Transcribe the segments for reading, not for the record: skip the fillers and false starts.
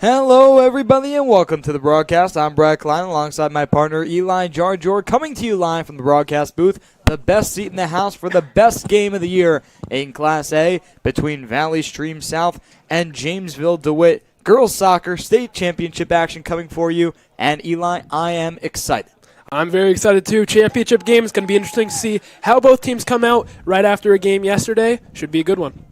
Hello, everybody, and welcome to the broadcast. I'm Brad Klein alongside my partner Eli Jarjor, coming to you live from the broadcast booth. The best seat in the house for the best game of the year in Class A between Valley Stream South and Jamesville Dewitt. Girls soccer state championship action coming for you. And Eli, I am excited. I'm very excited too. Championship game is going to be interesting to see how both teams come out right after a game yesterday. Should be a good one.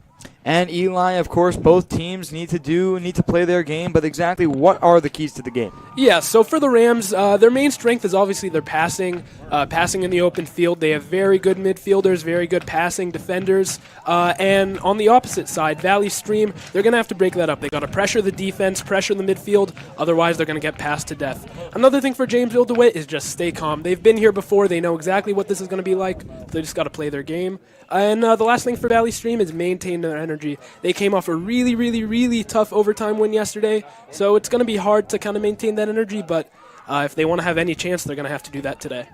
And Eli, of course, both teams need to play their game, but exactly what are the keys to the game? Yeah, so for the Rams, their main strength is obviously their passing in the open field. They have very good midfielders, very good passing defenders. And on the opposite side, Valley Stream, they're going to have to break that up. They got to pressure the defense, pressure the midfield, otherwise they're going to get passed to death. Another thing for Jamesville DeWitt is just stay calm. They've been here before. They know exactly what this is going to be like. They just got to play their game. And the last thing for Valley Stream is maintain their energy. They came off a really, really, really tough overtime win yesterday, so it's going to be hard to kind of maintain that energy, but if they want to have any chance, they're going to have to do that today.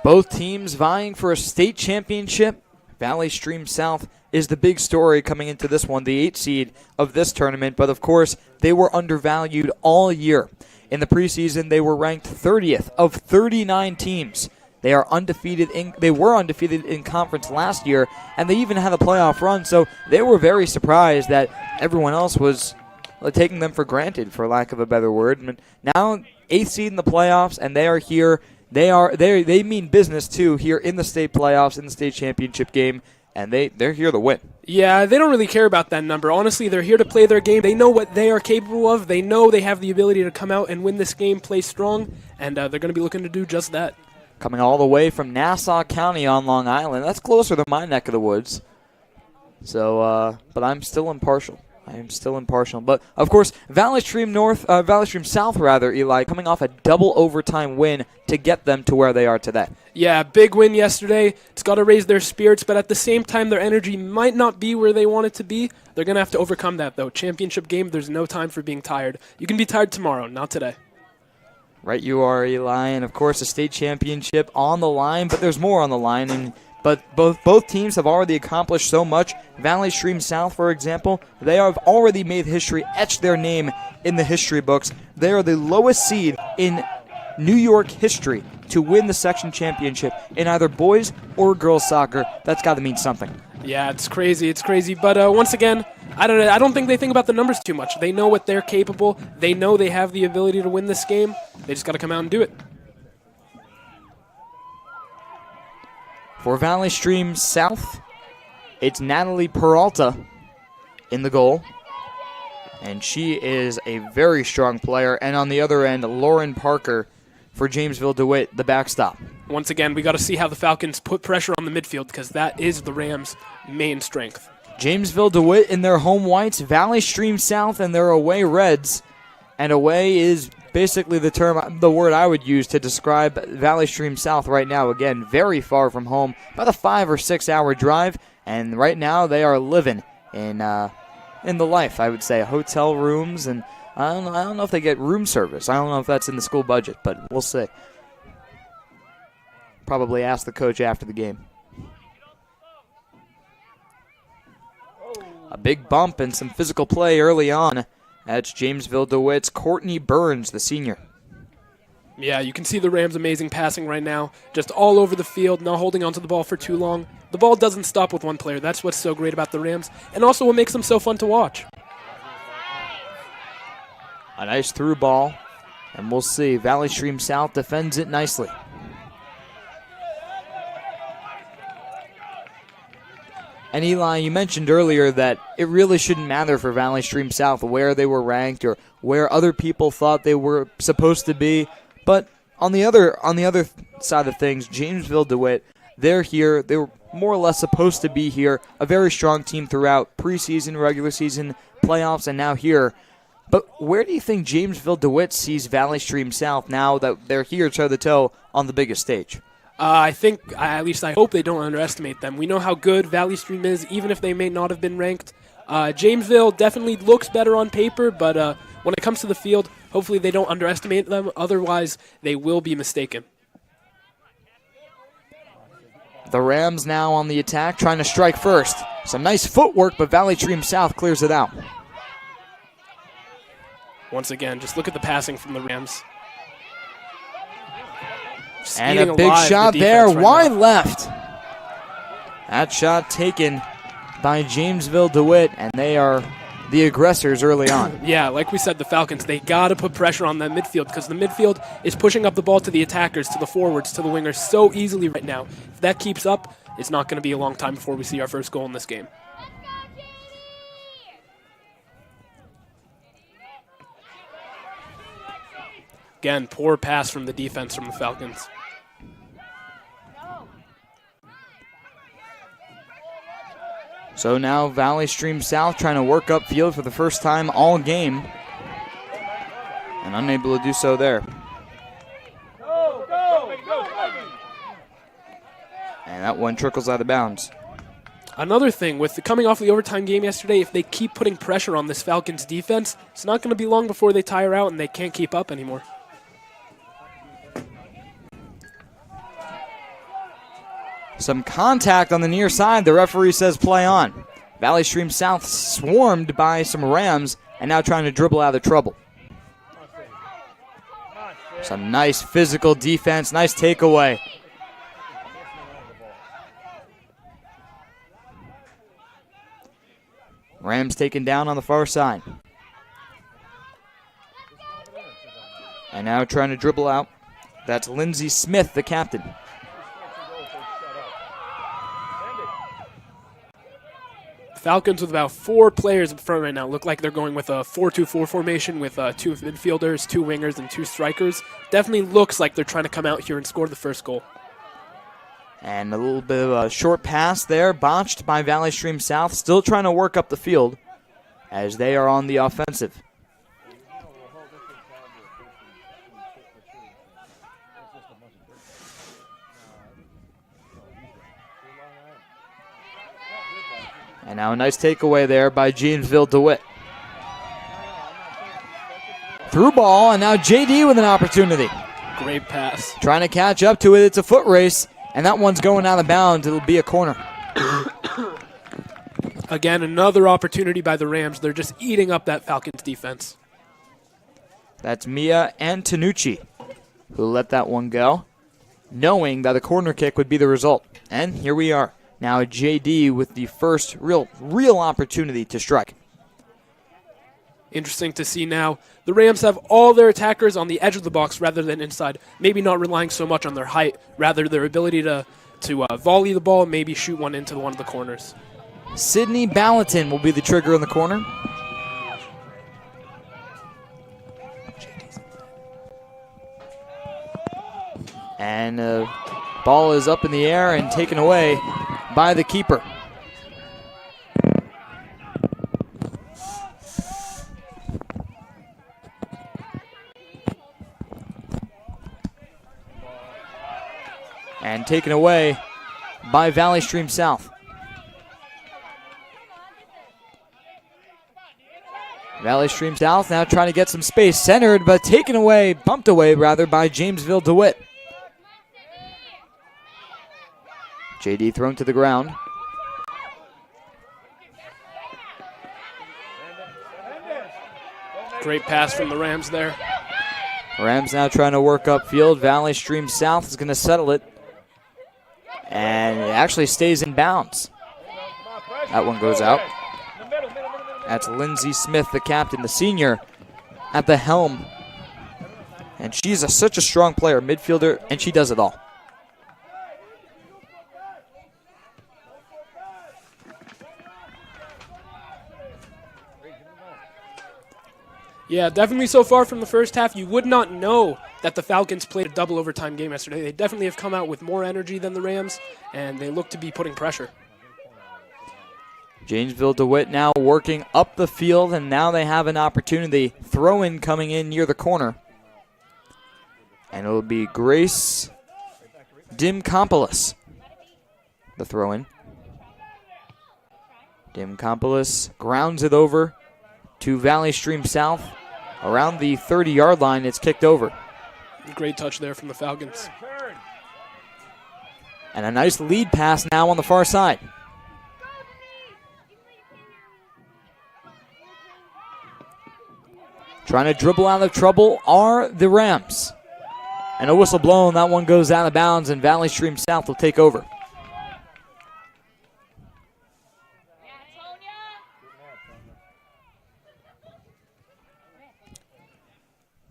Both teams vying for a state championship. Valley Stream South is the big story coming into this one, the 8th seed of this tournament, but of course, they were undervalued all year. In the preseason, they were ranked 30th of 39 teams. They were undefeated in conference last year, and they even had a playoff run, so they were very surprised that everyone else was taking them for granted, for lack of a better word. And now, 8th seed in the playoffs, and they are here. They mean business, too, here in the state playoffs, in the state championship game, and they're here to win. Yeah, they don't really care about that number. Honestly, they're here to play their game. They know what they are capable of. They know they have the ability to come out and win this game, play strong, and they're going to be looking to do just that. Coming all the way from Nassau County on Long Island. That's closer than my neck of the woods. So, but I'm still impartial. But, of course, Valley Stream South, Eli, coming off a double overtime win to get them to where they are today. Yeah, big win yesterday. It's got to raise their spirits, but at the same time, their energy might not be where they want it to be. They're going to have to overcome that, though. Championship game, there's no time for being tired. You can be tired tomorrow, not today. Right you are, Eli, and of course a state championship on the line, but there's more on the line. But both teams have already accomplished so much. Valley Stream South, for example, they have already made history, etched their name in the history books. They are the lowest seed in New York history to win the section championship in either boys or girls soccer. That's got to mean something. Yeah, it's crazy. But once again, I don't think they think about the numbers too much. They know what they're capable. They know they have the ability to win this game. They just got to come out and do it. For Valley Stream South, it's Natalie Peralta in the goal. And she is a very strong player. And on the other end, Lauren Parker for Jamesville DeWitt, the backstop. Once again, we got to see how the Falcons put pressure on the midfield because that is the Rams' main strength. Jamesville DeWitt in their home whites, Valley Stream South in their away reds. And away is basically the word I would use to describe Valley Stream South right now. Again, very far from home, about a 5 or 6 hour drive. And right now they are living in the life, I would say. Hotel rooms, and I don't know if they get room service. I don't know if that's in the school budget, but we'll see. Probably ask the coach after the game. A big bump and some physical play early on. That's Jamesville DeWitt's Courtney Burns, the senior. Yeah, you can see the Rams' amazing passing right now. Just all over the field, not holding onto the ball for too long. The ball doesn't stop with one player. That's what's so great about the Rams, and also what makes them so fun to watch. A nice through ball, and we'll see. Valley Stream South defends it nicely. And Eli, you mentioned earlier that it really shouldn't matter for Valley Stream South where they were ranked or where other people thought they were supposed to be. But on the other side of things, Jamesville DeWitt, they're here. They were more or less supposed to be here. A very strong team throughout preseason, regular season, playoffs, and now here. But where do you think Jamesville DeWitt sees Valley Stream South now that they're here toe-to-toe on the biggest stage? I think, at least I hope they don't underestimate them. We know how good Valley Stream is, even if they may not have been ranked. Jamesville definitely looks better on paper, but when it comes to the field, hopefully they don't underestimate them. Otherwise, they will be mistaken. The Rams now on the attack, trying to strike first. Some nice footwork, but Valley Stream South clears it out. Once again, just look at the passing from the Rams. Just And eating a big alive shot the there, defense right wide now. left. That shot taken by Jamesville DeWitt, and they are the aggressors early on. Yeah, like we said, the Falcons, they got to put pressure on that midfield because the midfield is pushing up the ball to the attackers, to the forwards, to the wingers so easily right now. If that keeps up, it's not going to be a long time before we see our first goal in this game. Again, poor pass from the defense from the Falcons. So now Valley Stream South trying to work upfield for the first time all game. And unable to do so there. And that one trickles out of bounds. Another thing, with coming off the overtime game yesterday, if they keep putting pressure on this Falcons defense, it's not going to be long before they tire out and they can't keep up anymore. Some contact on the near side. The referee says play on. Valley Stream South swarmed by some Rams and now trying to dribble out of trouble. Some nice physical defense, nice takeaway. Rams taken down on the far side. And now trying to dribble out. That's Lindsey Smith, the captain. Falcons with about 4 players up front right now. Look like they're going with a 4-2-4 formation with 2 midfielders, 2 wingers, and 2 strikers. Definitely looks like they're trying to come out here and score the first goal. And a little bit of a short pass there, botched by Valley Stream South. Still trying to work up the field as they are on the offensive. And now a nice takeaway there by Jamesville DeWitt. Through ball, and now JD with an opportunity. Great pass. Trying to catch up to it. It's a foot race, and that one's going out of bounds. It'll be a corner. Again, another opportunity by the Rams. They're just eating up that Falcons defense. That's Mia Antonucci who let that one go, knowing that a corner kick would be the result. And here we are. Now JD with the first real opportunity to strike. Interesting to see now. The Rams have all their attackers on the edge of the box rather than inside. Maybe not relying so much on their height, rather their ability to volley the ball and maybe shoot one into one of the corners. Sydney Ballanton will be the trigger in the corner. And ball is up in the air and taken away by the keeper. And taken away by Valley Stream South. Valley Stream South now trying to get some space. Centered, but taken away, bumped away rather, by Jamesville DeWitt. JD thrown to the ground. Great pass from the Rams there. Rams now trying to work upfield. Valley Stream South is going to settle it. And it actually stays in bounds. That one goes out. That's Lindsey Smith, the captain, the senior, at the helm. And she's such a strong player, midfielder, and she does it all. Yeah, definitely so far from the first half, you would not know that the Falcons played a double overtime game yesterday. They definitely have come out with more energy than the Rams, and they look to be putting pressure. Jamesville DeWitt now working up the field, and now they have an opportunity. Throw-in coming in near the corner. And it'll be Grace Dimkopolis, the throw-in. Dimkopolis grounds it over to Valley Stream South. Around the 30-yard line, it's kicked over. Great touch there from the Falcons. And a nice lead pass now on the far side. Trying to dribble out of trouble are the Rams. And a whistle blown. That one goes out of bounds, and Valley Stream South will take over.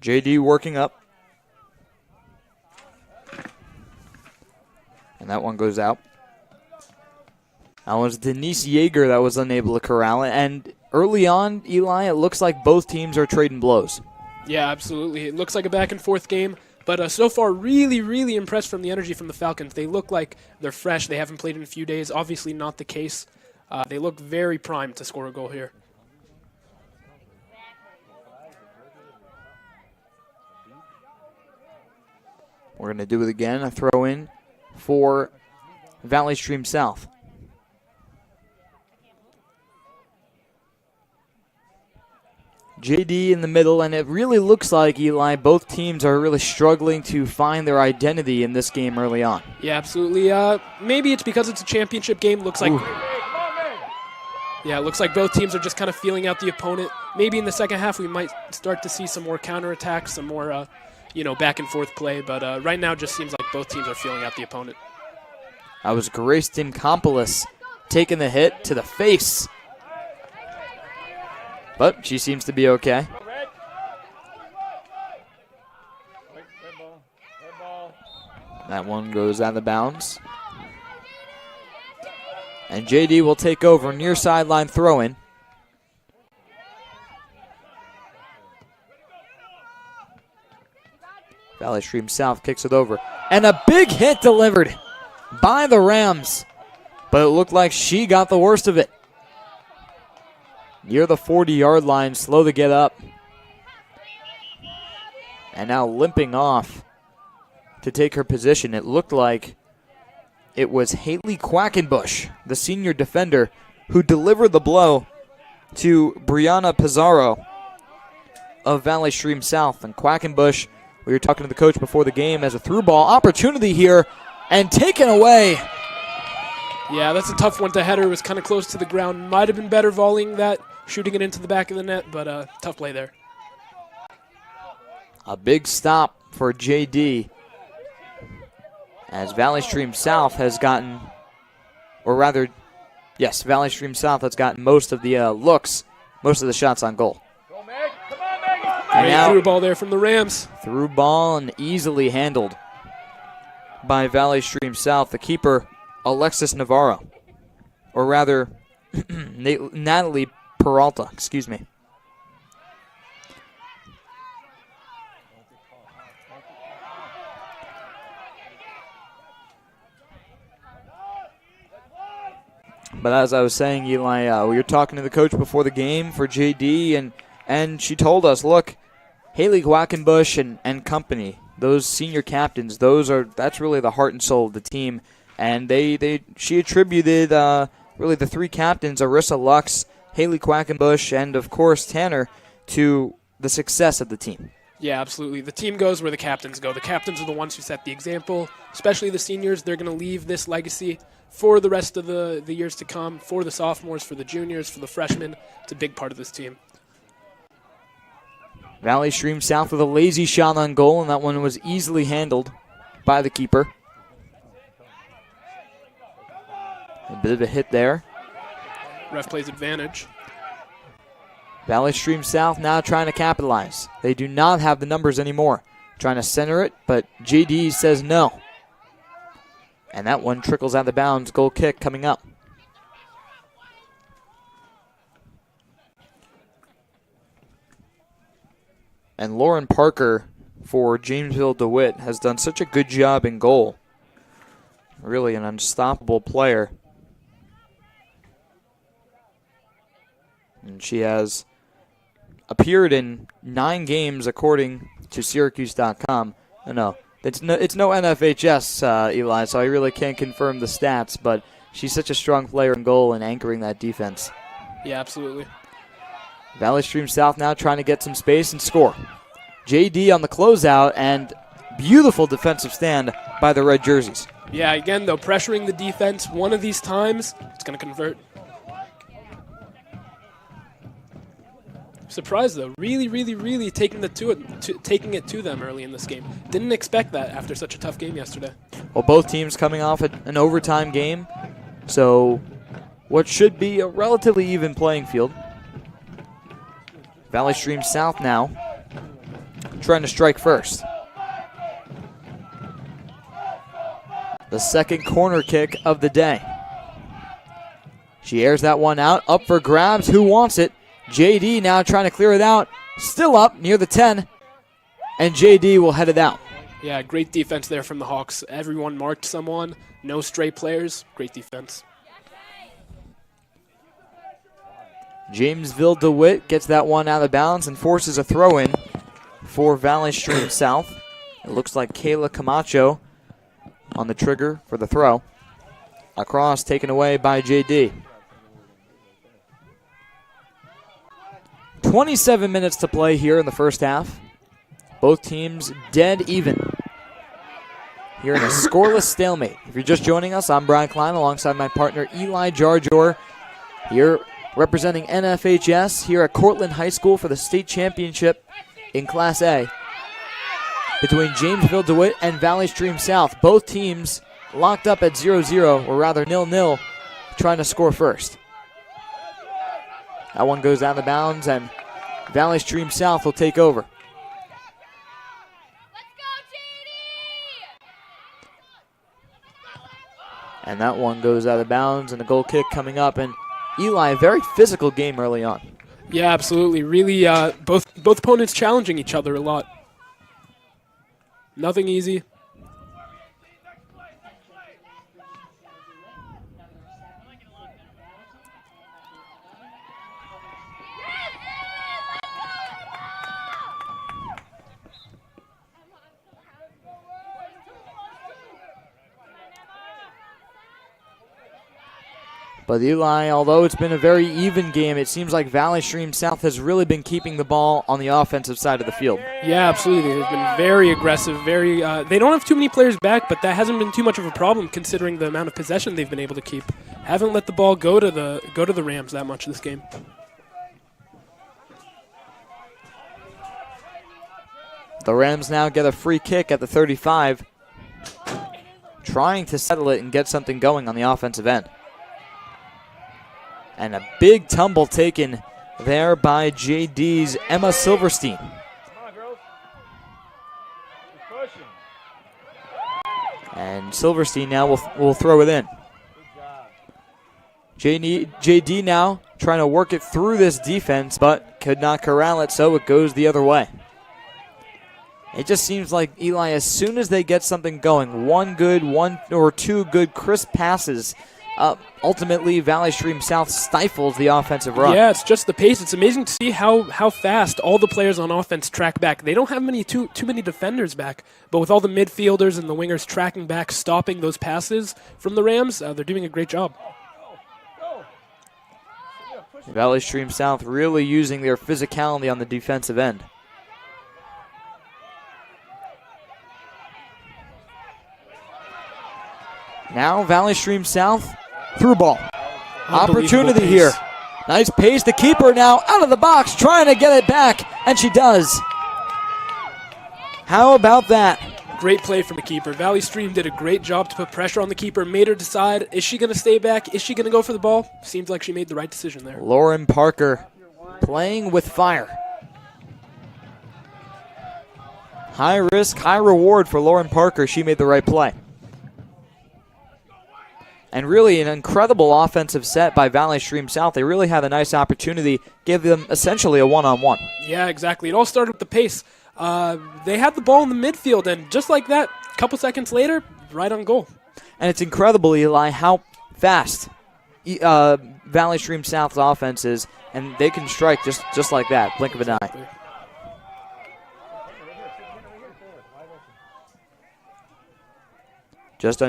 JD working up. And that one goes out. That was Denise Yeager that was unable to corral it. And early on, Eli, it looks like both teams are trading blows. Yeah, absolutely. It looks like a back-and-forth game. But so far, really, really impressed from the energy from the Falcons. They look like they're fresh. They haven't played in a few days. Obviously not the case. They look very primed to score a goal here. We're going to do it again. A throw in for Valley Stream South. JD in the middle, and it really looks like, Eli, both teams are really struggling to find their identity in this game early on. Yeah, absolutely. Maybe it's because it's a championship game. Looks like, it looks like both teams are just kind of feeling out the opponent. Maybe in the second half we might start to see some more counterattacks, some more, back and forth play. But right now, it just seems like both teams are feeling out the opponent. That was Grace Dimkopoulos taking the hit to the face. But she seems to be okay. That one goes out of bounds. And JD will take over, near sideline throw-in. Valley Stream South kicks it over. And a big hit delivered by the Rams. But it looked like she got the worst of it. Near the 40-yard line, slow to get up. And now limping off to take her position. It looked like it was Haley Quackenbush, the senior defender, who delivered the blow to Brianna Pizarro of Valley Stream South. And Quackenbush, we were talking to the coach before the game, as a through ball opportunity here and taken away. Yeah, that's a tough one to header. It was kind of close to the ground. Might have been better volleying that, shooting it into the back of the net, but tough play there. A big stop for JD, as Valley Stream South has gotten, or rather, yes, Valley Stream South has gotten most of the looks, most of the shots on goal. Great through ball there from the Rams. Through ball and easily handled by Valley Stream South. The keeper, Alexis Navarro, or rather, Natalie Peralta, excuse me. But as I was saying, Eli, we were talking to the coach before the game for JD, and she told us, look, Haley Quackenbush and company, those senior captains, that's really the heart and soul of the team. And she attributed really the three captains, Arissa Lux, Haley Quackenbush, and of course Tanner, to the success of the team. Yeah, absolutely. The team goes where the captains go. The captains are the ones who set the example, especially the seniors. They're going to leave this legacy for the rest of the years to come, for the sophomores, for the juniors, for the freshmen. It's a big part of this team. Valley Stream South with a lazy shot on goal, and that one was easily handled by the keeper. A bit of a hit there. Ref plays advantage. Valley Stream South now trying to capitalize. They do not have the numbers anymore. Trying to center it, but JD says no. And that one trickles out of bounds. Goal kick coming up. And Lauren Parker for Jamesville Dewitt has done such a good job in goal. Really an unstoppable player. And she has appeared in 9 games according to Syracuse.com. No, it's no NFHS, Eli, so I really can't confirm the stats, but she's such a strong player in goal and anchoring that defense. Yeah, absolutely. Valley Stream South now trying to get some space and score. JD on the closeout, and beautiful defensive stand by the red jerseys. Yeah, again, though, pressuring the defense. One of these times, it's going to convert. Surprised though, really taking it to them early in this game. Didn't expect that after such a tough game yesterday. Well, both teams coming off an overtime game, so what should be a relatively even playing field. Valley Stream South now trying to strike first. The second corner kick of the day. She airs that one out, up for grabs. Who wants it? JD now trying to clear it out. Still up near the 10, and JD will head it out. Yeah, great defense there from the Hawks. Everyone marked someone. No stray players. Great defense. Jamesville Dewitt gets that one out of bounds and forces a throw in for Valley Stream South. It looks like Kayla Camacho on the trigger for the throw. Across, taken away by JD. 27 minutes to play here in the first half. Both teams dead even here in a scoreless stalemate. If you're just joining us, I'm Brian Klein alongside my partner Eli Jarjor here representing NFHS here at Cortland High School for the state championship in Class A between Jamesville DeWitt and Valley Stream South. Both teams locked up at 0-0, or rather 0-0, trying to score first. That one goes out of bounds, and Valley Stream South will take over. And that one goes out of bounds, and a goal kick coming up. And Eli, a very physical game early on. Yeah, absolutely. Really, both opponents challenging each other a lot. Nothing easy. But Eli, although it's been a very even game, it seems like Valley Stream South has really been keeping the ball on the offensive side of the field. Yeah, absolutely. They've been very aggressive. They don't have too many players back, but that hasn't been too much of a problem considering the amount of possession they've been able to keep. Haven't let the ball go to the Rams that much this game. The Rams now get a free kick at the 35, trying to settle it and get something going on the offensive end. And a big tumble taken there by JD's Emma Silverstein. Come on, girls. Keep pushing. And Silverstein now will throw it in. JD now trying to work it through this defense, but could not corral it, so it goes the other way. It just seems like, Eli, as soon as they get something going, one or two good crisp passes, ultimately Valley Stream South stifles the offensive run. Yeah, it's just the pace. It's amazing to see how fast all the players on offense track back. They don't have too many defenders back, but with all the midfielders and the wingers tracking back, stopping those passes from the Rams, they're doing a great job. Valley Stream South really using their physicality on the defensive end. Now Valley Stream South through ball. Opportunity pace here. Nice pace. The keeper now out of the box trying to get it back, and she does. How about that? Great play from the keeper. Valley Stream did a great job to put pressure on the keeper, made her decide, is she going to stay back? Is she going to go for the ball? Seems like she made the right decision there. Lauren Parker playing with fire. High risk, high reward for Lauren Parker. She made the right play. And really an incredible offensive set by Valley Stream South. They really had a nice opportunity, give them essentially a one-on-one. Yeah, exactly. It all started with the pace. They had the ball in the midfield, and just like that, a couple seconds later, right on goal. And it's incredible, Eli, how fast Valley Stream South's offense is, and they can strike just like that, blink of an eye. Just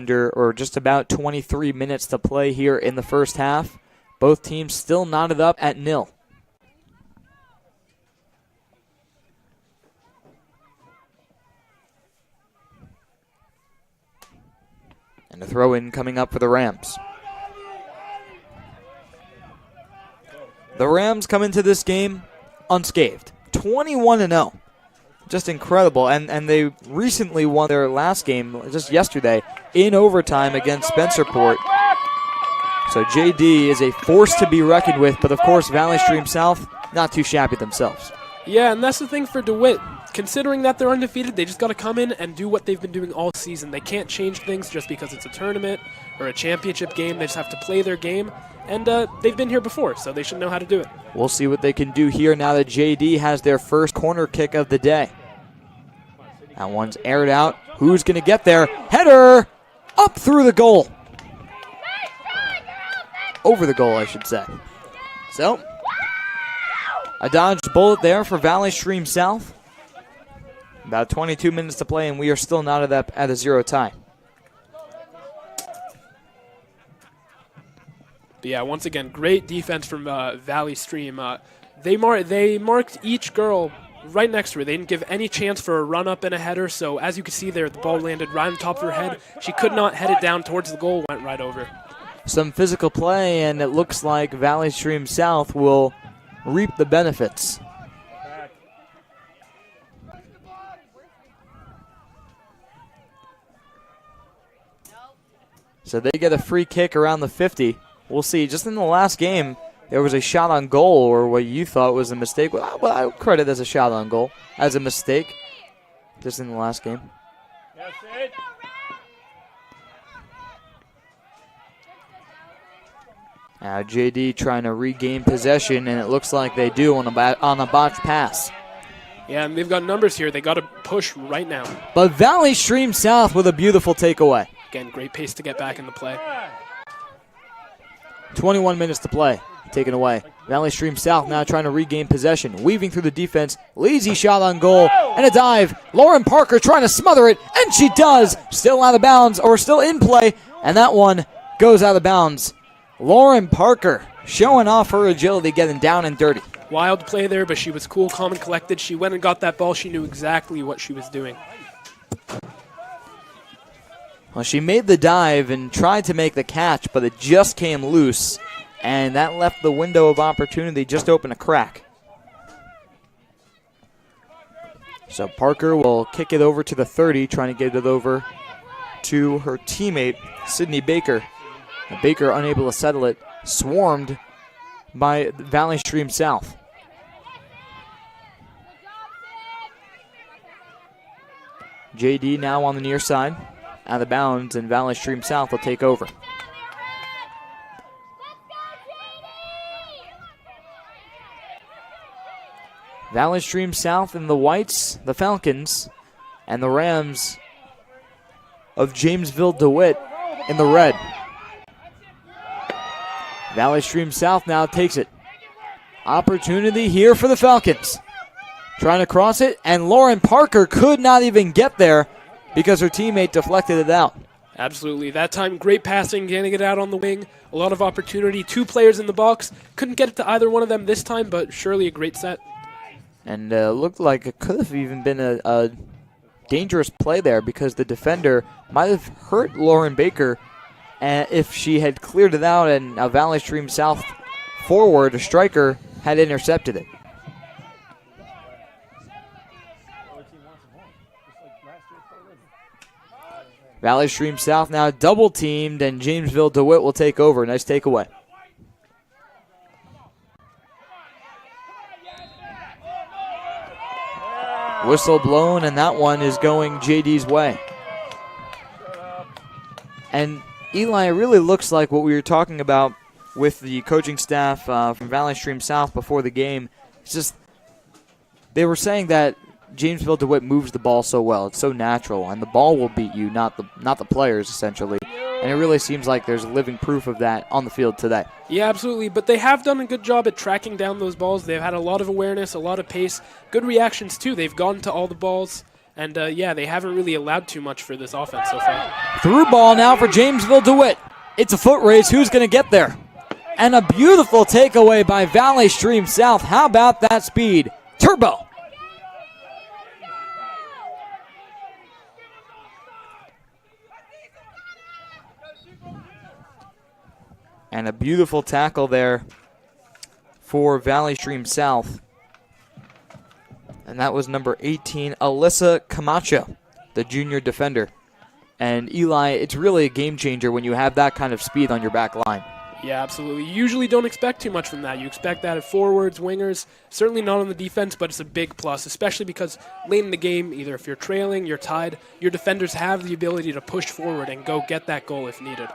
about 23 minutes to play here in the first half. Both teams still knotted up at 0. And a throw-in coming up for the Rams. The Rams come into this game unscathed. 21-0. Just incredible. And they recently won their last game just yesterday in overtime against Spencerport. So JD is a force to be reckoned with, but of course Valley Stream South not too shabby themselves. Yeah, and that's the thing for Dewitt. Considering that they're undefeated, they just got to come in and do what they've been doing all season. They can't change things just because it's a tournament or a championship game. They just have to play their game, and they've been here before, so they should know how to do it. We'll see what they can do here now that JD has their first corner kick of the day. That one's aired out. Who's going to get there? Header up through the goal. Over the goal, I should say. So, a dodged bullet there for Valley Stream South. About 22 minutes to play, and we are still not at a 0 tie. But yeah, once again, great defense from Valley Stream. They marked each girl right next to her. They didn't give any chance for a run-up and a header, so as you can see there, the ball landed right on top of her head. She could not head it down towards the goal, went right over. Some physical play, and it looks like Valley Stream South will reap the benefits. So they get a free kick around the 50. We'll see. Just in the last game, there was a shot on goal, or what you thought was a mistake. Well, I would credit as a shot on goal, as a mistake, just in the last game. That's it. Now JD trying to regain possession, and it looks like they do on a botched pass. Yeah, and they've got numbers here. They got to push right now. But Valley Stream South with a beautiful takeaway. Again, great pace to get back in the play. 21 minutes to play. Taken away. Valley Stream South now trying to regain possession. Weaving through the defense. Lazy shot on goal. And a dive. Lauren Parker trying to smother it. And she does. Still out of bounds, or still in play. And that one goes out of bounds. Lauren Parker showing off her agility, getting down and dirty. Wild play there, but she was cool, calm, and collected. She went and got that ball. She knew exactly what she was doing. Well, she made the dive and tried to make the catch, but it just came loose, and that left the window of opportunity just open a crack. So Parker will kick it over to the 30, trying to get it over to her teammate, Sydney Baker. Baker unable to settle it, swarmed by Valley Stream South. JD now on the near side, out of bounds, and Valley Stream South will take over. Valley Stream South and the Whites, the Falcons, and the Rams of Jamesville DeWitt in the red. Valley Stream South now takes it. Opportunity here for the Falcons. Trying to cross it, and Lauren Parker could not even get there because her teammate deflected it out. Absolutely. That time, great passing, getting it out on the wing. A lot of opportunity. 2 players in the box. Couldn't get it to either one of them this time, but surely a great set. And looked like it could have even been a dangerous play there because the defender might have hurt Lauren Baker if she had cleared it out and a Valley Stream South forward, a striker, had intercepted it. Valley Stream South now double teamed, and Jamesville DeWitt will take over. Nice takeaway. Whistle blown, and that one is going JD's way. And Eli, it really looks like what we were talking about with the coaching staff from Valley Stream South before the game. It's just they were saying that Jamesville DeWitt moves the ball so well. It's so natural, and the ball will beat you, not the players, essentially. And it really seems like there's living proof of that on the field today. Yeah, absolutely. But they have done a good job at tracking down those balls. They've had a lot of awareness, a lot of pace, good reactions, too. They've gone to all the balls. And, yeah, they haven't really allowed too much for this offense so far. Through ball now for Jamesville DeWitt. It's a foot race. Who's going to get there? And a beautiful takeaway by Valley Stream South. How about that speed? Turbo. And a beautiful tackle there for Valley Stream South. and that was number 18, Alyssa Camacho, the junior defender. And Eli, it's really a game changer when you have that kind of speed on your back line. Yeah, absolutely. You usually don't expect too much from that. You expect that at forwards, wingers, certainly not on the defense, but it's a big plus, especially because late in the game, either if you're trailing, you're tied, your defenders have the ability to push forward and go get that goal if needed.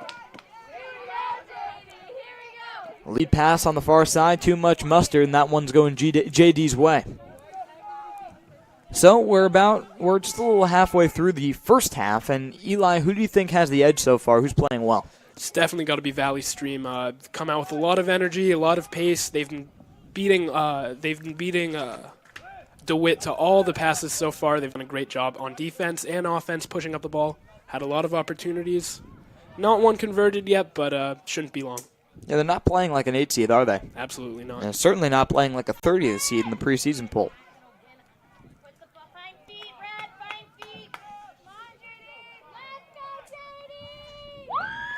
Lead pass on the far side, too much mustard, and that one's going JD's way. So we're just a little halfway through the first half, and Eli, who do you think has the edge so far? Who's playing well? It's definitely got to be Valley Stream. Come out with a lot of energy, a lot of pace. They've been beating Dewitt to all the passes so far. They've done a great job on defense and offense, pushing up the ball. Had a lot of opportunities. Not one converted yet, but shouldn't be long. Yeah, they're not playing like an 8 seed, are they? Absolutely not. And certainly not playing like a 30th seed in the preseason poll.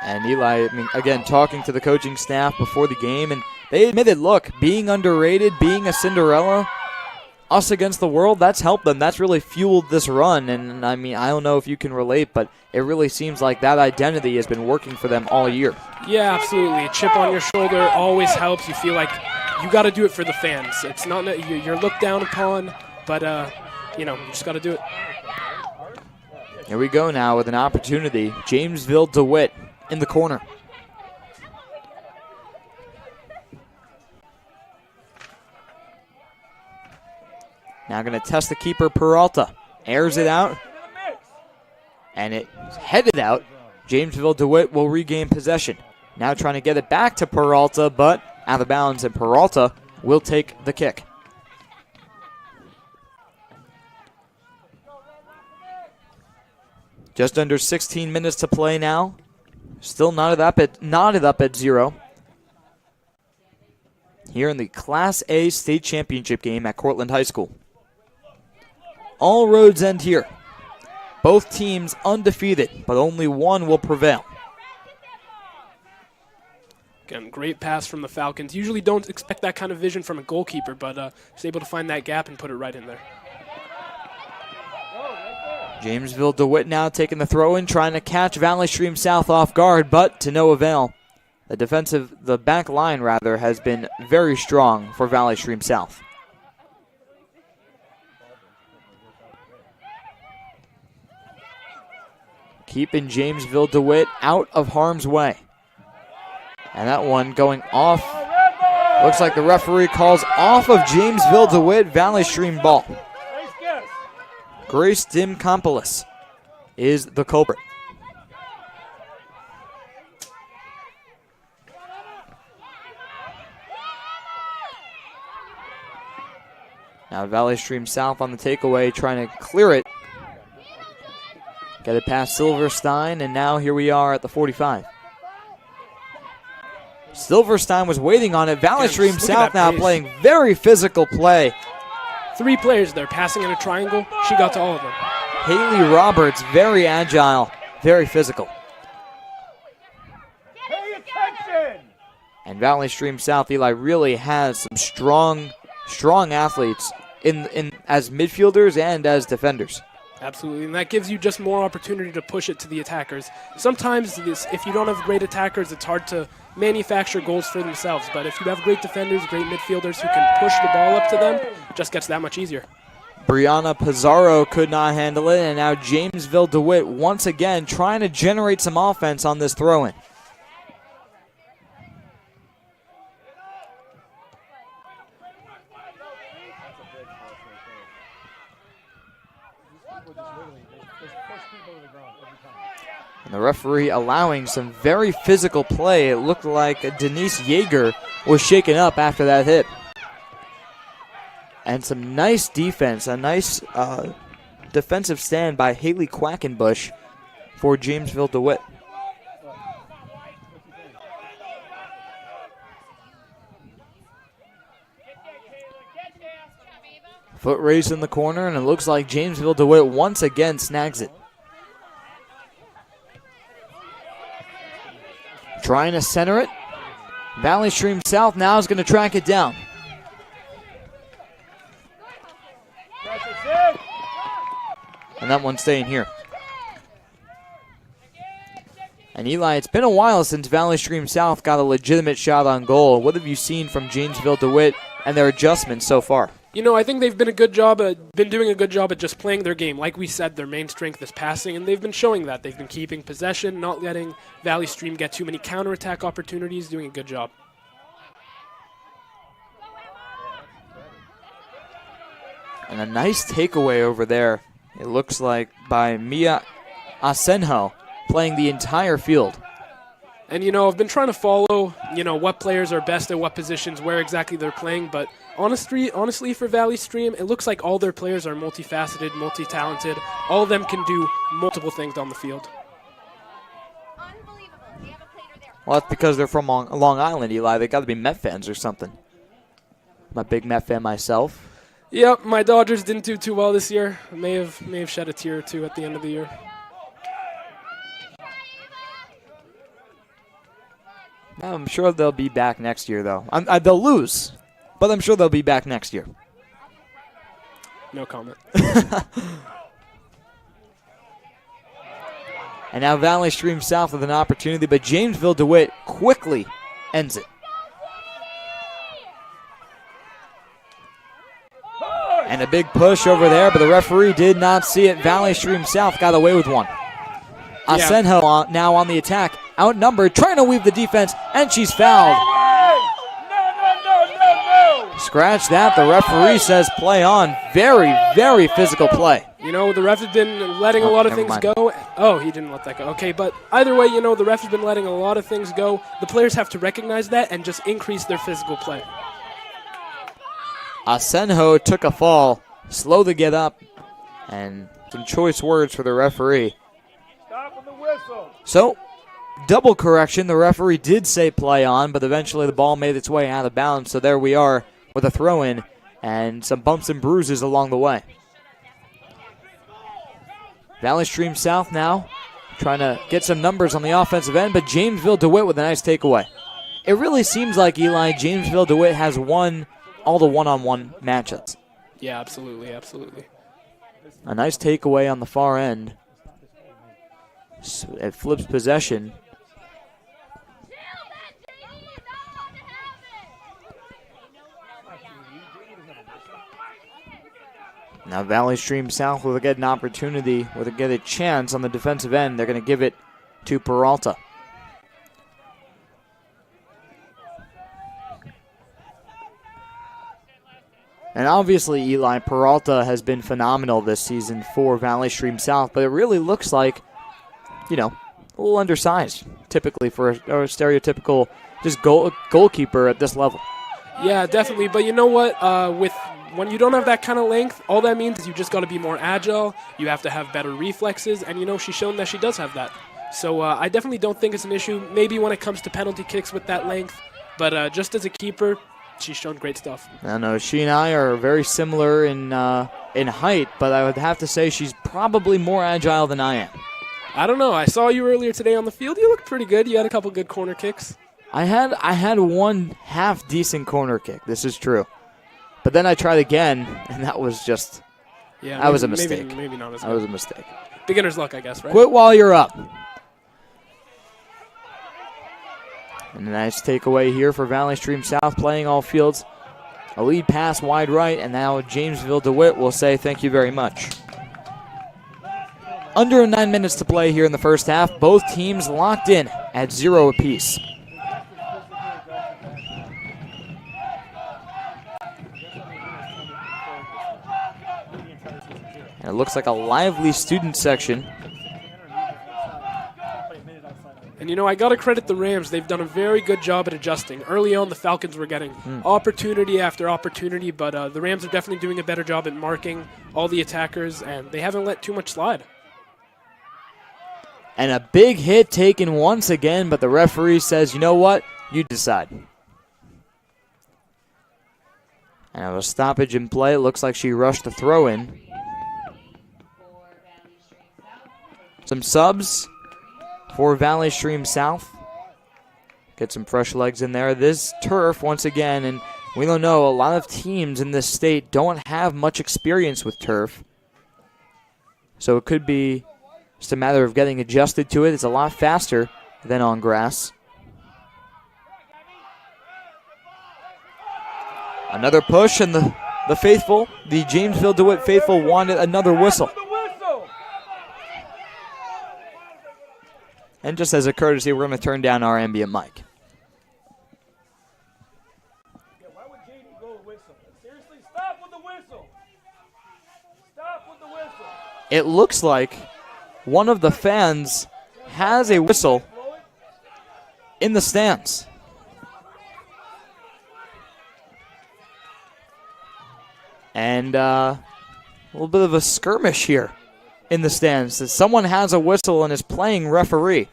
And Eli, again, talking to the coaching staff before the game, and they admitted, look, being underrated, being a Cinderella, us against the world, that's helped them. That's really fueled this run. And, I don't know if you can relate, but it really seems like that identity has been working for them all year. Yeah, absolutely. A chip on your shoulder always helps. You feel like you got to do it for the fans. It's not you're looked down upon, but, you just got to do it. Here we go now with an opportunity. Jamesville Dewitt in the corner. Now going to test the keeper, Peralta. Airs it out. And it's headed out. Jamesville Dewitt will regain possession. Now trying to get it back to Peralta, but out of bounds, and Peralta will take the kick. Just under 16 minutes to play now. Still knotted up at 0. Here in the Class A state championship game at Cortland High School. All roads end here. Both teams undefeated, but only one will prevail. Again, great pass from the Falcons. Usually don't expect that kind of vision from a goalkeeper, but he's able to find that gap and put it right in there. Jamesville Dewitt now taking the throw-in, trying to catch Valley Stream South off guard, but to no avail. The back line, has been very strong for Valley Stream South. Keeping Jamesville Dewitt out of harm's way. And that one going off. Looks like the referee calls off of Jamesville Dewitt, Valley Stream ball. Grace Dimkompoulos is the culprit. Now Valley Stream South on the takeaway, trying to clear it. Get it past Silverstein, and now here we are at the 45. Silverstein was waiting on it. Valley Stream South now playing very physical play. 3 players there passing in a triangle. She got to all of them. Haley Roberts, very agile, very physical. Pay attention! And Valley Stream South, Eli, really has some strong athletes in as midfielders and as defenders. Absolutely, and that gives you just more opportunity to push it to the attackers. Sometimes, if you don't have great attackers, it's hard to manufacture goals for themselves. But if you have great defenders, great midfielders who can push the ball up to them, it just gets that much easier. Brianna Pizarro could not handle it, and now Jamesville Dewitt once again trying to generate some offense on this throw-in. And the referee allowing some very physical play. It looked like Denise Yeager was shaken up after that hit. And some nice defense, a nice defensive stand by Haley Quackenbush for Jamesville DeWitt. Foot race in the corner, and it looks like Jamesville DeWitt once again snags it. Trying to center it. Valley Stream South now is going to track it down. And that one's staying here. And Eli, it's been a while since Valley Stream South got a legitimate shot on goal. What have you seen from Jamesville Dewitt and their adjustments so far? You know, I think they've been doing a good job at just playing their game. Like we said, their main strength is passing, and they've been showing that. They've been keeping possession, not letting Valley Stream get too many counterattack opportunities, doing a good job. And a nice takeaway over there, it looks like, by Mia Asenjo, playing the entire field. And, you know, I've been trying to follow, you know, what players are best at what positions, where exactly they're playing. But honestly, for Valley Stream, it looks like all their players are multifaceted, multi-talented. All of them can do multiple things on the field. Well, that's because they're from Long Island, Eli. They got to be Met fans or something. I'm a big Met fan myself. Yep, my Dodgers didn't do too well this year. May have shed a tear or two at the end of the year. I'm sure they'll be back next year, though. They'll lose, but I'm sure they'll be back next year. No comment. And now Valley Stream South with an opportunity, but Jamesville DeWitt quickly ends it. And a big push over there, but the referee did not see it. Valley Stream South got away with one. Asenjo now on the attack, outnumbered, trying to weave the defense, and she's fouled. No. Scratch that. The referee says play on. Very, very physical play. You know, the ref has been letting a lot of things go. Oh, he didn't let that go. Okay, but either way, you know, the ref has been letting a lot of things go. The players have to recognize that and just increase their physical play. Asenjo took a fall, slow to get up, and some choice words for the referee. So, double correction. The referee did say play on, but eventually the ball made its way out of bounds. So there we are with a throw-in and some bumps and bruises along the way. Valley Stream South now trying to get some numbers on the offensive end, but Jamesville DeWitt with a nice takeaway. It really seems like, Eli, Jamesville DeWitt has won all the one-on-one matchups. Yeah, absolutely. A nice takeaway on the far end. It flips possession. Now Valley Stream South will get an opportunity, will get a chance on the defensive end. They're going to give it to Peralta. And obviously, Eli, Peralta has been phenomenal this season for Valley Stream South, but it really looks like, you know, a little undersized, typically for a stereotypical just goalkeeper at this level. Yeah, definitely. But you know what? When you don't have that kind of length, all that means is you just got to be more agile. You have to have better reflexes, and you know she's shown that she does have that. So I definitely don't think it's an issue. Maybe when it comes to penalty kicks with that length, but just as a keeper, she's shown great stuff. I know she and I are very similar in height, but I would have to say she's probably more agile than I am. I don't know. I saw you earlier today on the field. You looked pretty good. You had a couple good corner kicks. I had one half decent corner kick. This is true. But then I tried again, and that was just that was a mistake. Maybe not as good. That was a mistake. Beginner's luck, I guess, right? Quit while you're up. And a nice takeaway here for Valley Stream South, playing all fields. A lead pass wide right, and now Jamesville DeWitt will say thank you very much. Under 9 minutes to play here in the first half. Both teams locked in at 0 apiece. And it looks like a lively student section. And, you know, I got to credit the Rams. They've done a very good job at adjusting. Early on, the Falcons were getting opportunity after opportunity, but the Rams are definitely doing a better job at marking all the attackers, and they haven't let too much slide. And a big hit taken once again, but the referee says, you know what? You decide. And a stoppage in play. It looks like she rushed the throw in. Some subs for Valley Stream South. Get some fresh legs in there. This turf, once again, and we don't know, a lot of teams in this state don't have much experience with turf. So it could be just a matter of getting adjusted to it. It's a lot faster than on grass. Another push, and the faithful, the Jamesville DeWitt faithful, wanted another whistle. And just as a courtesy, we're going to turn down our ambient mic. Why would JD go whistle? Seriously, stop with the whistle. Stop with the whistle. It looks like one of the fans has a whistle in the stands. And a little bit of a skirmish here in the stands. Someone has a whistle and is playing referee.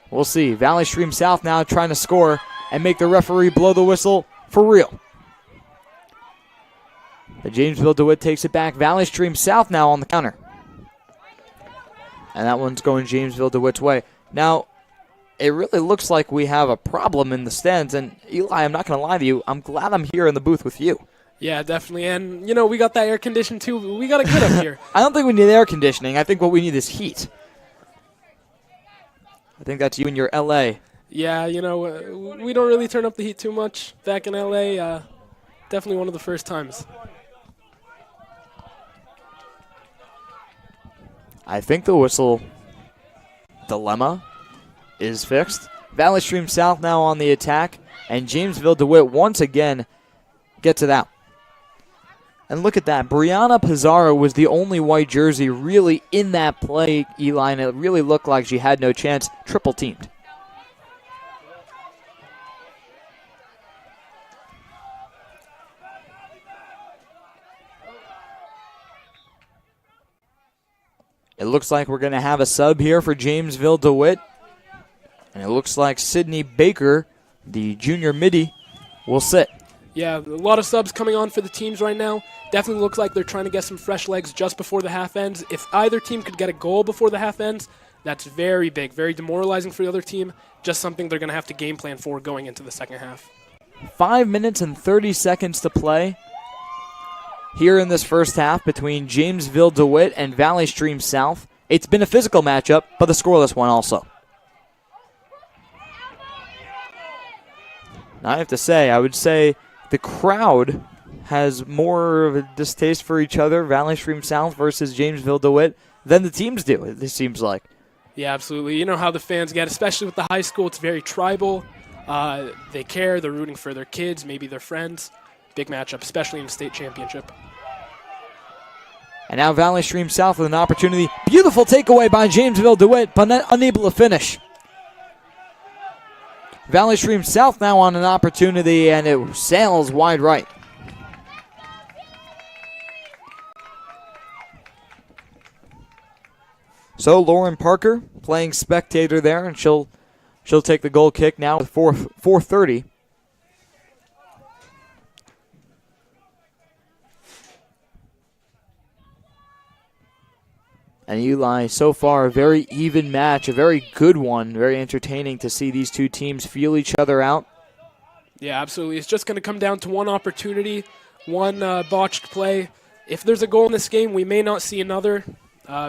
We'll see. Valley Stream South now trying to score and make the referee blow the whistle for real. The Jamesville DeWitt takes it back. Valley Stream South now on the counter. And that one's going Jamesville DeWitt's way. Now, it really looks like we have a problem in the stands. And Eli, I'm not going to lie to you, I'm glad I'm here in the booth with you. Yeah, definitely. And, we got that air conditioned too. We got to get up here. I don't think we need air conditioning. I think what we need is heat. I think that's you and your L.A. Yeah, we don't really turn up the heat too much back in L.A. Definitely one of the first times. I think the whistle dilemma is fixed. Valley Stream South now on the attack, and Jamesville DeWitt once again gets it out. And look at that. Brianna Pizarro was the only white jersey really in that play, Eli, and it really looked like she had no chance. Triple teamed. It looks like we're going to have a sub here for Jamesville DeWitt. And it looks like Sydney Baker, the junior midi, will sit. Yeah, a lot of subs coming on for the teams right now. Definitely looks like they're trying to get some fresh legs just before the half ends. If either team could get a goal before the half ends, that's very big, very demoralizing for the other team. Just something they're going to have to game plan for going into the second half. 5 minutes and 30 seconds to play here in this first half between Jamesville DeWitt and Valley Stream South. It's been a physical matchup, but a scoreless one also. Now I have to say, I would say the crowd has more of a distaste for each other, Valley Stream South versus Jamesville DeWitt, than the teams do, it seems like. Yeah, absolutely. You know how the fans get, especially with the high school. It's very tribal. They care. They're rooting for their kids, maybe their friends. Big matchup, especially in the state championship. And now Valley Stream South with an opportunity. Beautiful takeaway by Jamesville DeWitt, but unable to finish. Valley Stream South now on an opportunity, and it sails wide right. So Lauren Parker playing spectator there, and she'll take the goal kick now with 4:30. And Eli, so far, a very even match, a very good one, very entertaining to see these two teams feel each other out. Yeah, absolutely. It's just going to come down to one opportunity, one botched play. If there's a goal in this game, we may not see another.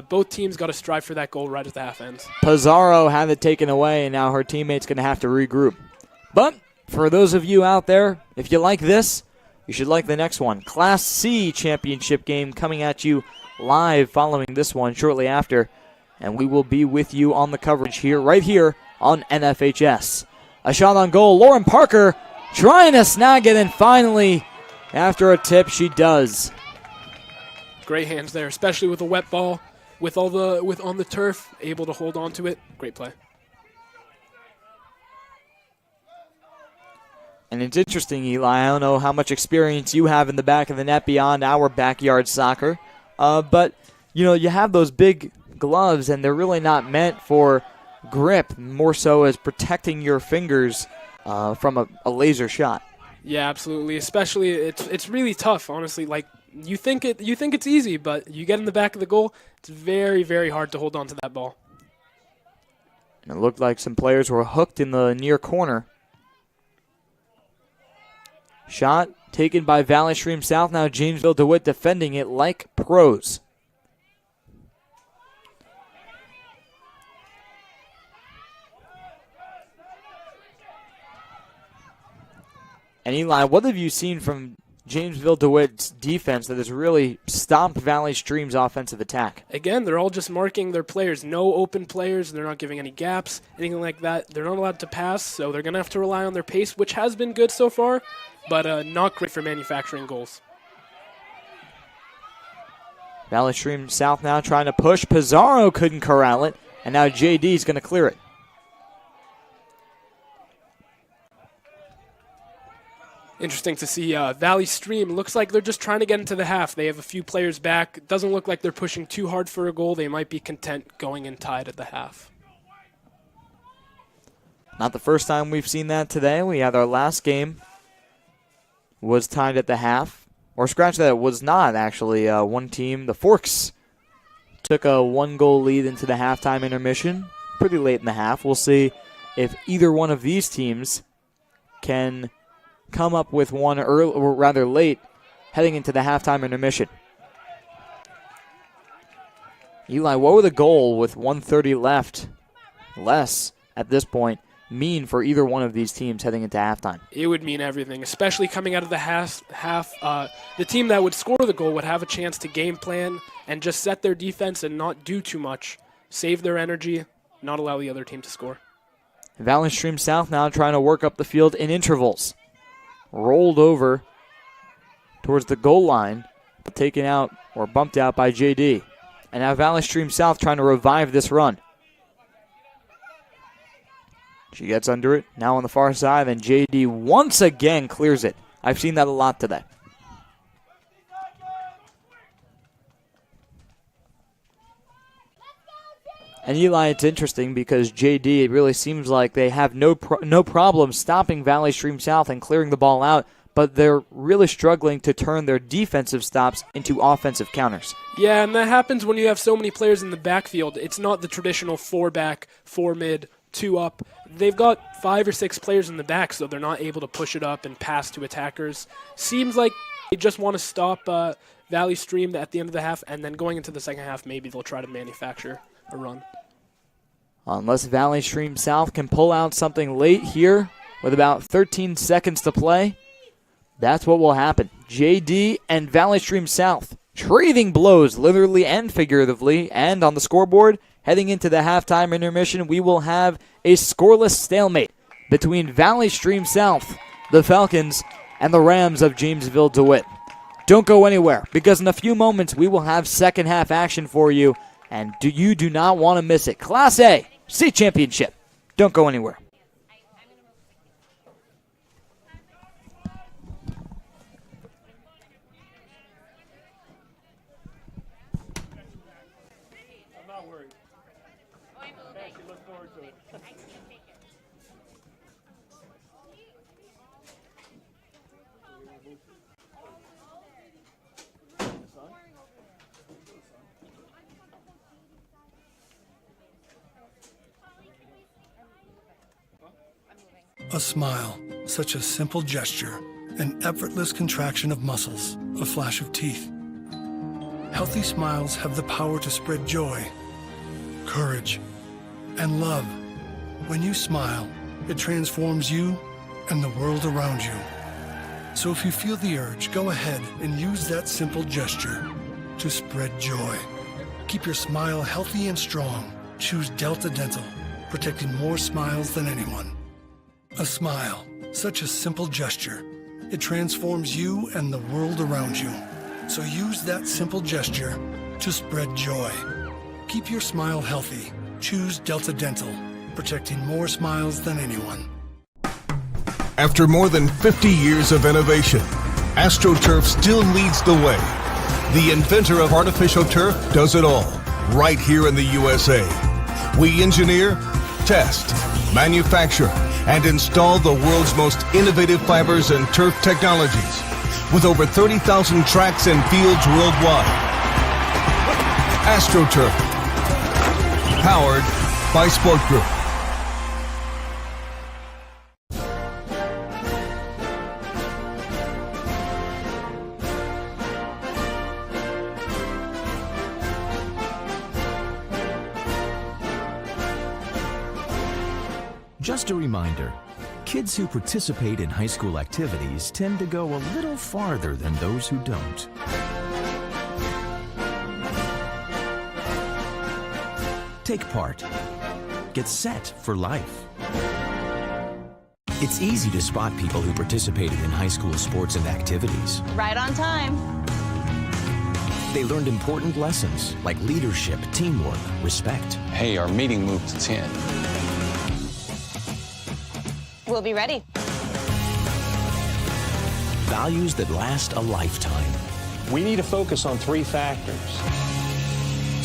Both teams got to strive for that goal right at the half ends. Pizarro had it taken away, and now her teammate's going to have to regroup. But for those of you out there, if you like this, you should like the next one. Class C championship game coming at you live following this one shortly after, and we will be with you on the coverage here, right here on NFHS. A shot on goal, Lauren Parker trying to snag it, and finally, after a tip, she does. Great hands there, especially with a wet ball, with on the turf, able to hold on to it. Great play. And it's interesting, Eli, I don't know how much experience you have in the back of the net beyond our backyard soccer. But, you have those big gloves, and they're really not meant for grip, more so as protecting your fingers from a laser shot. Yeah, absolutely. Especially, it's really tough, honestly. Like, you think it's easy, but you get in the back of the goal, it's very, very hard to hold on to that ball. And it looked like some players were hooked in the near corner. Shot taken by Valley Stream South. Now Jamesville DeWitt defending it like pros. And Eli, what have you seen from Jamesville DeWitt's defense that has really stopped Valley Stream's offensive attack? Again, they're all just marking their players. No open players. They're not giving any gaps, anything like that. They're not allowed to pass, so they're going to have to rely on their pace, which has been good so far, but not great for manufacturing goals. Valley Stream South now trying to push. Pizarro couldn't corral it, and now JD is going to clear it. Interesting to see Valley Stream. Looks like they're just trying to get into the half. They have a few players back. Doesn't look like they're pushing too hard for a goal. They might be content going in tied at the half. Not the first time we've seen that today. We had our last game was tied at the half. Or scratch that, it was not actually. One team, the Forks, took a 1-goal lead into the halftime intermission pretty late in the half. We'll see if either one of these teams can come up with one early, or rather late, heading into the halftime intermission. Eli, what would a goal with 1:30 left, less at this point, mean for either one of these teams heading into halftime? It would mean everything, especially coming out of the half. The team that would score the goal would have a chance to game plan and just set their defense and not do too much, save their energy, not allow the other team to score. Valley Stream South now trying to work up the field in intervals. Rolled over towards the goal line, but taken out or bumped out by JD. And now Valley Stream South trying to revive this run. She gets under it, now on the far side, and JD once again clears it. I've seen that a lot today. And Eli, it's interesting because JD, it really seems like they have no problem stopping Valley Stream South and clearing the ball out, but they're really struggling to turn their defensive stops into offensive counters. Yeah, and that happens when you have so many players in the backfield. It's not the traditional 4-back, 4-mid, 2-up. They've got 5 or 6 players in the back, so they're not able to push it up and pass to attackers. Seems like they just want to stop Valley Stream at the end of the half, and then going into the second half, maybe they'll try to manufacture a run. Unless Valley Stream South can pull out something late here with about 13 seconds to play, that's what will happen. JD and Valley Stream South trading blows literally and figuratively, and on the scoreboard, heading into the halftime intermission, we will have a scoreless stalemate between Valley Stream South, the Falcons, and the Rams of Jamesville DeWitt. Don't go anywhere, because in a few moments we will have second half action for you, and you do not want to miss it. Class A State Championship. Don't go anywhere. I'm not worried. Actually, look forward to it. A smile, such a simple gesture, an effortless contraction of muscles, a flash of teeth. Healthy smiles have the power to spread joy, courage, and love. When you smile, it transforms you and the world around you. So if you feel the urge, go ahead and use that simple gesture to spread joy. Keep your smile healthy and strong. Choose Delta Dental, protecting more smiles than anyone. A smile, such a simple gesture. It transforms you and the world around you. So use that simple gesture to spread joy. Keep your smile healthy. Choose Delta Dental, protecting more smiles than anyone. After more than 50 years of innovation, AstroTurf still leads the way. The inventor of artificial turf does it all, right here in the USA. We engineer, test, manufacture, and install the world's most innovative fibers and turf technologies, with over 30,000 tracks and fields worldwide. AstroTurf, powered by Sport Group. Just a reminder, Kids who participate in high school activities tend to go a little farther than those who don't. Take part. Get set for life. It's easy to spot people who participated in high school sports and activities. Right on time. They learned important lessons like leadership, teamwork, respect. Hey, our meeting moved to 10. We'll be ready. Values that last a lifetime. We need to focus on 3 factors.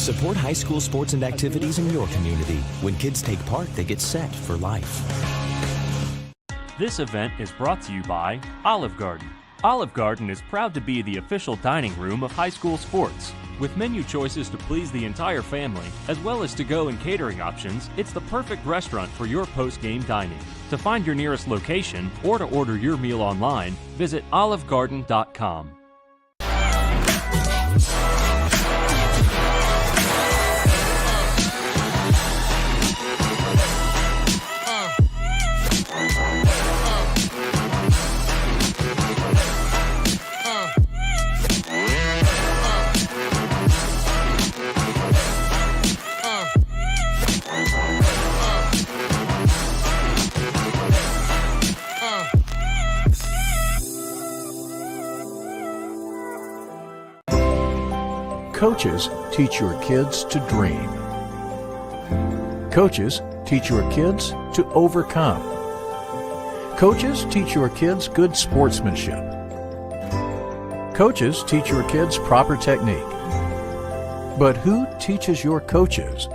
Support high school sports and activities in your community. When kids take part, they get set for life. This event is brought to you by Olive Garden. Olive Garden is proud to be the official dining room of high school sports. With menu choices to please the entire family, as well as to-go and catering options, it's the perfect restaurant for your post-game dining. To find your nearest location or to order your meal online, visit olivegarden.com. Coaches teach your kids to dream. Coaches teach your kids to overcome. Coaches teach your kids good sportsmanship. Coaches teach your kids proper technique. But who teaches your coaches?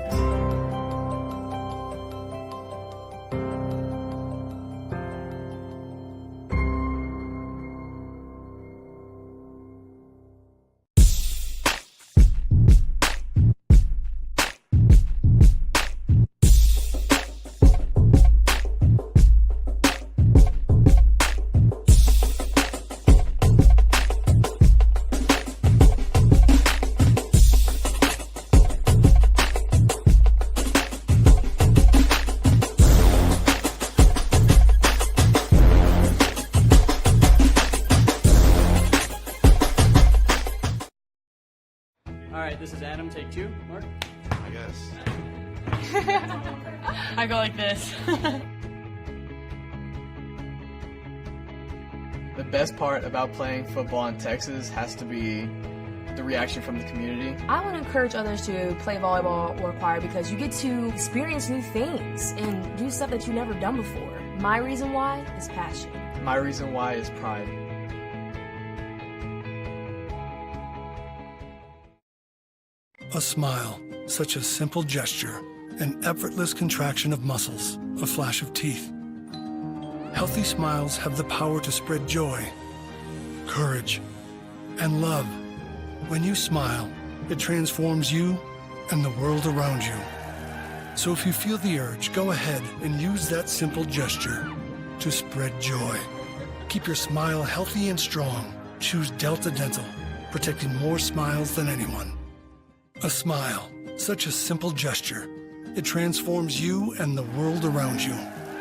This is Adam, take 2. Mark? I guess. I go like this. The best part about playing football in Texas has to be the reaction from the community. I want to encourage others to play volleyball or choir because you get to experience new things and do stuff that you've never done before. My reason why is passion. My reason why is pride. A smile, such a simple gesture, an effortless contraction of muscles, a flash of teeth. Healthy smiles have the power to spread joy, courage, and love. When you smile, it transforms you and the world around you. So if you feel the urge, go ahead and use that simple gesture to spread joy. Keep your smile healthy and strong. Choose Delta Dental, protecting more smiles than anyone. A smile, such a simple gesture. It transforms you and the world around you.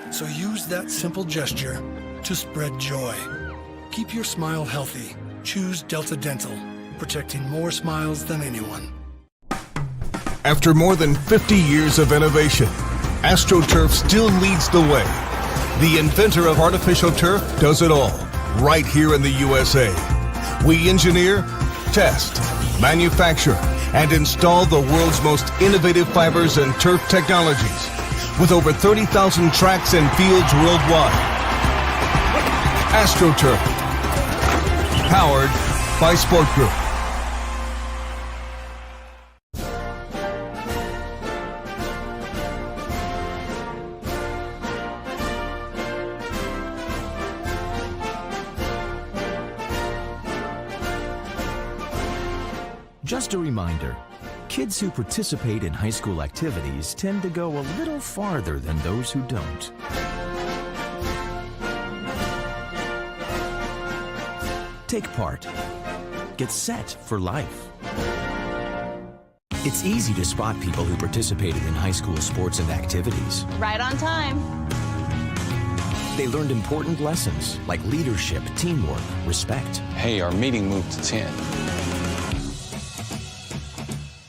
So use that simple gesture to spread joy. Keep your smile healthy. Choose Delta Dental, protecting more smiles than anyone. After more than 50 years of innovation, AstroTurf still leads the way. The inventor of artificial turf does it all, right here in the USA. We engineer, test, manufacture, and install the world's most innovative fibers and turf technologies, with over 30,000 tracks and fields worldwide. AstroTurf, powered by Sport Group. Just a reminder, kids who participate in high school activities tend to go a little farther than those who don't. Take part. Get set for life. It's easy to spot people who participated in high school sports and activities. Right on time. They learned important lessons like leadership, teamwork, respect. Hey, our meeting moved to 10.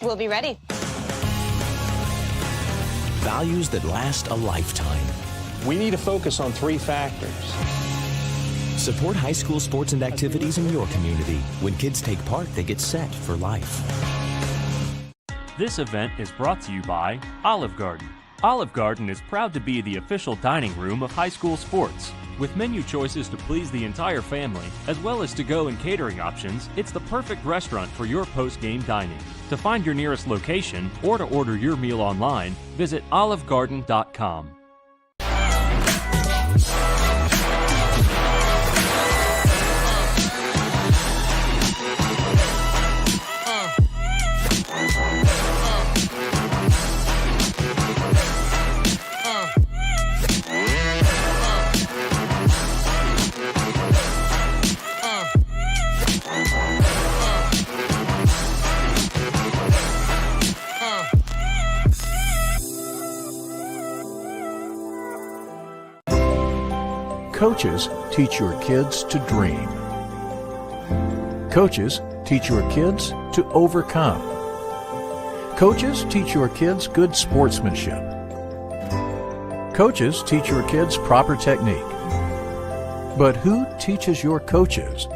We'll be ready. Values that last a lifetime. We need to focus on 3 factors. Support high school sports and activities in your community. When kids take part, they get set for life. This event is brought to you by Olive Garden. Olive Garden is proud to be the official dining room of high school sports. With menu choices to please the entire family, as well as to-go and catering options, it's the perfect restaurant for your post-game dining. To find your nearest location or to order your meal online, visit olivegarden.com. Coaches teach your kids to dream. Coaches teach your kids to overcome. Coaches teach your kids good sportsmanship. Coaches teach your kids proper technique. But who teaches your coaches?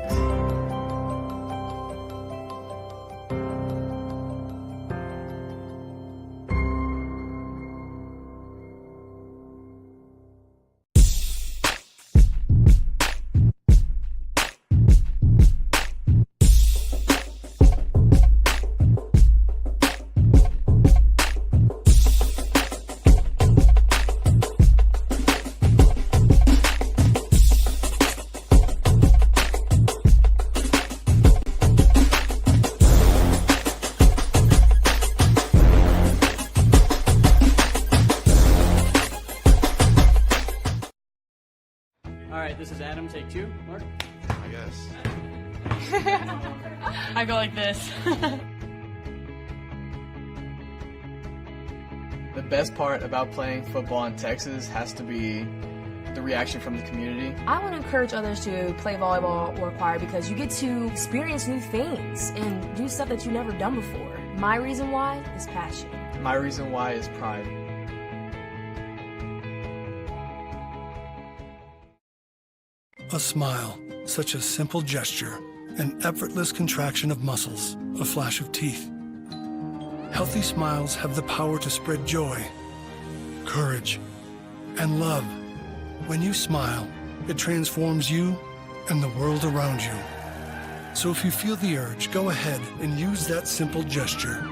This is Adam, take 2. Mark? I guess. I go like this. The best part about playing football in Texas has to be the reaction from the community. I want to encourage others to play volleyball or choir because you get to experience new things and do stuff that you've never done before. My reason why is passion. My reason why is pride. A smile, such a simple gesture, an effortless contraction of muscles, a flash of teeth. Healthy smiles have the power to spread joy, courage, and love. When you smile, it transforms you and the world around you. So if you feel the urge, go ahead and use that simple gesture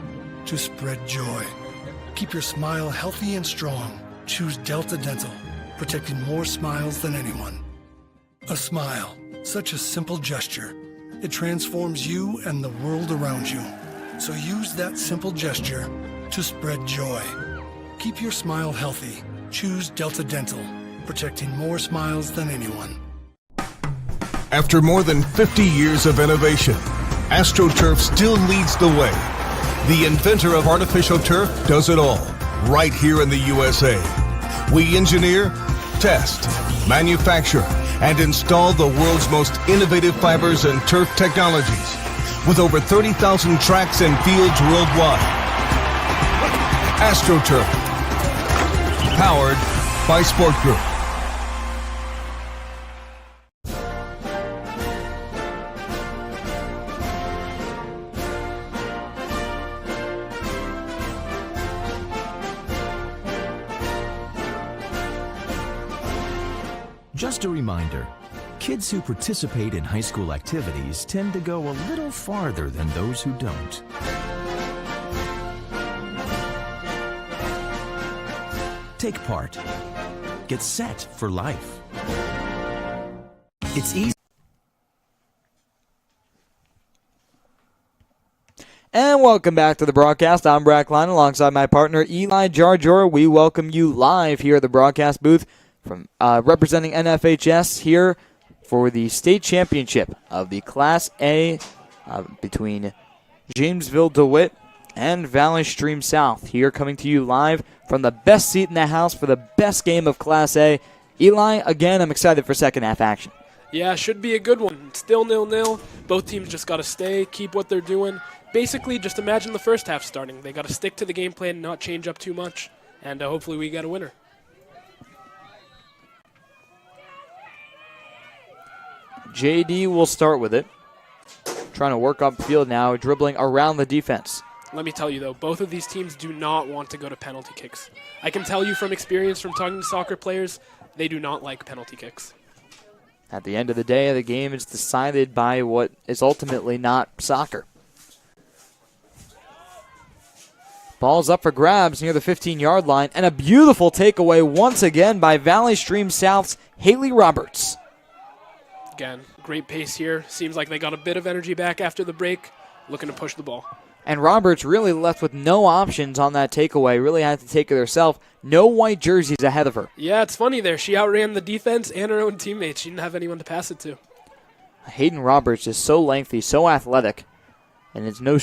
to spread joy. Keep your smile healthy and strong. Choose Delta Dental, protecting more smiles than anyone. A smile, such a simple gesture. It transforms you and the world around you. So use that simple gesture to spread joy. Keep your smile healthy. Choose Delta Dental, protecting more smiles than anyone. After more than 50 years of innovation, AstroTurf still leads the way. The inventor of artificial turf does it all, right here in the USA. We engineer, test, manufacture, and install the world's most innovative fibers and turf technologies, with over 30,000 tracks and fields worldwide. AstroTurf, powered by Sport Group. Just a reminder, kids who participate in high school activities tend to go a little farther than those who don't. Take part. Get set for life. It's easy. And welcome back to the broadcast. I'm Brack Line alongside my partner Eli Jarjor. We welcome you live here at the broadcast booth from representing NFHS here for the state championship of the Class A between Jamesville, Dewitt, and Valley Stream South. Here coming to you live from the best seat in the house for the best game of Class A Eli, again, I'm excited for second half action. Yeah, should be a good one. Still 0-0. Both teams just got to keep what they're doing. Basically, just imagine the first half starting. They got to stick to the game plan, not change up too much, and hopefully we get a winner. JD will start with it. Trying to work upfield now, dribbling around the defense. Let me tell you, though, both of these teams do not want to go to penalty kicks. I can tell you from experience from talking to soccer players, they do not like penalty kicks. At the end of the day, the game is decided by what is ultimately not soccer. Ball's up for grabs near the 15-yard line, and a beautiful takeaway once again by Valley Stream South's Haley Roberts. Again, great pace here. Seems like they got a bit of energy back after the break, looking to push the ball. And Roberts really left with no options on that takeaway, really had to take it herself. No white jerseys ahead of her. Yeah, it's funny there. She outran the defense and her own teammates. She didn't have anyone to pass it to. Hayden Roberts is so lengthy, so athletic, and it's no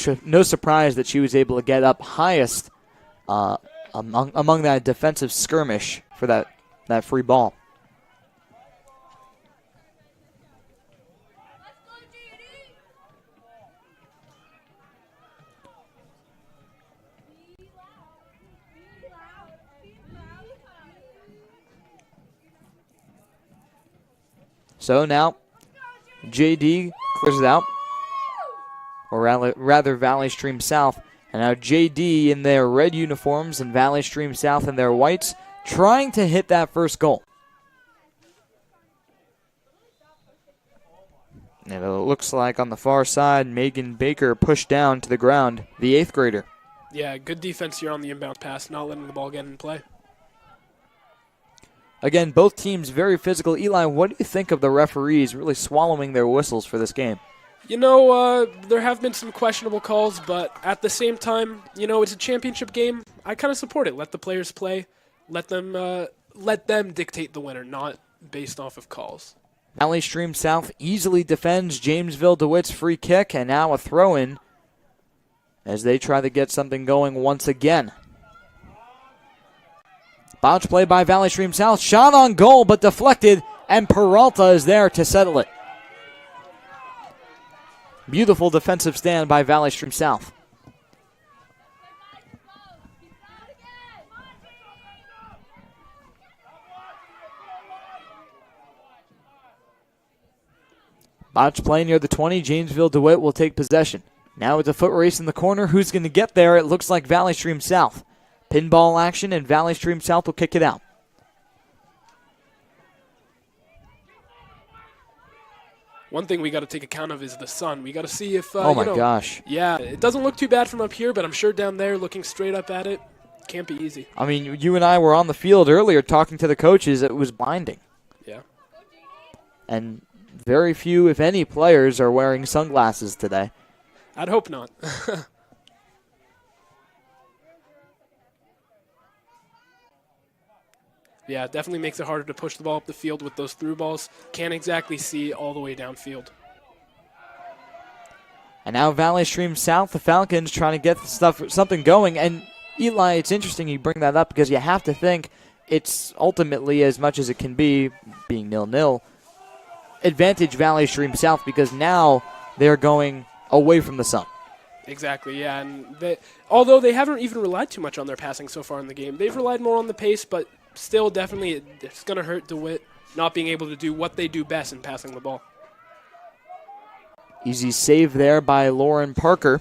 surprise that she was able to get up highest among that defensive skirmish for that free ball. So now, JD clears it out, or rather Valley Stream South. And now JD in their red uniforms and Valley Stream South in their whites, trying to hit that first goal. And it looks like on the far side, Megan Baker pushed down to the ground, the 8th grader. Yeah, good defense here on the inbound pass, not letting the ball get in play. Again, both teams very physical. Eli, what do you think of the referees really swallowing their whistles for this game? You know, there have been some questionable calls, but at the same time, you know, it's a championship game. I kind of support it. Let the players play. Let them dictate the winner, not based off of calls. Valley Stream South easily defends Jamesville DeWitt's free kick, and now a throw-in as they try to get something going once again. Bounce play by Valley Stream South. Shot on goal, but deflected, and Peralta is there to settle it. Beautiful defensive stand by Valley Stream South. Bounce play near the 20. Jamesville DeWitt will take possession. Now it's a foot race in the corner. Who's going to get there? It looks like Valley Stream South. Pinball action, and Valley Stream South will kick it out. One thing we got to take account of is the sun. We got to see if, oh my gosh. Yeah, it doesn't look too bad from up here, but I'm sure down there, looking straight up at it, can't be easy. I mean, you and I were on the field earlier talking to the coaches. It was blinding. Yeah. And very few, if any, players are wearing sunglasses today. I'd hope not. Yeah, it definitely makes it harder to push the ball up the field with those through balls. Can't exactly see all the way downfield. And now Valley Stream South, the Falcons trying to get something going. And Eli, it's interesting you bring that up because you have to think it's ultimately, as much as it can be, being 0-0, advantage Valley Stream South because now they're going away from the sun. Exactly, yeah. And although they haven't even relied too much on their passing so far in the game, they've relied more on the pace, but still, definitely, it's going to hurt DeWitt not being able to do what they do best in passing the ball. Easy save there by Lauren Parker.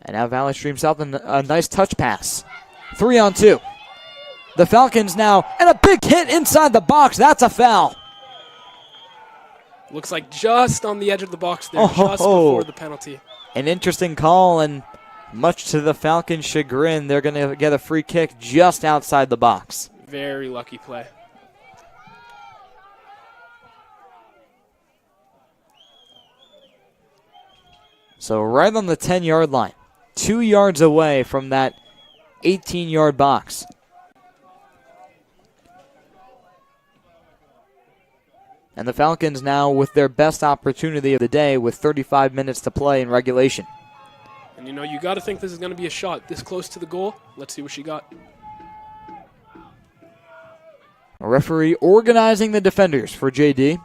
And now Valley Stream South, a nice touch pass. 3-on-2. The Falcons now, and a big hit inside the box. That's a foul. Looks like just on the edge of the box there, just before the penalty. An interesting call, and much to the Falcons' chagrin, they're going to get a free kick just outside the box. Very lucky play. So right on the 10-yard line, 2 yards away from that 18-yard box. And the Falcons now with their best opportunity of the day with 35 minutes to play in regulation. And, you got to think this is going to be a shot this close to the goal. Let's see what she got. A referee organizing the defenders for JD.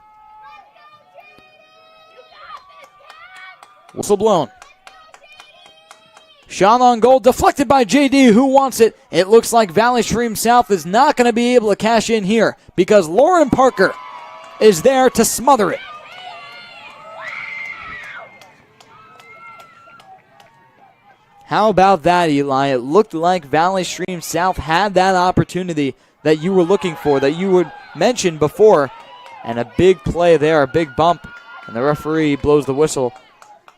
Whistle blown. Shot on goal, deflected by JD, who wants it. It looks like Valley Stream South is not going to be able to cash in here because Lauren Parker is there to smother it. How about that, Eli? It looked like Valley Stream South had that opportunity that you were looking for, that you would mention before. And a big play there, a big bump. And the referee blows the whistle.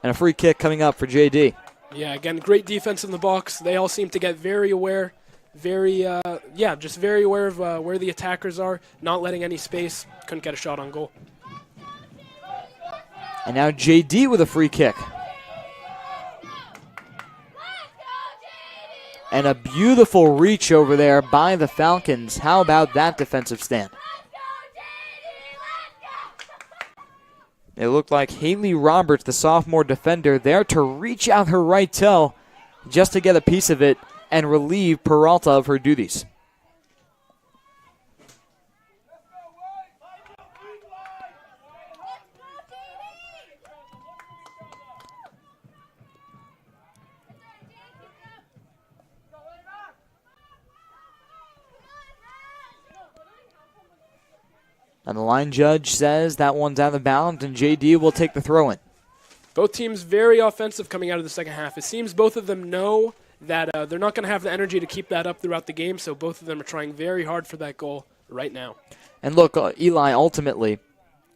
And a free kick coming up for JD. Yeah, again, great defense in the box. They all seem to get very aware, just very aware of where the attackers are, not letting any space. Couldn't get a shot on goal. And now JD with a free kick. And a beautiful reach over there by the Falcons. How about that defensive stand? It looked like Haley Roberts, the sophomore defender, there to reach out her right toe just to get a piece of it and relieve Peralta of her duties. And the line judge says that one's out of bounds, and JD will take the throw-in. Both teams very offensive coming out of the second half. It seems both of them know that they're not going to have the energy to keep that up throughout the game, so both of them are trying very hard for that goal right now. And look, Eli, ultimately,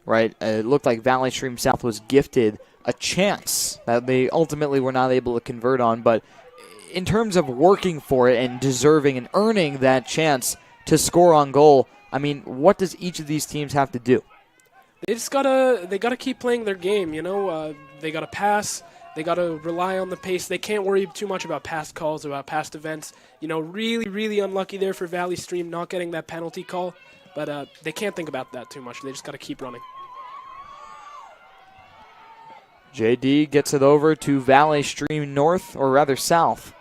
right, it looked like Valley Stream South was gifted a chance that they ultimately were not able to convert on, but in terms of working for it and deserving and earning that chance to score on goal, I mean, what does each of these teams have to do? They gotta keep playing their game. They gotta pass. They gotta rely on the pace. They can't worry too much about past calls, about past events. Really, really unlucky there for Valley Stream not getting that penalty call, but they can't think about that too much. They just gotta keep running. JD gets it over to Valley Stream North, or rather South.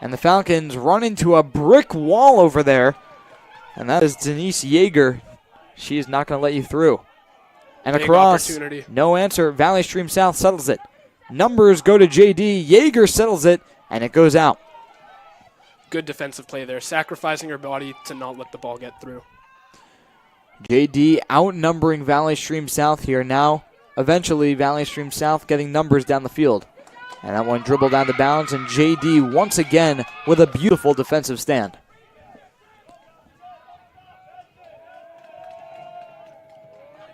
And the Falcons run into a brick wall over there. And that is Denise Yeager. She is not going to let you through. And Big across, opportunity. No answer. Valley Stream South settles it. Numbers go to JD. Yeager settles it, and it goes out. Good defensive play there, sacrificing her body to not let the ball get through. JD outnumbering Valley Stream South here. Now, eventually, Valley Stream South getting numbers down the field. And that one dribbled out of bounds, and JD once again with a beautiful defensive stand.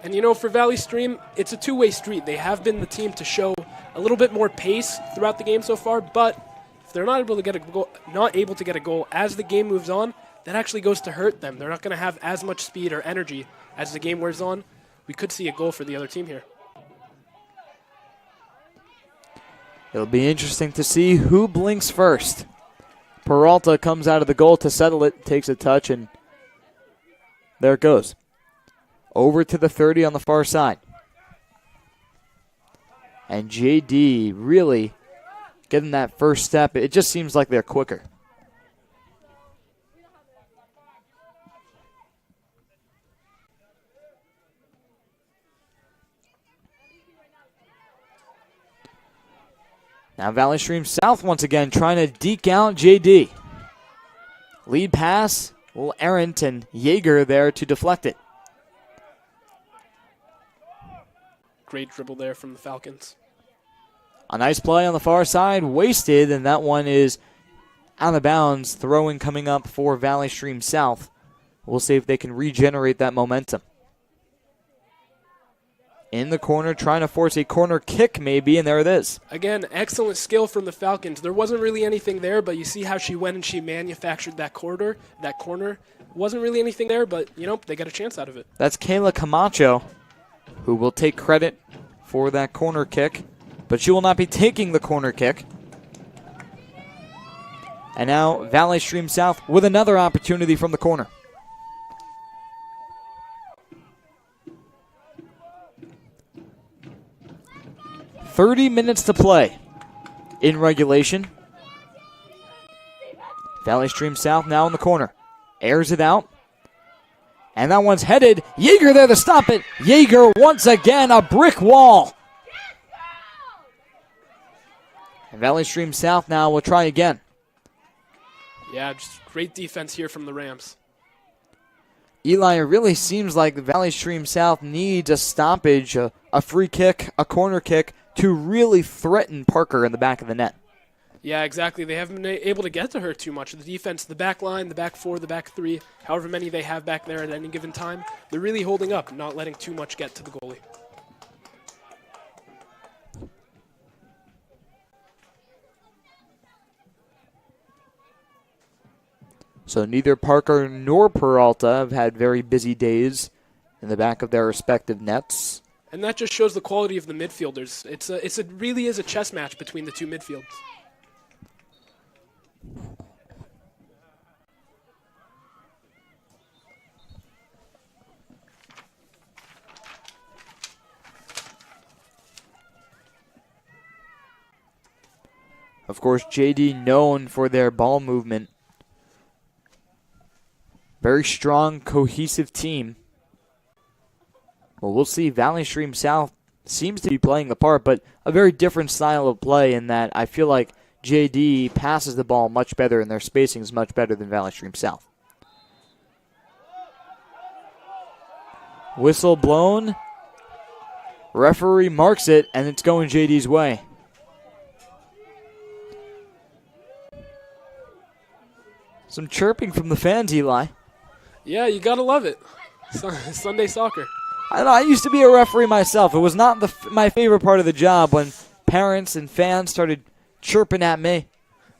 And for Valley Stream, it's a two-way street. They have been the team to show a little bit more pace throughout the game so far, but if they're not able to get a goal as the game moves on, that actually goes to hurt them. They're not going to have as much speed or energy as the game wears on. We could see a goal for the other team here. It'll be interesting to see who blinks first. Peralta comes out of the goal to settle it, takes a touch, and there it goes. Over to the 30 on the far side. And JD really getting that first step. It just seems like they're quicker. Now Valley Stream South once again trying to deke out JD. Lead pass, a little errant, and Yeager there to deflect it. Great dribble there from the Falcons. A nice play on the far side, wasted, and that one is out of bounds. Throw-in coming up for Valley Stream South. We'll see if they can regenerate that momentum. In the corner, trying to force a corner kick maybe, and there it is. Again, excellent skill from the Falcons. There wasn't really anything there, but you see how she went and she manufactured that corner. Wasn't really anything there, but, they got a chance out of it. That's Kayla Camacho, who will take credit for that corner kick, but she will not be taking the corner kick. And now Valley Stream South with another opportunity from the corner. 30 minutes to play in regulation. Valley Stream South now in the corner. Airs it out. And that one's headed. Yeager there to stop it. Yeager once again, a brick wall. And Valley Stream South now will try again. Yeah, just great defense here from the Rams. Eli, it really seems like the Valley Stream South needs a stoppage, a free kick, a corner kick to really threaten Parker in the back of the net. Yeah, exactly. They haven't been able to get to her too much. The defense, the back line, the back four, the back three, however many they have back there at any given time, they're really holding up, not letting too much get to the goalie. So neither Parker nor Peralta have had very busy days in the back of their respective nets. And that just shows the quality of the midfielders. It really is a chess match between the two midfields. Of course, JD known for their ball movement. Very strong, cohesive team. Well, we'll see. Valley Stream South seems to be playing the part, but a very different style of play in that I feel like JD passes the ball much better and their spacing is much better than Valley Stream South. Whistle blown. Referee marks it, and it's going JD's way. Some chirping from the fans, Eli. Yeah, you gotta love it. Sunday soccer. I don't know, I used to be a referee myself. It was not my favorite part of the job when parents and fans started chirping at me.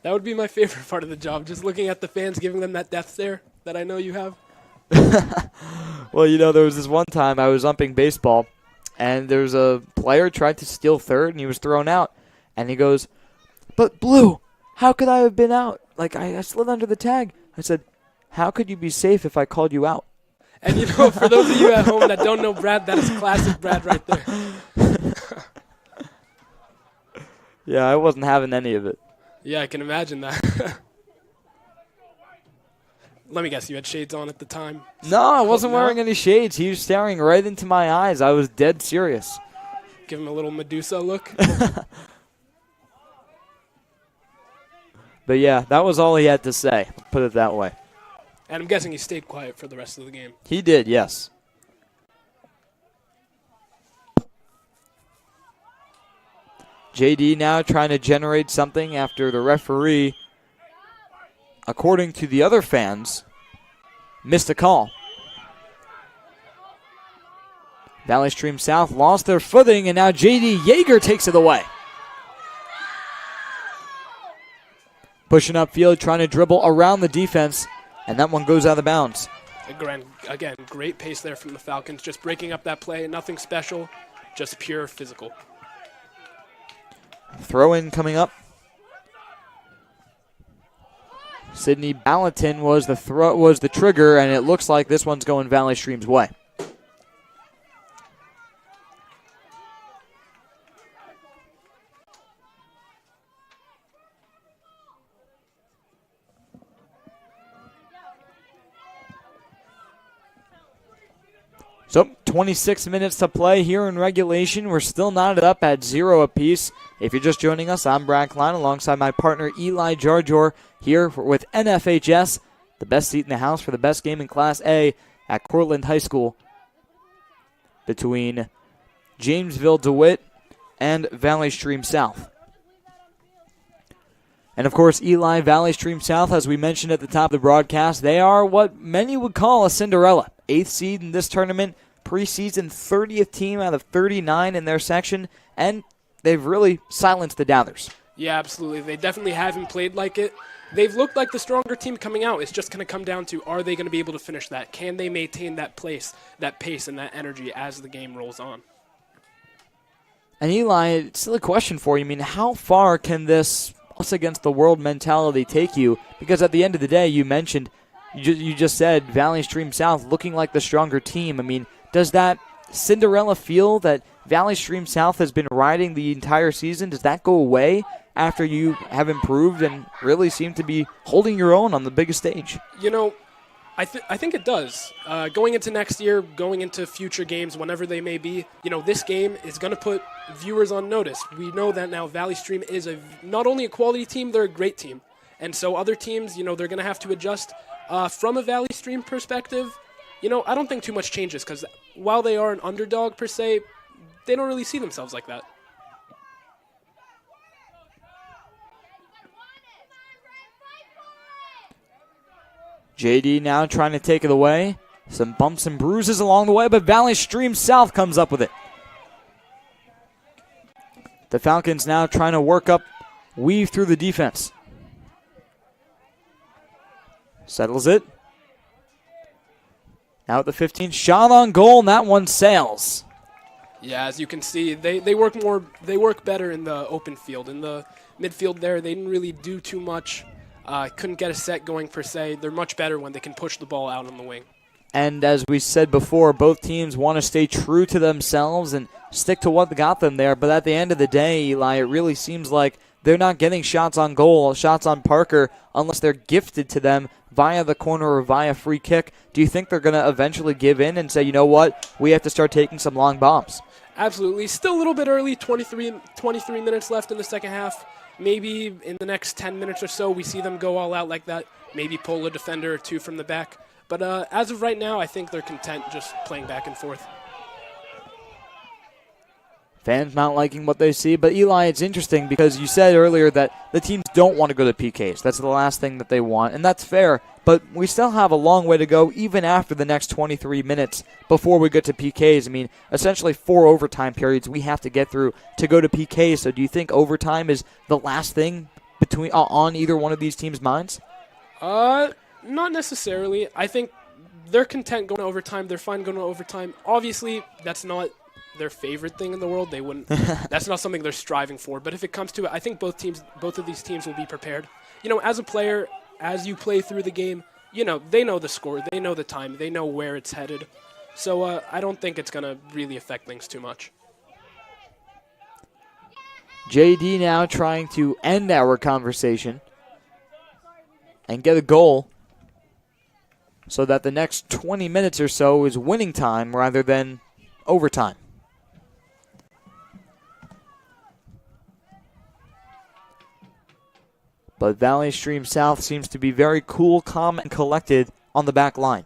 That would be my favorite part of the job, just looking at the fans, giving them that death stare that I know you have. Well, there was this one time I was umping baseball, and there was a player tried to steal third, and he was thrown out. And he goes, "But Blue, how could I have been out? Like, I slid under the tag." I said, "How could you be safe if I called you out?" And for those of you at home that don't know Brad, that is classic Brad right there. Yeah, I wasn't having any of it. Yeah, I can imagine that. Let me guess, you had shades on at the time? No, I wasn't wearing any shades. He was staring right into my eyes. I was dead serious. Give him a little Medusa look. But yeah, that was all he had to say. Put it that way. And I'm guessing he stayed quiet for the rest of the game. He did, yes. JD now trying to generate something after the referee, according to the other fans, missed a call. Valley Stream South lost their footing, and now JD Yeager takes it away. Pushing upfield, trying to dribble around the defense, and that one goes out of bounds. Again, great pace there from the Falcons, just breaking up that play. Nothing special, just pure physical. Throw-in coming up. Sydney Ballatin was the trigger, and it looks like this one's going Valley Stream's way. So, 26 minutes to play here in regulation. We're still knotted up at 0 apiece. If you're just joining us, I'm Brad Klein alongside my partner Eli Jarjor here with NFHS, the best seat in the house for the best game in Class A at Cortland High School between Jamesville, Dewitt, and Valley Stream South. And of course, Eli, Valley Stream South, as we mentioned at the top of the broadcast, they are what many would call a Cinderella. 8th seed in this tournament, preseason 30th team out of 39 in their section, and they've really silenced the doubters. Yeah, absolutely. They definitely haven't played like it. They've looked like the stronger team coming out. It's just going to come down to, are they going to be able to finish that? Can they maintain that pace, and that energy as the game rolls on? And Eli, it's still a question for you. I mean, how far can this us against the world mentality take you? Because at the end of the day, you mentioned, you just said Valley Stream South looking like the stronger team. I mean, does that Cinderella feel that Valley Stream South has been riding the entire season. Does that go away after you have improved and really seem to be holding your own on the biggest stage? You know, I think it does. Going into next year, going into future games, whenever they may be, you know, this game is going to put viewers on notice. We know that now Valley Stream is not only a quality team, they're a great team. And so other teams, you know, they're going to have to adjust. From a Valley Stream perspective, you know, I don't think too much changes because while they are an underdog per se, they don't really see themselves like that. JD now trying to take it away. Some bumps and bruises along the way, but Valley Stream South comes up with it. The Falcons now trying to weave through the defense. Settles it. Now at the 15, shot on goal, and that one sails. Yeah, as you can see, they work better in the open field. In the midfield there, they didn't really do too much. Couldn't get a set going per se. They're much better when they can push the ball out on the wing. And as we said before, both teams want to stay true to themselves and stick to what got them there. But at the end of the day, Eli, it really seems like they're not getting shots on goal, shots on Parker, unless they're gifted to them via the corner or via free kick. Do you think they're going to eventually give in and say, you know what, we have to start taking some long bombs? Absolutely. Still a little bit early, 23 minutes left in the second half. Maybe in the next 10 minutes or so, we see them go all out like that. Maybe pull a defender or two from the back. But as of right now, I think they're content just playing back and forth. Fans not liking what they see. But, Eli, it's interesting because you said earlier that the teams don't want to go to PKs. That's the last thing that they want, and that's fair. But we still have a long way to go even after the next 23 minutes before we get to PKs. I mean, essentially 4 overtime periods we have to get through to go to PKs. So do you think overtime is the last thing on either one of these teams' minds? Not necessarily. I think they're content going to overtime. They're fine going to overtime. Obviously, that's not their favorite thing in the world. They wouldn't. That's not something they're striving for. But if it comes to it, I think both of these teams will be prepared. You know, as a player, as you play through the game, you know, they know the score, they know the time, they know where it's headed. So I don't think it's going to really affect things too much. JD now trying to end our conversation and get a goal so that the next 20 minutes or so is winning time rather than overtime. But Valley Stream South seems to be very cool, calm, and collected on the back line.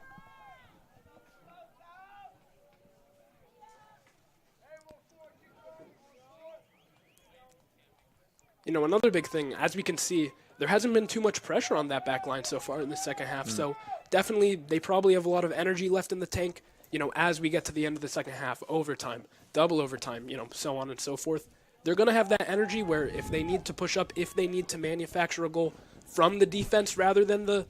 You know, another big thing, as we can see, there hasn't been too much pressure on that back line so far in the second half. So definitely, they probably have a lot of energy left in the tank, you know, as we get to the end of the second half, overtime, double overtime, you know, so on and so forth. They're going to have that energy where if they need to push up, if they need to manufacture a goal from the defense rather than the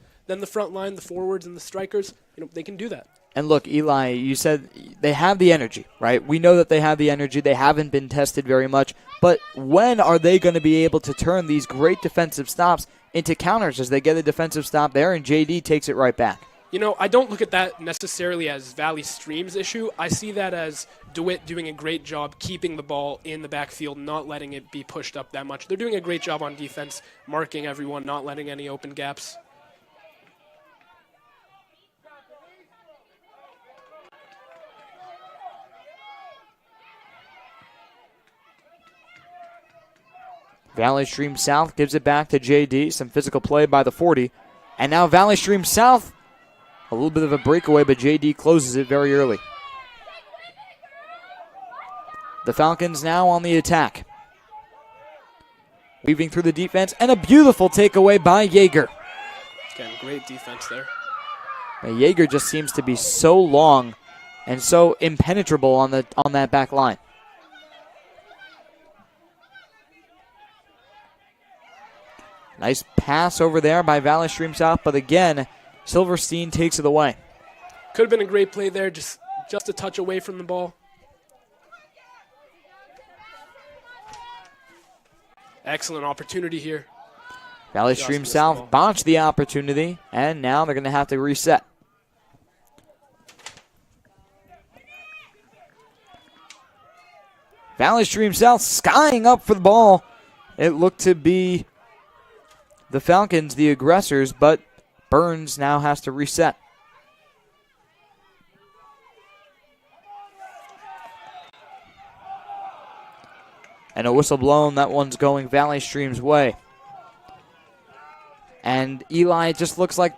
front line, the forwards and the strikers, you know, they can do that. And look, Eli, you said they have the energy, right? We know that they have the energy. They haven't been tested very much. But when are they going to be able to turn these great defensive stops into counters as they get a defensive stop there and JD takes it right back? You know, I don't look at that necessarily as Valley Stream's issue. I see that as Dewitt doing a great job keeping the ball in the backfield, not letting it be pushed up that much. They're doing a great job on defense, marking everyone, not letting any open gaps. Valley Stream South gives it back to JD. Some physical play by the 40. And now Valley Stream South, a little bit of a breakaway, but JD closes it very early. The Falcons now on the attack. Weaving through the defense, and a beautiful takeaway by Yeager. Again, great defense there. Yeager just seems to be so long and so impenetrable on that back line. Nice pass over there by Valley Stream South, but again, Silverstein takes it away. Could have been a great play there, just a touch away from the ball. Excellent opportunity here. Valley Stream South botched the opportunity, and now they're going to have to reset. Valley Stream South skying up for the ball. It looked to be the Falcons, the aggressors, but Burns now has to reset. And a whistle blown. That one's going Valley Stream's way. And Eli, it just looks like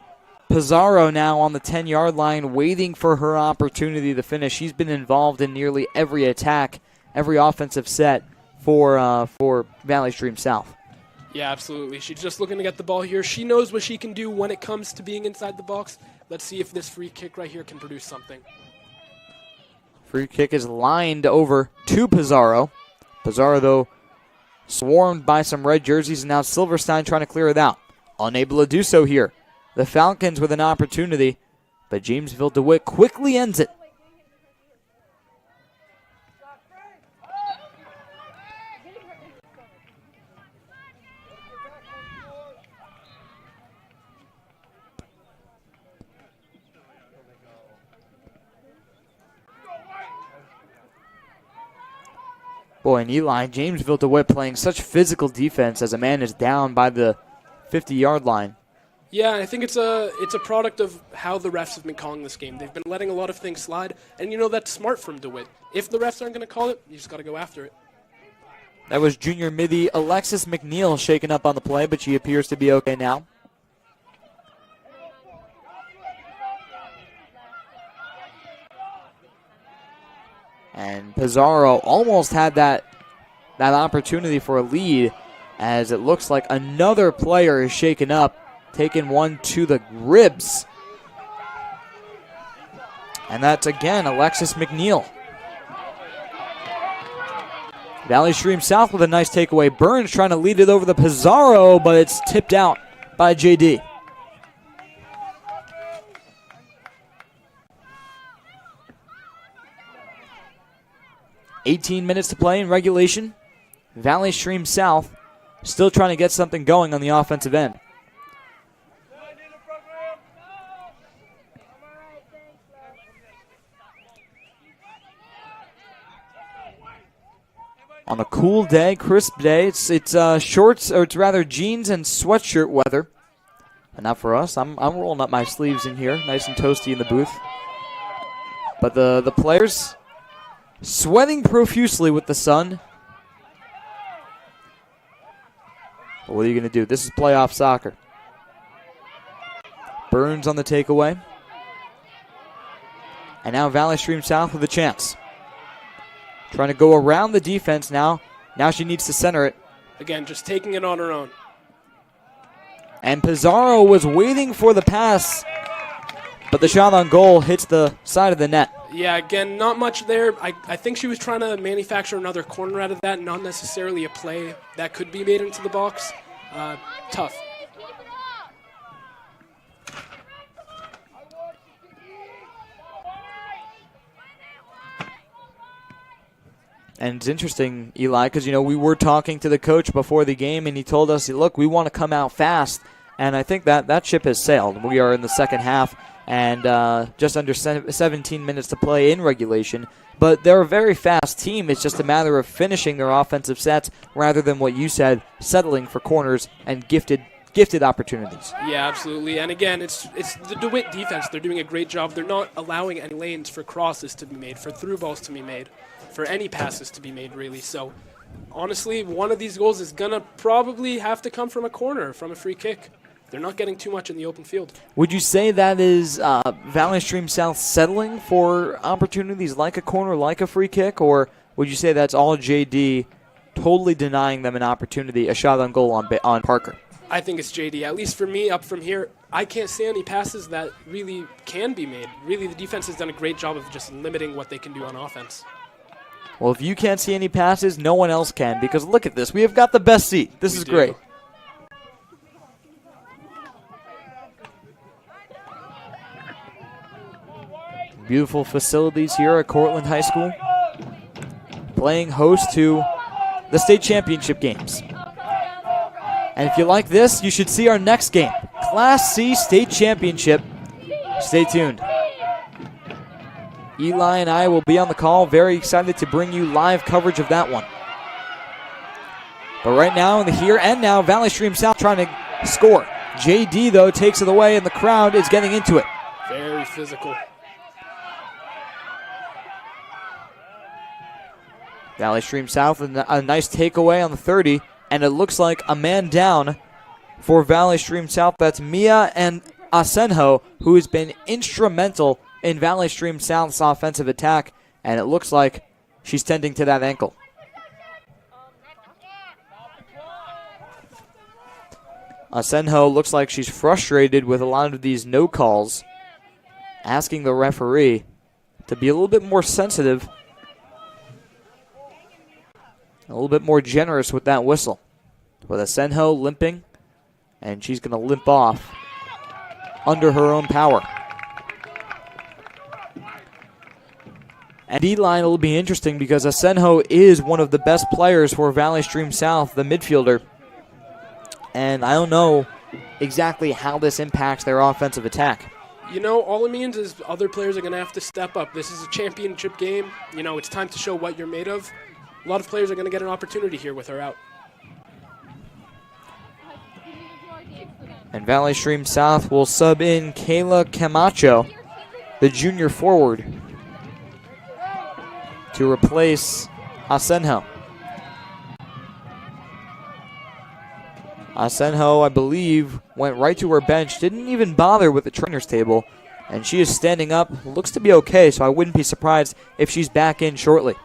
Pizarro now on the 10-yard line waiting for her opportunity to finish. She's been involved in nearly every attack, every offensive set for Valley Stream South. Yeah, absolutely. She's just looking to get the ball here. She knows what she can do when it comes to being inside the box. Let's see if this free kick right here can produce something. Free kick is lined over to Pizarro. Pizarro, though, swarmed by some red jerseys, and now Silverstein trying to clear it out. Unable to do so here. The Falcons with an opportunity, but Jamesville Dewitt quickly ends it. Boy, and Eli, Jamesville DeWitt playing such physical defense as a man is down by the 50-yard line. Yeah, I think it's a product of how the refs have been calling this game. They've been letting a lot of things slide, and that's smart from DeWitt. If the refs aren't going to call it, you just got to go after it. That was junior midi Alexis McNeil shaken up on the play, but she appears to be okay now. And Pizarro almost had that opportunity for a lead, as it looks like another player is shaken up, taking one to the ribs. And that's again Alexis McNeil. Valley Stream South with a nice takeaway. Burns trying to lead it over the Pizarro, but it's tipped out by JD. $18 minutes to play in regulation. Valley Stream South still trying to get something going on the offensive end. On a cool day, crisp day, it's shorts, or it's rather jeans and sweatshirt weather. But not for us. I'm rolling up my sleeves in here, nice and toasty in the booth. But the players sweating profusely with the sun. But what are you going to do? This is playoff soccer. Burns on the takeaway. And now Valley Stream South with a chance. Trying to go around the defense now. Now she needs to center it. Again, just taking it on her own. And Pizarro was waiting for the pass, but the shot on goal hits the side of the net. Yeah, again, not much there. I think she was trying to manufacture another corner out of that, not necessarily a play that could be made into the box. Tough. And it's interesting, Eli, because, we were talking to the coach before the game, and he told us, look, we want to come out fast. And I think that ship has sailed. We are in the second half, and just under 17 minutes to play in regulation. But they're a very fast team. It's just a matter of finishing their offensive sets rather than what you said, settling for corners and gifted opportunities. Yeah, absolutely. And again, it's the DeWitt defense. They're doing a great job. They're not allowing any lanes for crosses to be made, for through balls to be made, for any passes to be made, really. So, honestly, one of these goals is going to probably have to come from a corner, from a free kick. They're not getting too much in the open field. Would you say that is Valley Stream South settling for opportunities like a corner, like a free kick, or would you say that's all JD totally denying them an opportunity, a shot on goal on Parker? I think it's JD. At least for me, up from here, I can't see any passes that really can be made. Really, the defense has done a great job of just limiting what they can do on offense. Well, if you can't see any passes, no one else can, because look at this. We have got the best seat. This is great. Beautiful facilities here at Cortland High School, playing host to the state championship games. And if you like this, you should see our next game, Class C state championship. Stay tuned. Eli and I will be on the call. Very excited to bring you live coverage of that one. But right now, in the here and now, Valley Stream South trying to score. JD, though, takes it away, and the crowd is getting into it. Very physical. Valley Stream South, a nice takeaway on the 30, and it looks like a man down for Valley Stream South. That's Mia and Asenjo, who has been instrumental in Valley Stream South's offensive attack, and it looks like she's tending to that ankle. Asenjo looks like she's frustrated with a lot of these no calls, asking the referee to be a little bit more sensitive, a little bit more generous with that whistle. With Asenjo limping, and she's going to limp off under her own power. And D-line will be interesting because Asenjo is one of the best players for Valley Stream South, the midfielder. And I don't know exactly how this impacts their offensive attack. You know, all it means is other players are going to have to step up. This is a championship game. You know, it's time to show what you're made of. A lot of players are going to get an opportunity here with her out. And Valley Stream South will sub in Kayla Camacho, the junior forward, to replace Asenjo. Asenjo, I believe, went right to her bench, didn't even bother with the trainer's table, and she is standing up. Looks to be okay, so I wouldn't be surprised if she's back in shortly.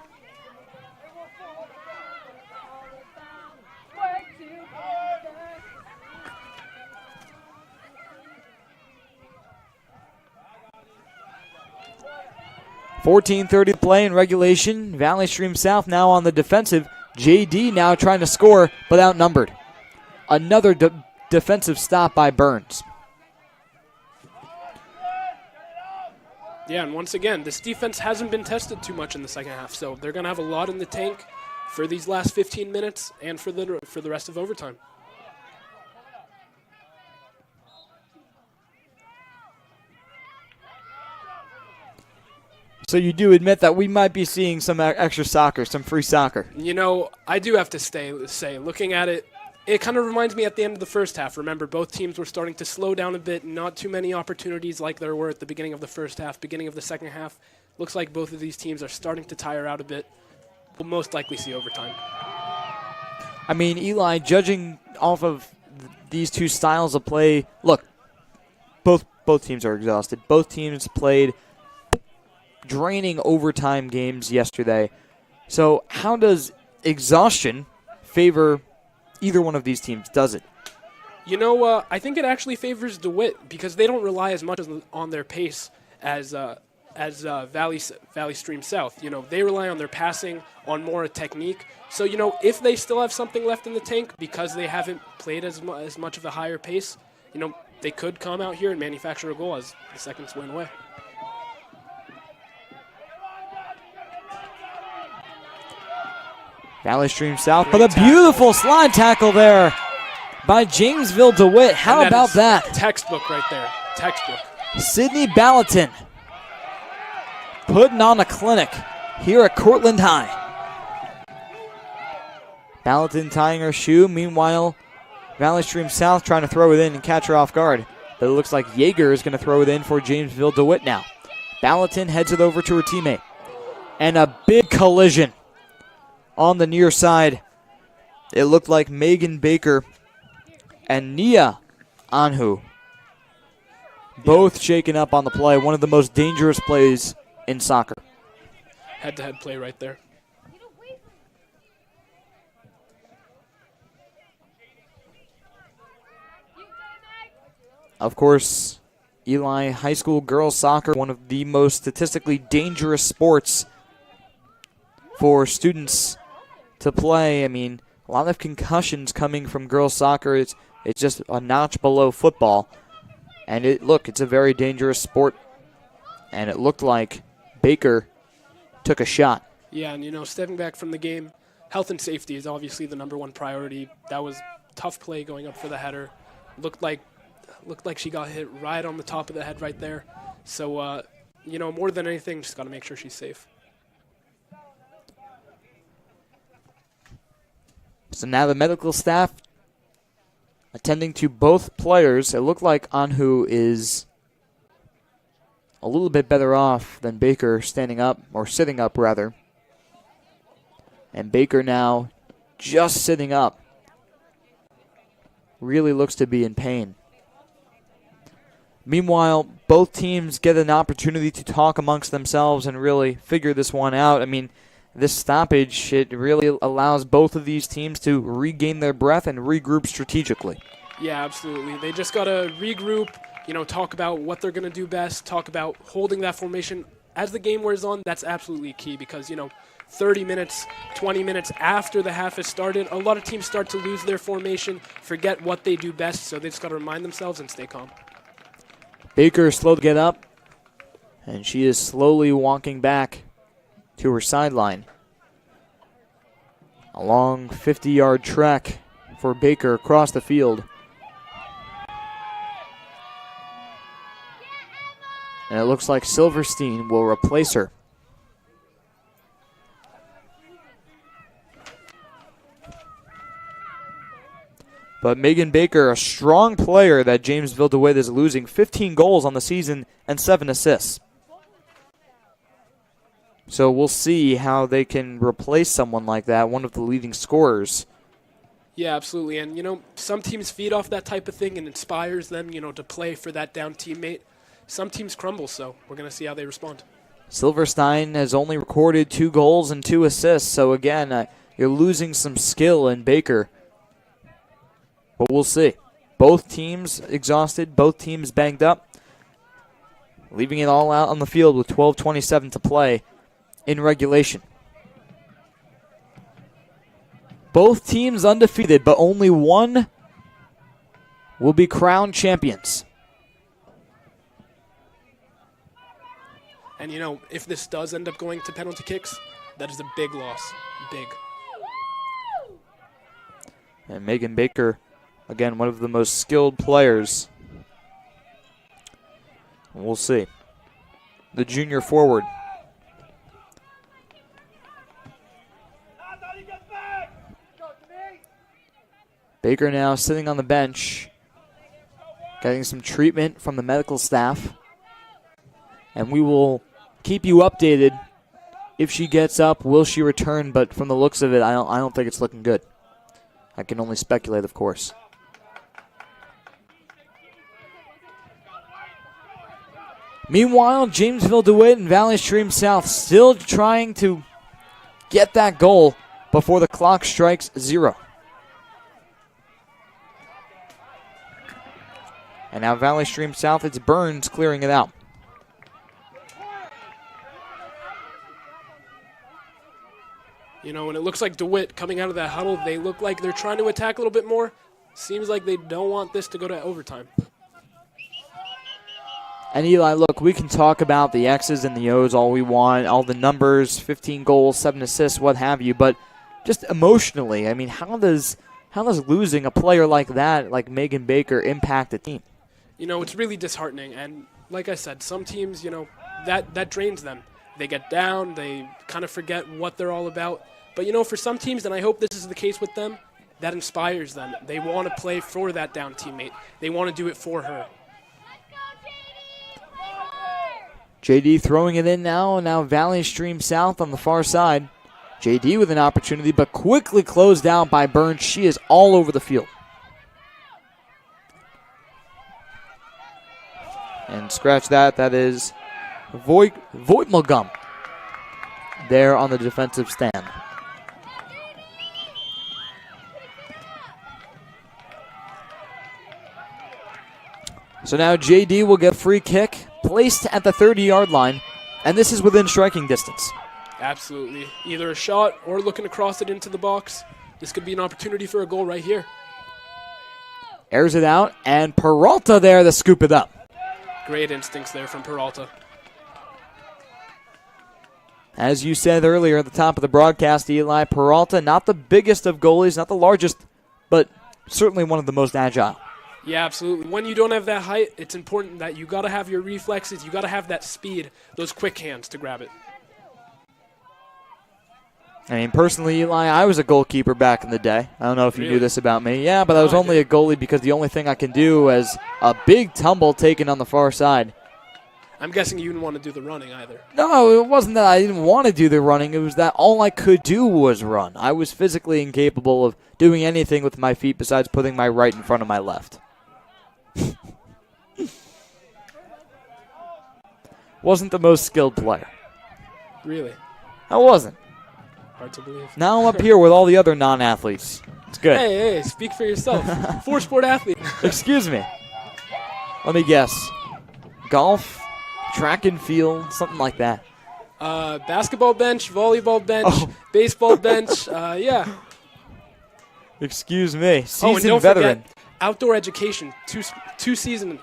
.14:30 to play in regulation. Valley Stream South now on the defensive. JD now trying to score, but outnumbered. Another defensive stop by Burns. Yeah, and once again, this defense hasn't been tested too much in the second half, so they're going to have a lot in the tank for these last 15 minutes and for the rest of overtime. So you do admit that we might be seeing some extra soccer, some free soccer. You know, I do have to say, looking at it, it kind of reminds me at the end of the first half. Remember, both teams were starting to slow down a bit, not too many opportunities like there were at the beginning of the first half, beginning of the second half. Looks like both of these teams are starting to tire out a bit. We'll most likely see overtime. I mean, Eli, judging off of these two styles of play, look, both teams are exhausted. Both teams played draining overtime games yesterday. So how does exhaustion favor either one of these teams, does it? You know, I think it actually favors DeWitt because they don't rely as much on their pace as Valley Stream South. You know, they rely on their passing, on more technique. So, you know, if they still have something left in the tank because they haven't played as much of a higher pace, you know, they could come out here and manufacture a goal as the seconds went away. Valley Stream South, but a beautiful slide tackle there by Jamesville DeWitt. How about that? Textbook right there. Textbook. Sydney Ballatin putting on a clinic here at Cortland High. Ballatin tying her shoe. Meanwhile, Valley Stream South trying to throw it in and catch her off guard. But it looks like Yeager is going to throw it in for Jamesville DeWitt now. Ballatin heads it over to her teammate. And a big collision on the near side. It looked like Megan Baker and Nia Anhu both shaken up on the play. One of the most dangerous plays in soccer. Head-to-head play right there. Of course, Eli High School girls soccer, one of the most statistically dangerous sports for students to play. I mean, a lot of concussions coming from girls soccer. It's just a notch below football. And it's a very dangerous sport. And it looked like Baker took a shot. Yeah, and you know, stepping back from the game, health and safety is obviously the number one priority. That was tough play going up for the header. Looked like she got hit right on the top of the head right there. So more than anything, just got to make sure she's safe. So now the medical staff attending to both players. It looked like Anhu is a little bit better off than Baker standing up, or sitting up rather. And Baker now just sitting up. Really looks to be in pain. Meanwhile, both teams get an opportunity to talk amongst themselves and really figure this one out. I mean, this stoppage, it really allows both of these teams to regain their breath and regroup strategically. Yeah, absolutely. They just got to regroup, talk about what they're going to do best, talk about holding that formation. As the game wears on, that's absolutely key because, 30 minutes, 20 minutes after the half has started, a lot of teams start to lose their formation, forget what they do best, so they just got to remind themselves and stay calm. Baker is slow to get up, and she is slowly walking back to her sideline. A long 50-yard trek for Baker across the field. And it looks like Silverstein will replace her. But Megan Baker, a strong player that Jamesville Dewitt is losing. 15 goals on the season and 7 assists. So we'll see how they can replace someone like that, one of the leading scorers. Yeah, absolutely. And, some teams feed off that type of thing and inspires them, to play for that down teammate. Some teams crumble, so we're going to see how they respond. Silverstein has only recorded 2 goals and 2 assists. So, again, you're losing some skill in Baker. But we'll see. Both teams exhausted, both teams banged up, leaving it all out on the field with 12:27 to play in regulation. Both teams undefeated, but only one will be crowned champions. And, if this does end up going to penalty kicks, that is a big loss. Big. And Megan Baker, again, one of the most skilled players. We'll see. The junior forward. Baker now sitting on the bench, getting some treatment from the medical staff. And we will keep you updated. If she gets up, will she return? But from the looks of it, I don't think it's looking good. I can only speculate, of course. Meanwhile, Jamesville DeWitt and Valley Stream South still trying to get that goal before the clock strikes 0. And now Valley Stream South, it's Burns clearing it out. When it looks like DeWitt coming out of that huddle, they look like they're trying to attack a little bit more. Seems like they don't want this to go to overtime. And Eli, look, we can talk about the X's and the O's all we want, all the numbers, 15 goals, 7 assists, what have you, but just emotionally, I mean, how does losing a player like that, like Megan Baker, impact the team? It's really disheartening, and like I said, some teams, that drains them. They get down, they kind of forget what they're all about. But, for some teams, and I hope this is the case with them, that inspires them. They want to play for that down teammate. They want to do it for her. JD throwing it in now, and now Valley Stream South on the far side. JD with an opportunity, but quickly closed out by Burns. She is all over the field. And scratch that, that is Voigtmagum there on the defensive stand. So now JD will get free kick, placed at the 30-yard line, and this is within striking distance. Absolutely. Either a shot or looking to cross it into the box. This could be an opportunity for a goal right here. Airs it out, and Peralta there to scoop it up. Great instincts there from Peralta. As you said earlier at the top of the broadcast, Eli, Peralta, not the biggest of goalies, not the largest, but certainly one of the most agile. Yeah, absolutely. When you don't have that height, it's important that you got to have your reflexes, you got to have that speed, those quick hands to grab it. I mean, personally, Eli, I was a goalkeeper back in the day. I don't know if you knew this about me. Yeah, but I was only a goalie because the only thing I can do is a big tumble taken on the far side. I'm guessing you didn't want to do the running either. No, it wasn't that I didn't want to do the running. It was that all I could do was run. I was physically incapable of doing anything with my feet besides putting my right in front of my left. Wasn't the most skilled player. Really? I wasn't. Hard to believe. Now I'm up here with all the other non-athletes. It's good. Hey, speak for yourself. Four-sport athlete. Excuse me. Let me guess. Golf, track and field, something like that. Basketball bench, volleyball bench, baseball bench. Yeah. Excuse me. And Seasoned don't veteran. forget outdoor education. Two seasons.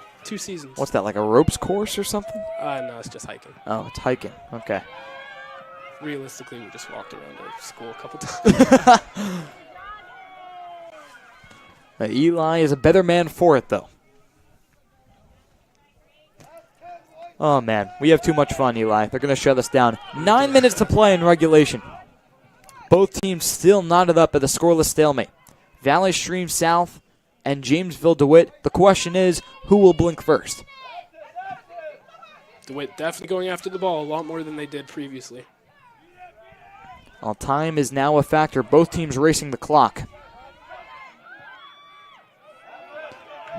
What's that, like a ropes course or something? No, it's just hiking. Oh, it's hiking. Okay. Realistically, we just walked around our school a couple times. Eli is a better man for it, though. Oh, man. We have too much fun, Eli. They're going to shut us down. 9 minutes to play in regulation. Both teams still knotted up at a scoreless stalemate. Valley Stream South and Jamesville Dewitt. The question is, who will blink first? Dewitt definitely going after the ball a lot more than they did previously. Well, time is now a factor. Both teams racing the clock.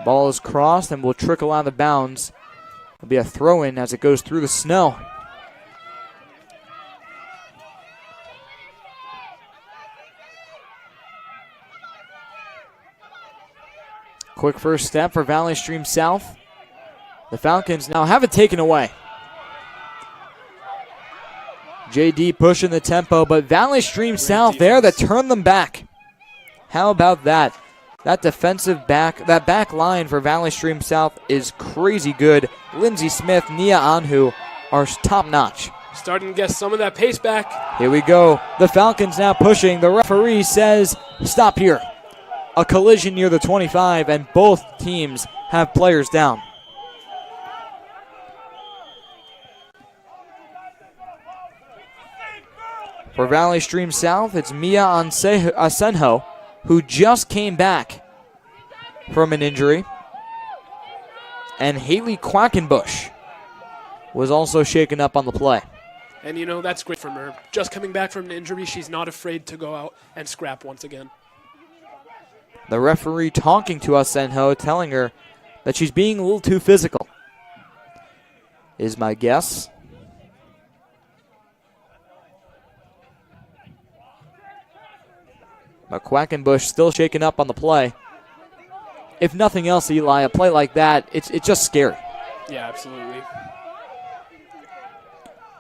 Ball is crossed and will trickle out of bounds. It'll be a throw-in as it goes through the snow. Quick first step for Valley Stream South. The Falcons now have it taken away. JD pushing the tempo, but Valley Stream South there that turned them back. How about that? That defensive back, that back line for Valley Stream South is crazy good. Lindsey Smith, Nia Anhu are top notch. Starting to get some of that pace back. Here we go. The Falcons now pushing. The referee says, stop here. A collision near the 25, and both teams have players down. For Valley Stream South, it's Mia Asenjo, who just came back from an injury. And Haley Quackenbush was also shaken up on the play. And, that's great from her. Just coming back from an injury, she's not afraid to go out and scrap once again. The referee talking to Asenjo, telling her that she's being a little too physical, is my guess. But Quackenbush still shaken up on the play. If nothing else, Eli, a play like that, it's just scary. Yeah, absolutely.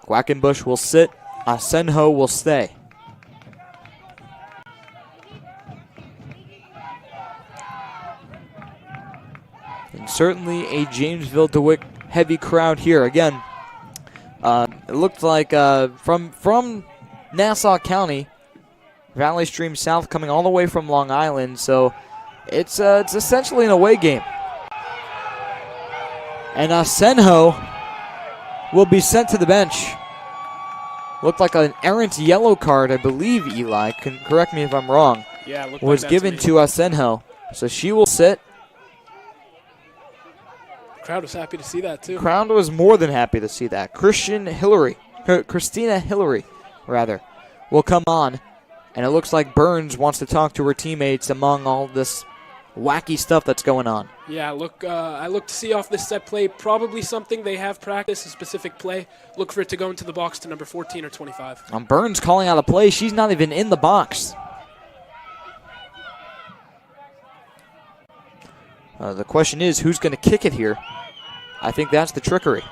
Quackenbush will sit. Asenjo will stay. And certainly a Jamesville DeWitt heavy crowd here. Again, it looked like from Nassau County, Valley Stream South coming all the way from Long Island, so it's essentially an away game. And Asenjo will be sent to the bench. Looked like an errant yellow card, I believe, Eli. Correct me if I'm wrong. Yeah, it looked was like given to Asenjo, so she will sit. The crowd was happy to see that, too. Crowd was more than happy to see that. Christina Hillary, will come on. And it looks like Burns wants to talk to her teammates among all this wacky stuff that's going on. Yeah, I look to see off this set play, probably something they have practiced, a specific play. Look for it to go into the box to number 14 or 25. Burns calling out a play. She's not even in the box. The question is, who's going to kick it here? I think that's the trickery.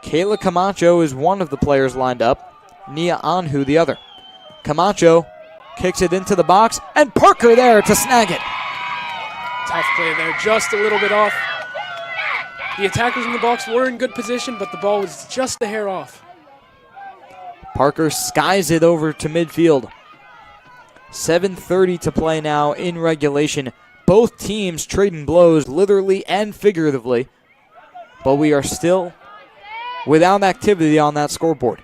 Kayla Camacho is one of the players lined up. Nia Anhu, the other. Camacho kicks it into the box, and Parker there to snag it. Tough play there, just a little bit off. The attackers in the box were in good position, but the ball was just a hair off. Parker skies it over to midfield. 7:30 to play now in regulation. Both teams trading blows literally and figuratively, but we are still without activity on that scoreboard.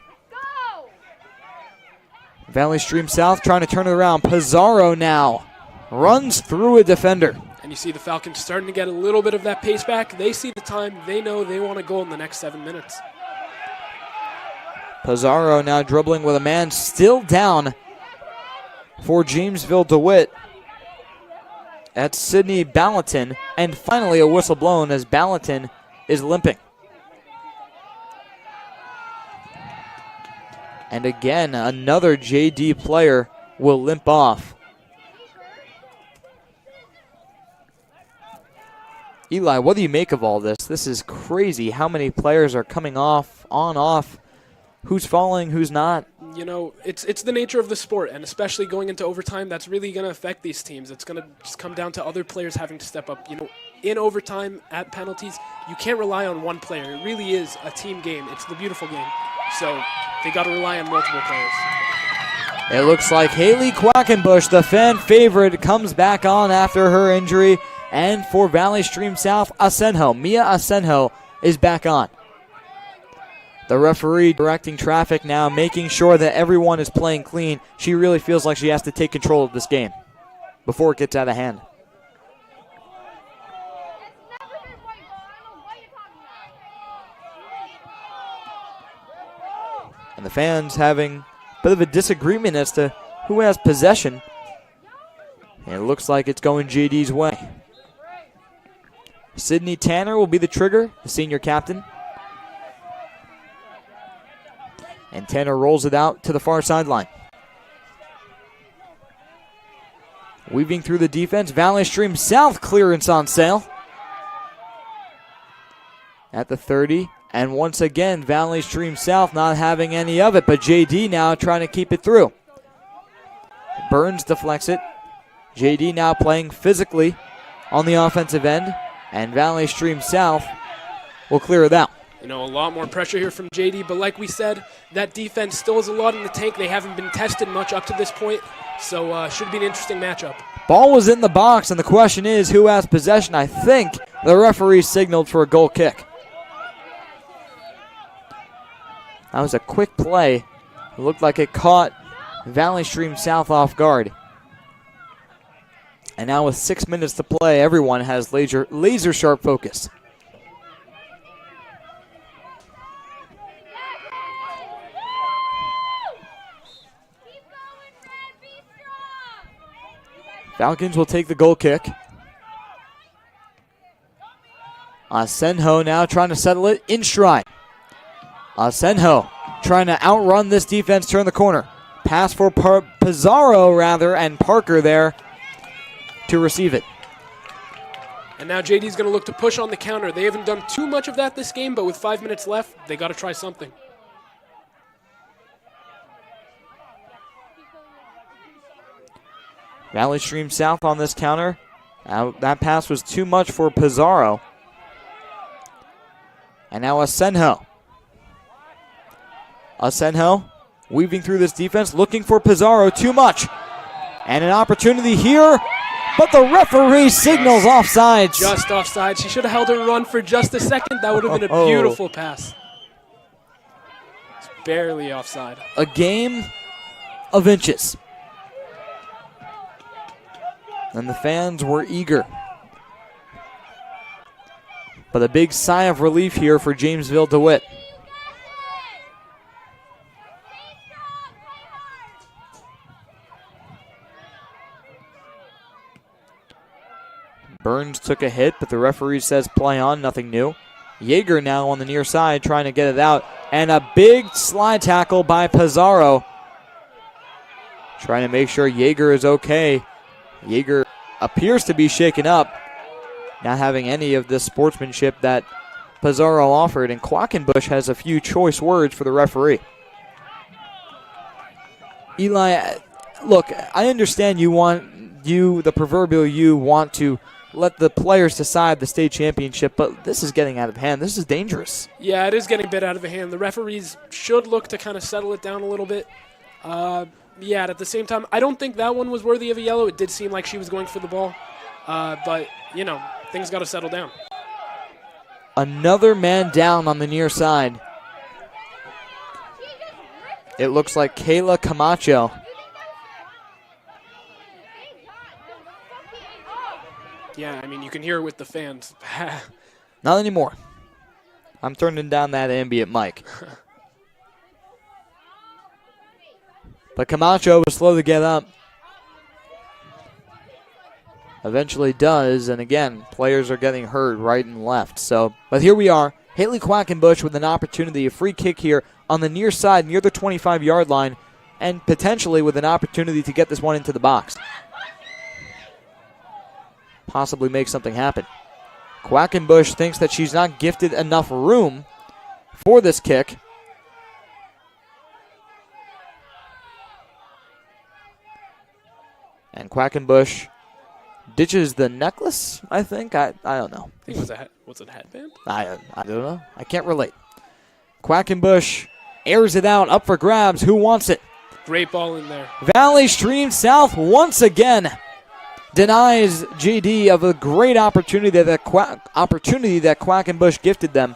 Valley Stream South trying to turn it around. Pizarro now runs through a defender. And you see the Falcons starting to get a little bit of that pace back. They see the time. They know they want a goal in the next 7 minutes. Pizarro now dribbling with a man still down for Jamesville Dewitt. That's Sydney Ballatin. And finally a whistle blown as Ballatin is limping. And again, another JD player will limp off. Eli, what do you make of all this? This is crazy how many players are coming off, on, off. Who's falling, who's not? You know, it's the nature of the sport, and especially going into overtime, that's really going to affect these teams. It's going to just come down to other players having to step up. You know, in overtime, at penalties, you can't rely on one player. It really is a team game. It's the beautiful game. So they got to rely on multiple players. It looks like Haley Quackenbush, the fan favorite, comes back on after her injury. And for Valley Stream South, Mia Asenjo is back on. The referee directing traffic now, making sure that everyone is playing clean. She really feels like she has to take control of this game before it gets out of hand. And the fans having a bit of a disagreement as to who has possession. And it looks like it's going JD's way. Sydney Tanner will be the trigger, the senior captain. And Tanner rolls it out to the far sideline. Weaving through the defense, Valley Stream South clearance on sale. At the 30, and once again, Valley Stream South not having any of it, but JD now trying to keep it through. Burns deflects it. JD now playing physically on the offensive end. And Valley Stream South will clear it out. You know, a lot more pressure here from JD, but like we said, that defense still has a lot in the tank. They haven't been tested much up to this point, so should be an interesting matchup. Ball was in the box, and the question is who has possession. I think the referee signaled for a goal kick. That was a quick play. It looked like it caught Valley Stream South off guard. And now with 6 minutes to play, everyone has laser sharp focus. Falcons will take the goal kick. Asenjo now trying to settle it in stride. Asenjo trying to outrun this defense, turn the corner. Pass for Pizarro, and Parker there to receive it. And now JD's going to look to push on the counter. They haven't done too much of that this game, but with 5 minutes left, they got to try something. Valley Stream South on this counter. That pass was too much for Pizarro. And now Asenjo. Asenjo weaving through this defense, looking for Pizarro. Too much. And an opportunity here, but the referee signals offside. Just offside. She should have held her run for just a second. That would have been a beautiful pass. It's barely offside. A game of inches. And the fans were eager. But a big sigh of relief here for Jamesville Dewitt. Burns took a hit, but the referee says play on, nothing new. Yeager now on the near side trying to get it out. And a big slide tackle by Pizarro. Trying to make sure Yeager is okay. Yeager appears to be shaken up, not having any of the sportsmanship that Pizarro offered. And Quackenbush has a few choice words for the referee. Eli, look, I understand the proverbial you want to let the players decide the state championship, but this is getting out of hand. This is dangerous. Yeah, it is getting a bit out of hand. The referees should look to kind of settle it down a little bit. Yeah, at the same time, I don't think that one was worthy of a yellow. It did seem like she was going for the ball. But, you know, things got to settle down. Another man down on the near side. It looks like Kayla Camacho. Yeah, I mean, you can hear it with the fans. Not anymore. I'm turning down that ambient mic. But Camacho was slow to get up. Eventually does, and again, players are getting hurt right and left. But here we are. Haley Quackenbush with an opportunity, a free kick here on the near side, near the 25-yard line, and potentially with an opportunity to get this one into the box. Possibly make something happen. Quackenbush thinks that she's not gifted enough room for this kick. And Quackenbush ditches the necklace, I think. I don't know. I think was it a headband? I don't know. I can't relate. Quackenbush airs it out, up for grabs. Who wants it? Great ball in there. Valley Stream South once again denies JD of a great opportunity that Quackenbush gifted them.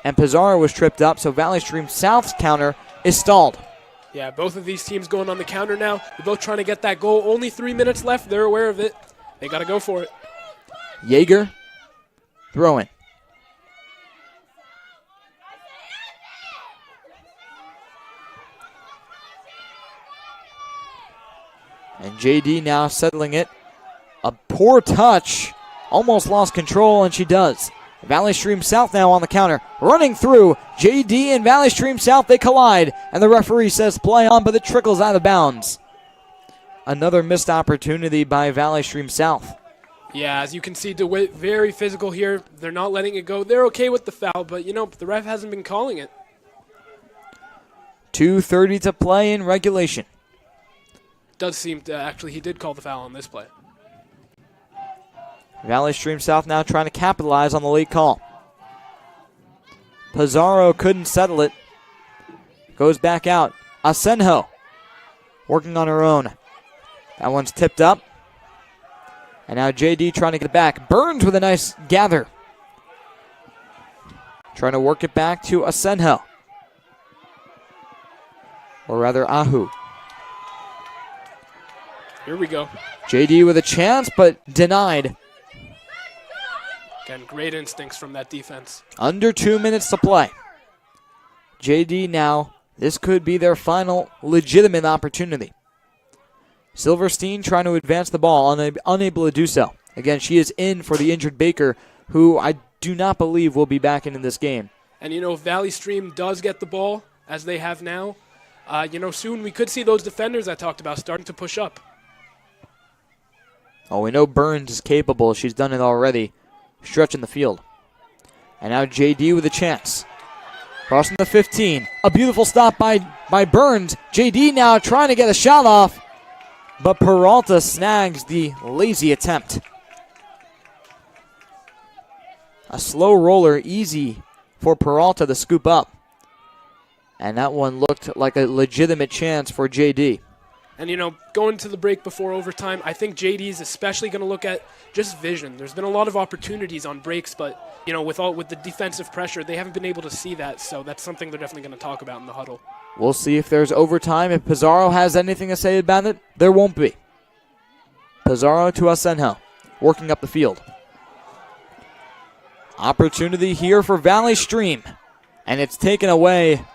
And Pizarro was tripped up, so Valley Stream South's counter is stalled. Yeah, both of these teams going on the counter now. They're both trying to get that goal. Only 3 minutes left. They're aware of it. They got to go for it. Yeager, throw in. And JD now settling it. A poor touch. Almost lost control, and she does. Valley Stream South now on the counter. Running through. JD and Valley Stream South, they collide. And the referee says play on, but it trickles out of bounds. Another missed opportunity by Valley Stream South. Yeah, as you can see, Dewitt very physical here. They're not letting it go. They're okay with the foul, but, you know, the ref hasn't been calling it. 2:30 to play in regulation. Does seem to actually he did call the foul on this play. Valley Stream South now trying to capitalize on the late call. Pizarro couldn't settle it. Goes back out. Asenjo working on her own. That one's tipped up. And now JD trying to get it back. Burns with a nice gather. Trying to work it back to Asenjo. Or rather, Ahu. Here we go. JD with a chance, but denied. Again, great instincts from that defense. Under 2 minutes to play. JD now, this could be their final legitimate opportunity. Silverstein trying to advance the ball, unable to do so. Again, she is in for the injured Baker, who I do not believe will be back in this game. And, you know, if Valley Stream does get the ball, as they have now, you know, soon we could see those defenders I talked about starting to push up. Oh, we know Burns is capable. She's done it already. Stretching the field. And now JD with a chance. Crossing the 15. A beautiful stop by Burns. JD now trying to get a shot off. But Peralta snags the lazy attempt. A slow roller, easy for Peralta to scoop up. And that one looked like a legitimate chance for JD. And, you know, going to the break before overtime, I think JD is especially going to look at just vision. There's been a lot of opportunities on breaks, but, you know, with the defensive pressure, they haven't been able to see that. So that's something they're definitely going to talk about in the huddle. We'll see if there's overtime. If Pizarro has anything to say about it, there won't be. Pizarro to Asenjo, working up the field. Opportunity here for Valley Stream. And it's taken away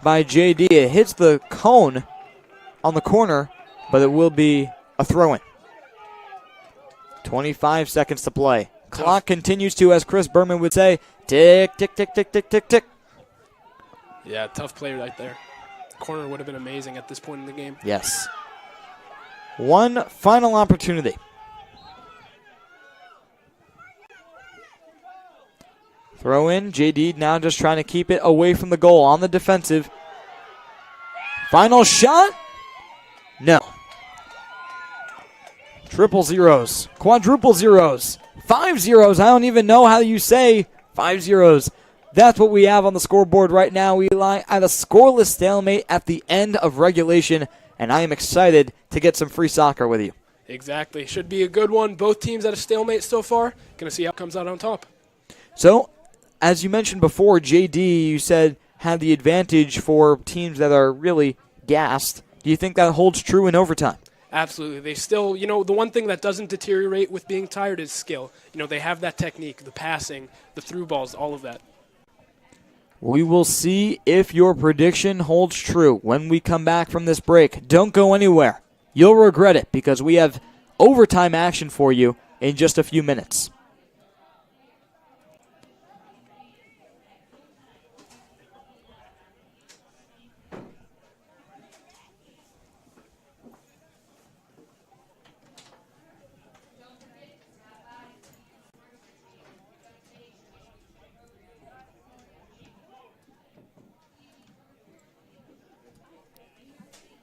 by JD. It hits the cone on the corner, but it will be a throw-in. 25 seconds to play. Clock continues to, as Chris Berman would say, tick, tick, tick, tick, tick, tick, tick. Yeah, tough play right there. Corner would have been amazing at this point in the game. Yes. One final opportunity. Throw in. JD now just trying to keep it away from the goal on the defensive. Final shot. No. Triple zeros. Quadruple zeros. 5 zeros. I don't even know how you say 5 zeros. That's what we have on the scoreboard right now. We lie at a scoreless stalemate at the end of regulation. and I am excited to get some free soccer with you. Exactly. Should be a good one. Both teams at a stalemate so far. Going to see how it comes out on top. So, as you mentioned before, JD, you said, had the advantage for teams that are really gassed. Do you think that holds true in overtime? Absolutely. They still, the one thing that doesn't deteriorate with being tired is skill. They have that technique, the passing, the through balls, all of that. We will see if your prediction holds true when we come back from this break. Don't go anywhere. You'll regret it because we have overtime action for you in just a few minutes.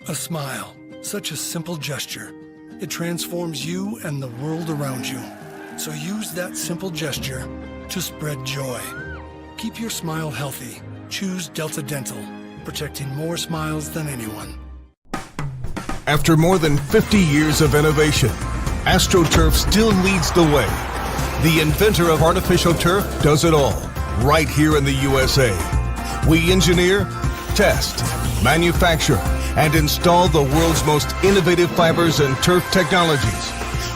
A smile, such a simple gesture. It transforms you and the world around you. So use that simple gesture to spread joy. Keep your smile healthy. Choose Delta Dental, protecting more smiles than anyone. After more than 50 years of innovation, AstroTurf still leads the way. The inventor of artificial turf does it all, right here in the USA. We engineer, test, manufacture, and install the world's most innovative fibers and turf technologies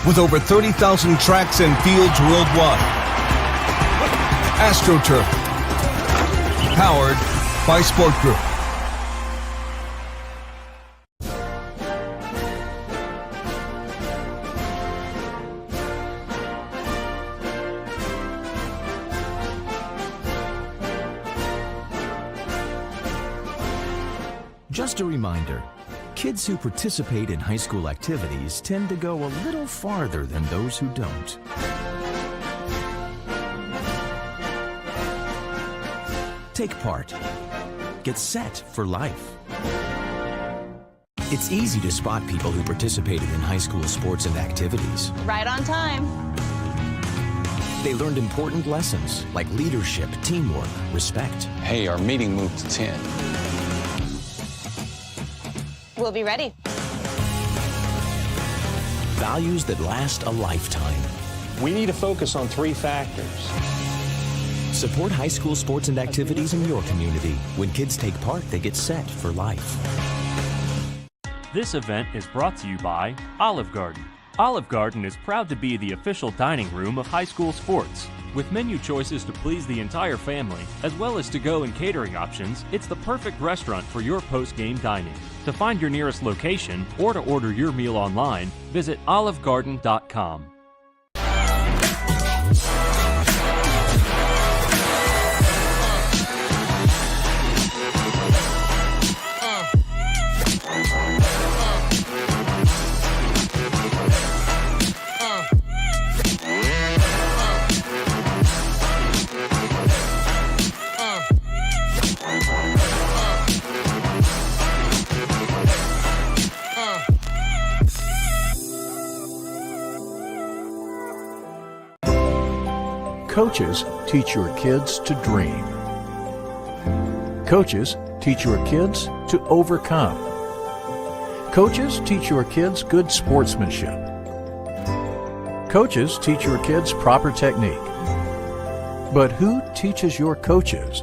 with over 30,000 tracks and fields worldwide. AstroTurf, powered by Sport Group. Just a reminder, kids who participate in high school activities tend to go a little farther than those who don't. Take part. Get set for life. It's easy to spot people who participated in high school sports and activities. Right on time. They learned important lessons like leadership, teamwork, respect. Hey, our meeting moved to 10. We'll be ready. Values that last a lifetime. We need to focus on 3 factors. Support high school sports and activities in your community. When kids take part, they get set for life. This event is brought to you by Olive Garden. Olive Garden is proud to be the official dining room of high school sports. With menu choices to please the entire family, as well as to-go and catering options, it's the perfect restaurant for your post-game dining. To find your nearest location or to order your meal online, visit olivegarden.com. Coaches teach your kids to dream. Coaches teach your kids to overcome. Coaches teach your kids good sportsmanship. Coaches teach your kids proper technique. But who teaches your coaches?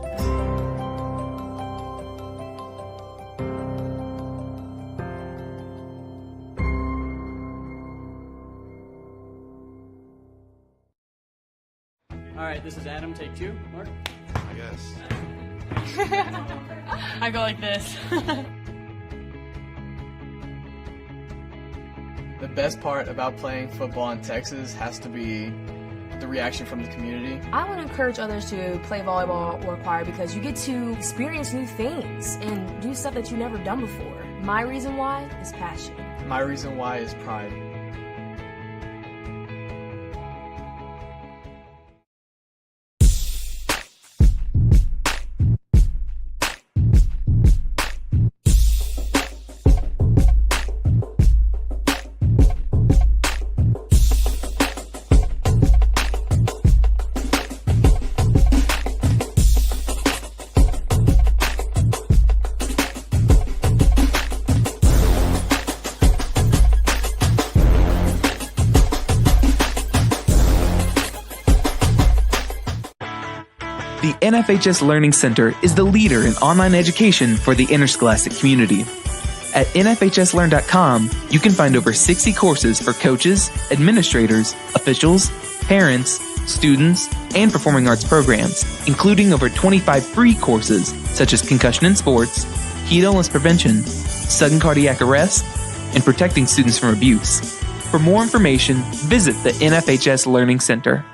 All right, this is Adam. Take 2. Mark? I guess. I go like this. The best part about playing football in Texas has to be the reaction from the community. I want to encourage others to play volleyball or choir because you get to experience new things and do stuff that you've never done before. My reason why is passion. My reason why is pride. The NFHS Learning Center is the leader in online education for the interscholastic community. At nfhslearn.com, you can find over 60 courses for coaches, administrators, officials, parents, students, and performing arts programs, including over 25 free courses such as concussion in sports, heat illness prevention, sudden cardiac arrest, and protecting students from abuse. For more information, visit the NFHS Learning Center.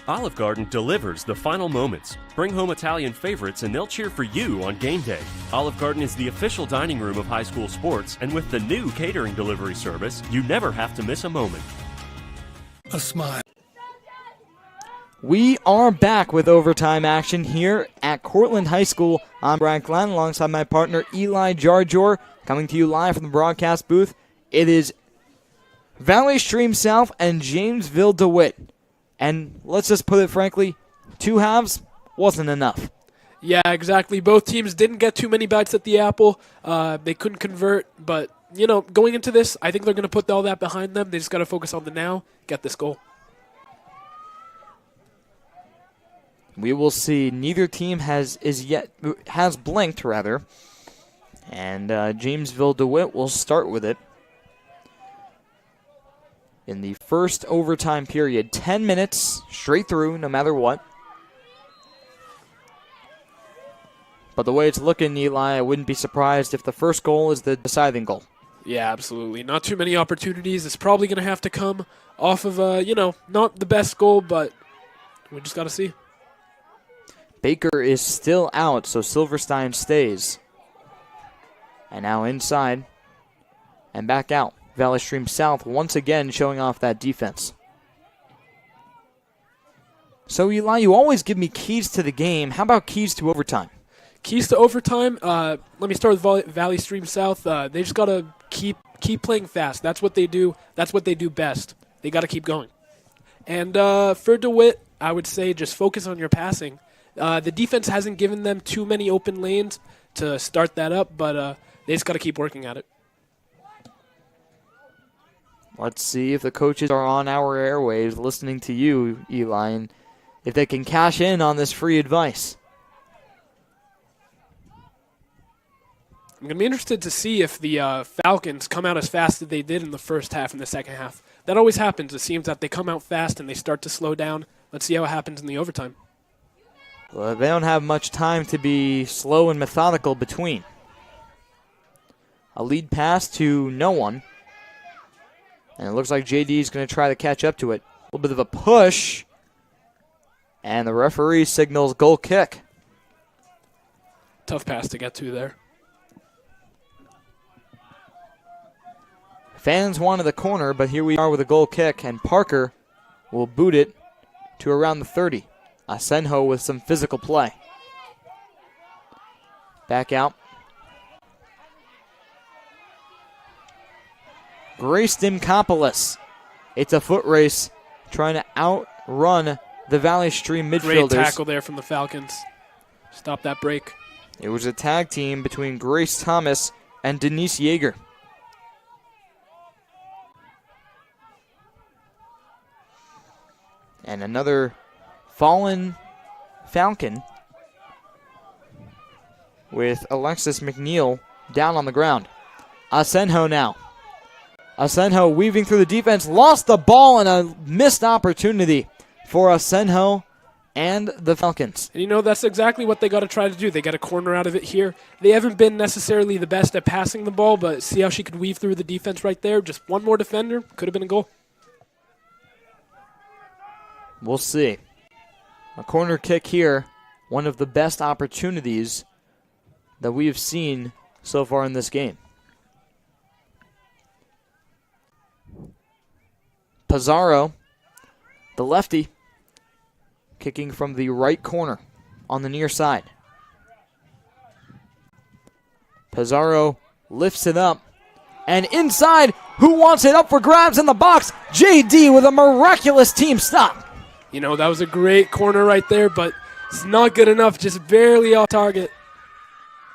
Olive Garden delivers the final moments. Bring home Italian favorites and they'll cheer for you on game day. Olive Garden is the official dining room of high school sports, and with the new catering delivery service, you never have to miss a moment. A smile. We are back with overtime action here at Cortland High School. I'm Brad Glenn alongside my partner Eli Jarjor, coming to you live from the broadcast booth. It is Valley Stream South and Jamesville Dewitt. And let's just put it frankly, 2 halves wasn't enough. Yeah, exactly. Both teams didn't get too many bites at the apple. They couldn't convert, but, going into this, I think they're going to put all that behind them. They just got to focus on the now, get this goal. We will see. Neither team has blinked, rather. And Jamesville Dewitt will start with it. In the first overtime period, 10 minutes straight through, no matter what. But the way it's looking, Eli, I wouldn't be surprised if the first goal is the deciding goal. Yeah, absolutely. Not too many opportunities. It's probably going to have to come off of, not the best goal, but we just got to see. Baker is still out, so Silverstein stays. And now inside and back out. Valley Stream South once again showing off that defense. So, Eli, you always give me keys to the game. How about keys to overtime? Keys to overtime, let me start with Valley Stream South. They just got to keep playing fast. That's what they do. That's what they do best. They got to keep going. And for DeWitt, I would say just focus on your passing. The defense hasn't given them too many open lanes to start that up, but they just got to keep working at it. Let's see if the coaches are on our airwaves listening to you, Eli, and if they can cash in on this free advice. I'm going to be interested to see if the Falcons come out as fast as they did in the first half and the second half. That always happens. It seems that they come out fast and they start to slow down. Let's see how it happens in the overtime. Well, they don't have much time to be slow and methodical between. A lead pass to no one. And it looks like JD is going to try to catch up to it. A little bit of a push. And the referee signals goal kick. Tough pass to get to there. Fans wanted the corner, but here we are with a goal kick. And Parker will boot it to around the 30. Asenjo with some physical play. Back out. Grace Dimkopoulos. It's a foot race trying to outrun the Valley Stream midfielders. Great tackle there from the Falcons. Stop that break. It was a tag team between Grace Thomas and Denise Yeager. And another fallen Falcon with Alexis McNeil down on the ground. Asenjo now. Asenjo weaving through the defense, lost the ball, and a missed opportunity for Asenjo and the Falcons. And that's exactly what they got to try to do. They got a corner out of it here. They haven't been necessarily the best at passing the ball, but see how she could weave through the defense right there. Just one more defender, could have been a goal. We'll see. A corner kick here, one of the best opportunities that we have seen so far in this game. Pizarro, the lefty, kicking from the right corner on the near side. Pizarro lifts it up. And inside, who wants it up for grabs in the box? JD with a miraculous team stop. That was a great corner right there, but it's not good enough, just barely off target.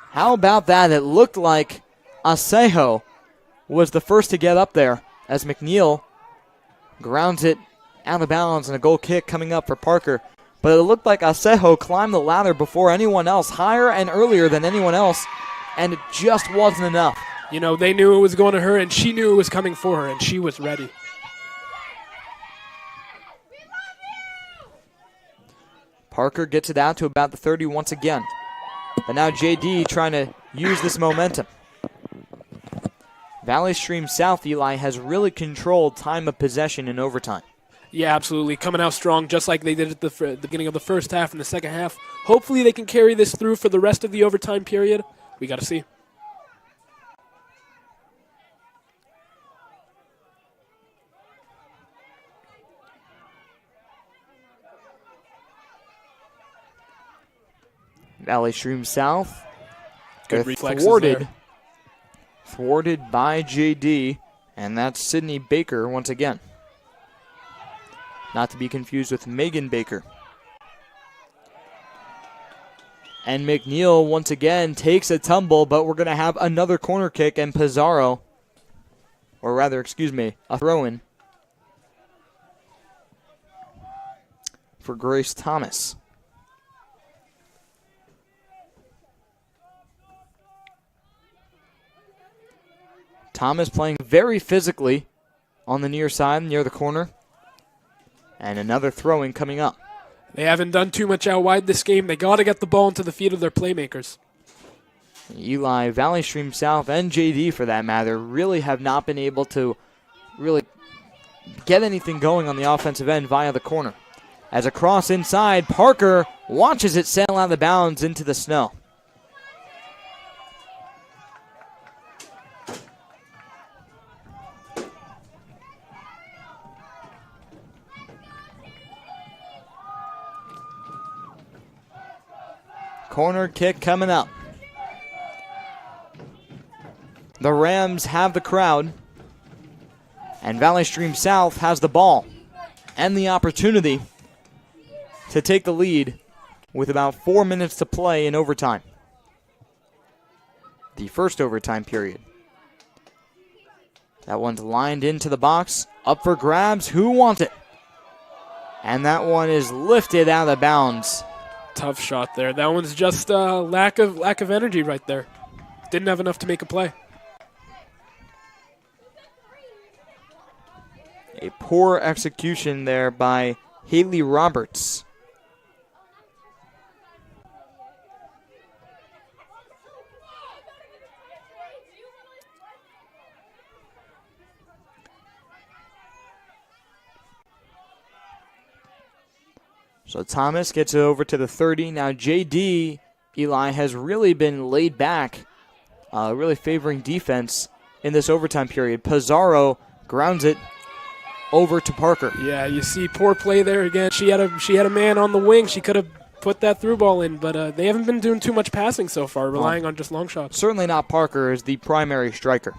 How about that? It looked like Asenjo was the first to get up there as McNeil grounds it out of bounds, and a goal kick coming up for Parker. But it looked like Asejo climbed the ladder before anyone else, higher and earlier than anyone else, and it just wasn't enough. You know, they knew it was going to her, and she knew it was coming for her, and she was ready. Parker gets it out to about the 30 once again. But now JD trying to use this momentum. Valley Stream South, Eli, has really controlled time of possession in overtime. Yeah, absolutely. Coming out strong just like they did at the beginning of the first half and the second half. Hopefully they can carry this through for the rest of the overtime period. We got to see. Valley Stream South. Good They're reflexes thwarted by JD, and that's Sydney Baker once again. Not to be confused with Megan Baker. And McNeil once again takes a tumble, but we're going to have another corner kick, and Pizarro, or rather, excuse me, a throw-in for Grace Thomas. Thomas playing very physically on the near side, near the corner. And another throw-in coming up. They haven't done too much out wide this game. They got to get the ball into the feet of their playmakers. Eli, Valley Stream South, and JD for that matter, really have not been able to really get anything going on the offensive end via the corner. As a cross inside, Parker watches it sail out of bounds into the snow. Corner kick coming up. The Rams have the crowd, and Valley Stream South has the ball and the opportunity to take the lead with about 4 minutes to play in overtime. The first overtime period. That one's lined into the box, up for grabs. Who wants it? And that one is lifted out of bounds. Tough shot there. That one's just lack of energy right there. Didn't have enough to make a play. A poor execution there by Haley Roberts. So Thomas gets it over to the 30. Now JD, Eli, has really been laid back, really favoring defense in this overtime period. Pizarro grounds it over to Parker. Yeah, you see poor play there again. She had a man on the wing. She could have put that through ball in, but they haven't been doing too much passing so far, relying on just long shots. Certainly not Parker as the primary striker.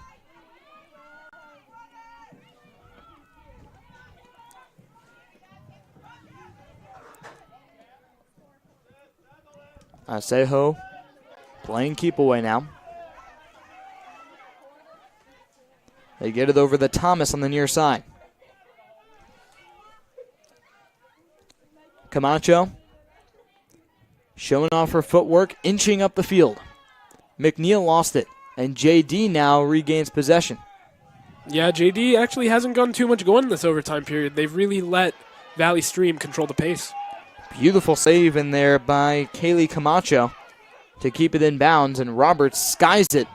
Asejo playing keep away now. They get it over to Thomas on the near side. Camacho showing off her footwork, inching up the field. McNeil lost it, and JD now regains possession. Yeah, JD actually hasn't gotten too much going in this overtime period. They've really let Valley Stream control the pace. Beautiful save in there by Kaylee Camacho to keep it in bounds, and Roberts skies it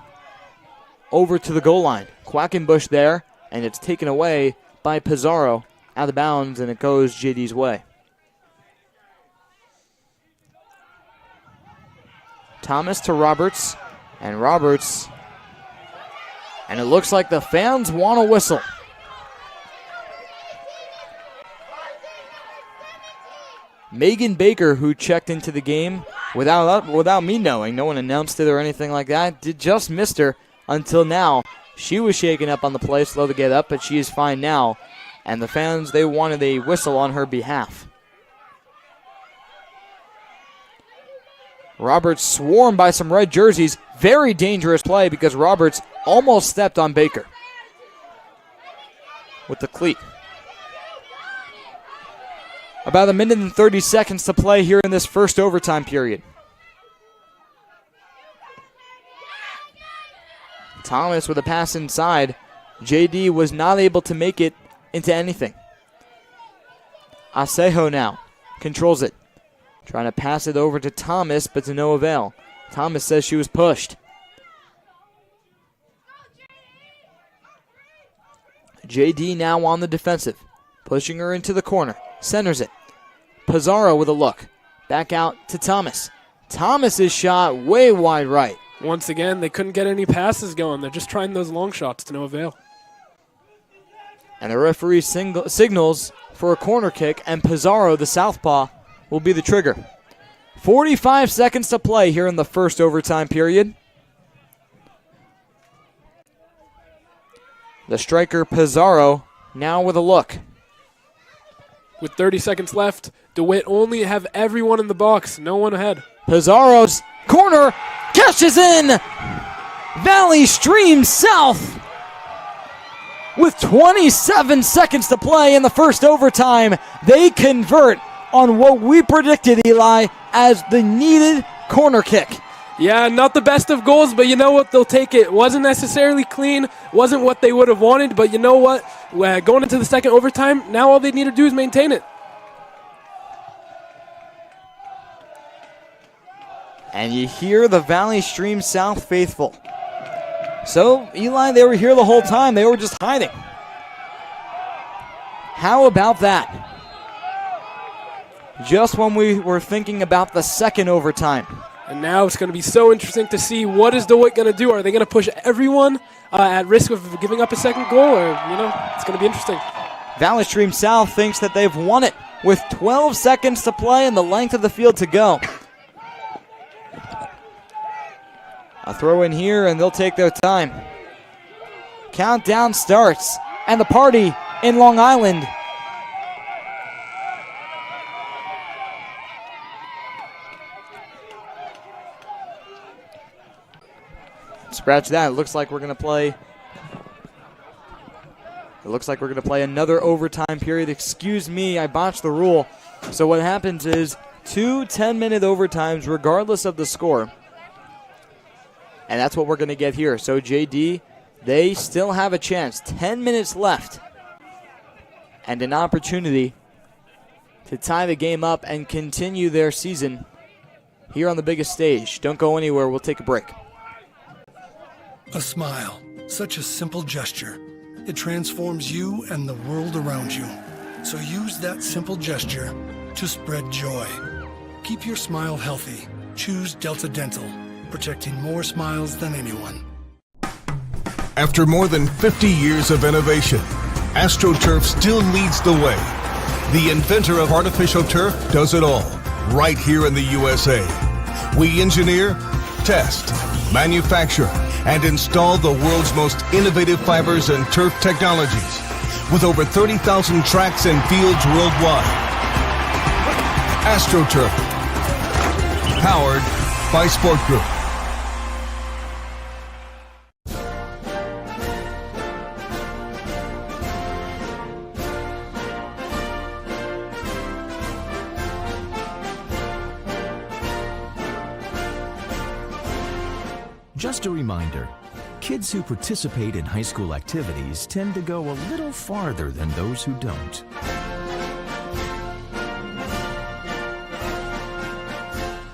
over to the goal line. Quackenbush there, and it's taken away by Pizarro out of bounds, and it goes JD's way. Thomas to Roberts, and it looks like the fans want a whistle. Megan Baker, who checked into the game without me knowing, no one announced it or anything like that, just missed her until now. She was shaken up on the play, slow to get up, but she is fine now. And the fans, they wanted a whistle on her behalf. Roberts swarmed by some red jerseys. Very dangerous play because Roberts almost stepped on Baker with the cleat. About a minute and 30 seconds to play here in this first overtime period. Thomas with a pass inside. JD was not able to make it into anything. Asejo now controls it. Trying to pass it over to Thomas, but to no avail. Thomas says she was pushed. JD now on the defensive. Pushing her into the corner. Centers it. Pizarro with a look. Back out to Thomas. Thomas's shot way wide right. Once again, they couldn't get any passes going. They're just trying those long shots to no avail. And the referee signals for a corner kick, and Pizarro, the southpaw, will be the trigger. 45 seconds to play here in the first overtime period. The striker, Pizarro, now with a look. With 30 seconds left, Dewitt only have everyone in the box, no one ahead. Pizarro's corner cashes in. Valley Stream South with 27 seconds to play in the first overtime. They convert on what we predicted, Eli, as the needed corner kick. Yeah, not the best of goals, but you know what? They'll take it. Wasn't necessarily clean, wasn't what they would have wanted, but you know what? Going into the second overtime, now all they need to do is maintain it. And you hear the Valley Stream South faithful. So, Eli, they were here the whole time. They were just hiding. How about that? Just when we were thinking about the second overtime. And now it's going to be so interesting to see what is Dewitt going to do. Are they going to push everyone at risk of giving up a second goal? Or, it's going to be interesting. Valley Stream South thinks that they've won it with 12 seconds to play and the length of the field to go. A throw in here, and they'll take their time. Countdown starts, and the party in Long Island. Scratch that. It looks like we're going to play. Another overtime period. Excuse me, I botched the rule. So what happens is 2 10-minute overtimes regardless of the score. And that's what we're going to get here. So, JD, they still have a chance. 10 minutes left. And an opportunity to tie the game up and continue their season here on the biggest stage. Don't go anywhere. We'll take a break. A smile, such a simple gesture. It transforms you and the world around you. So use that simple gesture to spread joy. Keep your smile healthy. Choose Delta Dental. Protecting more smiles than anyone. After more than 50 years of innovation, AstroTurf still leads the way. The inventor of artificial turf does it all, right here in the USA. We engineer, test, manufacture, and install the world's most innovative fibers and turf technologies, with over 30,000 tracks and fields worldwide. AstroTurf, powered by Sport Group. Just a reminder, kids who participate in high school activities tend to go a little farther than those who don't.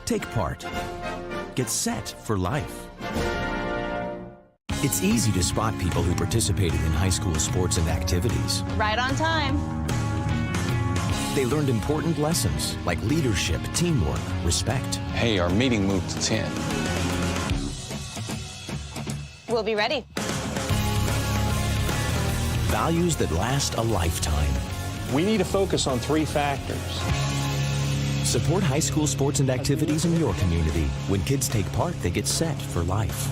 Take part. Get set for life. It's easy to spot people who participated in high school sports and activities. Right on time. They learned important lessons like leadership, teamwork, respect. Hey, our meeting moved to 10. We'll be ready. Values that last a lifetime. We need to focus on 3 factors. Support high school sports and activities in your community. When kids take part, they get set for life.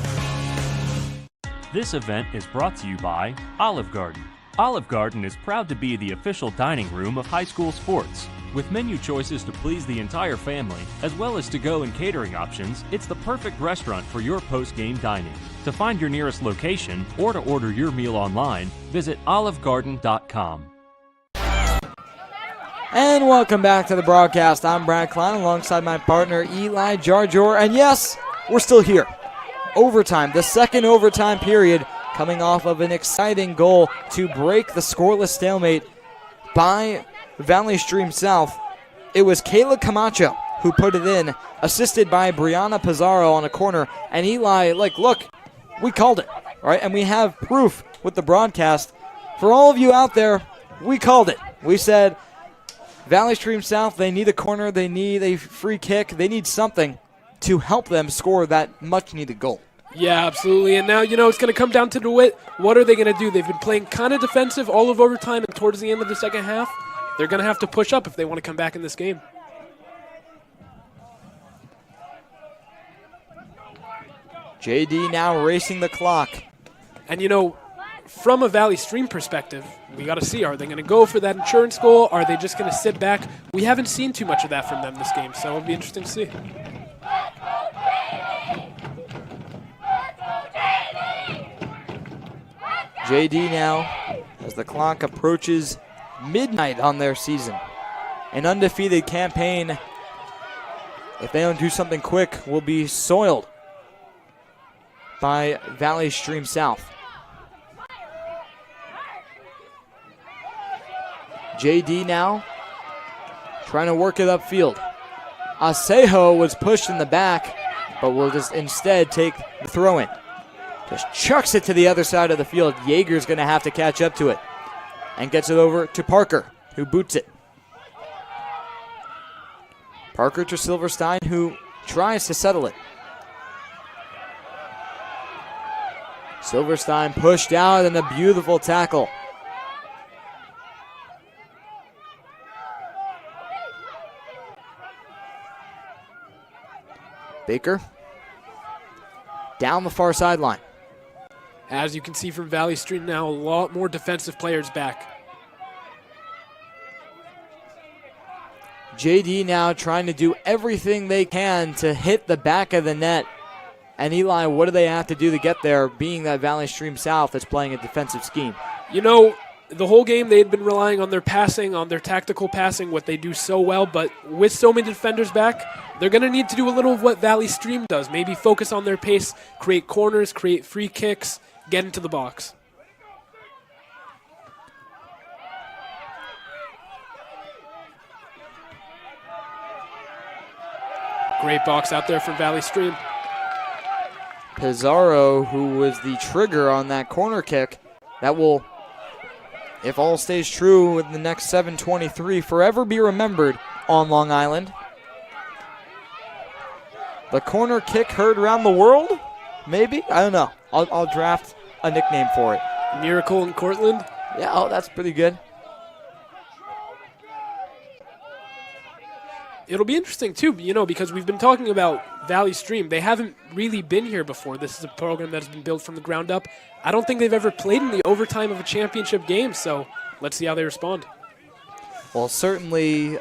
This event is brought to you by Olive Garden. Olive Garden is proud to be the official dining room of high school sports. With menu choices to please the entire family, as well as to-go and catering options, it's the perfect restaurant for your post-game dining. To find your nearest location or to order your meal online, visit olivegarden.com. And welcome back to the broadcast. I'm Brad Klein alongside my partner Eli Jarjor. And yes, we're still here. Overtime, the second overtime period, coming off of an exciting goal to break the scoreless stalemate by Valley Stream South. It was Kayla Camacho who put it in, assisted by Brianna Pizarro on a corner. And Eli, look, we called it, right? And we have proof with the broadcast. For all of you out there, we called it. We said Valley Stream South, they need a corner, they need a free kick, they need something to help them score that much-needed goal. Yeah, absolutely. And now, it's going to come down to Dewitt. What are they going to do? They've been playing kind of defensive all of overtime, and towards the end of the second half, they're going to have to push up if they want to come back in this game. JD now racing the clock. And, from a Valley Stream perspective, we got to see, are they going to go for that insurance goal? Are they just going to sit back? We haven't seen too much of that from them this game, so it'll be interesting to see. JD now, as the clock approaches midnight on their season. An undefeated campaign, if they don't do something quick, will be soiled by Valley Stream South. JD now trying to work it upfield. Asejo was pushed in the back, but will just instead take the throw-in. Just chucks it to the other side of the field. Yeager's going to have to catch up to it and gets it over to Parker, who boots it. Parker to Silverstein, who tries to settle it. Silverstein pushed out and a beautiful tackle. Baker down the far sideline. As you can see from Valley Stream now, a lot more defensive players back. JD now trying to do everything they can to hit the back of the net. And Eli, what do they have to do to get there, being that Valley Stream South is playing a defensive scheme? The whole game they had been relying on their passing, on their tactical passing, what they do so well, but with so many defenders back, they're going to need to do a little of what Valley Stream does. Maybe focus on their pace, create corners, create free kicks, get into the box. Great box out there from Valley Stream. Pizarro, who was the trigger on that corner kick, that will, if all stays true in the next 7:23, forever be remembered on Long Island. The corner kick heard around the world? Maybe? I don't know. I'll draft a nickname for it. Miracle in Cortland? Yeah, that's pretty good. It'll be interesting, too, because we've been talking about Valley Stream. They haven't really been here before. This is a program that's been built from the ground up. I don't think they've ever played in the overtime of a championship game, so let's see how they respond. Well, certainly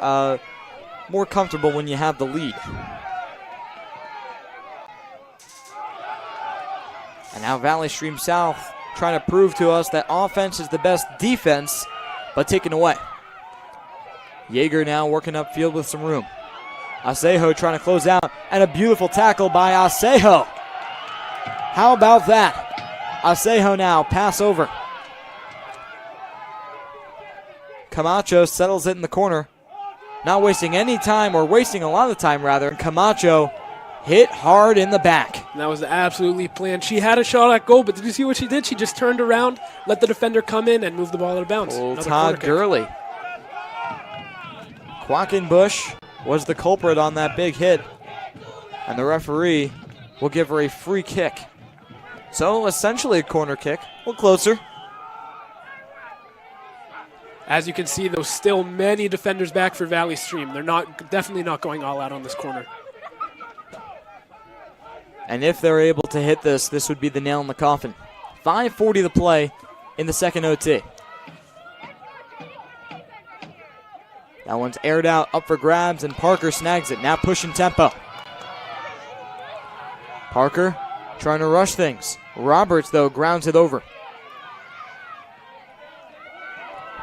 more comfortable when you have the lead. And now Valley Stream South trying to prove to us that offense is the best defense, but taken away. Yeager now working upfield with some room. Asejo trying to close out, and a beautiful tackle by Asejo. How about that? Asejo now, pass over. Camacho settles it in the corner. Not wasting any time, or wasting a lot of time rather. Camacho hit hard in the back. And that was absolutely planned. She had a shot at goal, but did you see what she did? She just turned around, let the defender come in, and move the ball out of bounds. Old Todd Gurley. Quackenbush was the culprit on that big hit, and the referee will give her a free kick. So essentially a corner kick, a little closer. As you can see, there's still many defenders back for Valley Stream. They're definitely not going all out on this corner. And if they're able to hit this, this would be the nail in the coffin. 5:40 to play in the second OT. That one's aired out, up for grabs, and Parker snags it. Now pushing tempo. Parker trying to rush things. Roberts, though, grounds it over.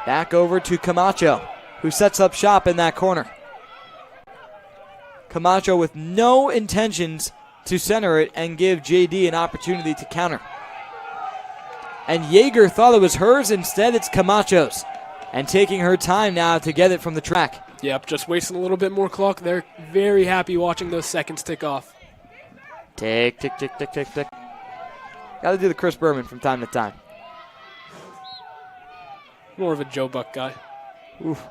Back over to Camacho. who sets up shop in that corner. Camacho with no intentions to center it and give JD an opportunity to counter. And Yeager thought it was hers. Instead, it's Camacho's. And taking her time now to get it from the track. Yep, just wasting a little bit more clock. They're very happy watching those seconds tick off. Tick, tick, tick, tick, tick, tick. Got to do the Chris Berman from time to time. More of a Joe Buck guy. Oof.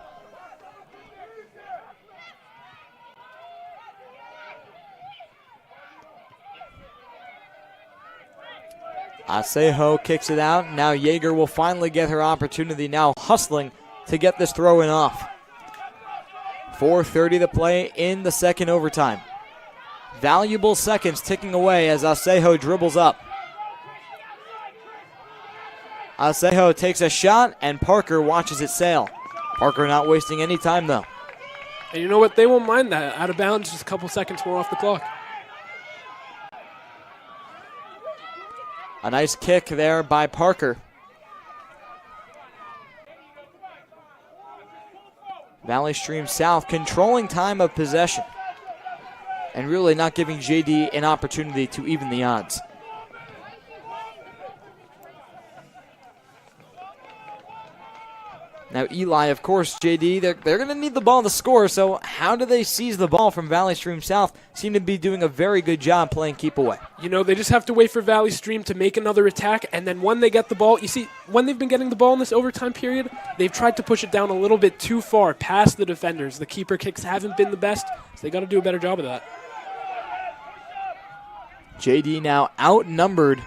Asejo kicks it out. Now Yeager will finally get her opportunity, now hustling to get this throw in off. 4:30 to play in the second overtime. Valuable seconds ticking away as Asejo dribbles up. Asejo takes a shot and Parker watches it sail. Parker not wasting any time though. And you know what? They won't mind that. Out of bounds, just a couple seconds more off the clock. A nice kick there by Parker. Valley Stream South controlling time of possession and really not giving JD an opportunity to even the odds. Now Eli, of course, JD, they're going to need the ball to score, so how do they seize the ball from Valley Stream South? Seem to be doing a very good job playing keep away. You know, they just have to wait for Valley Stream to make another attack, and then when they get the ball, you see, when they've been getting the ball in this overtime period, they've tried to push it down a little bit too far past the defenders. The keeper kicks haven't been the best, so they got to do a better job of that. JD now outnumbered,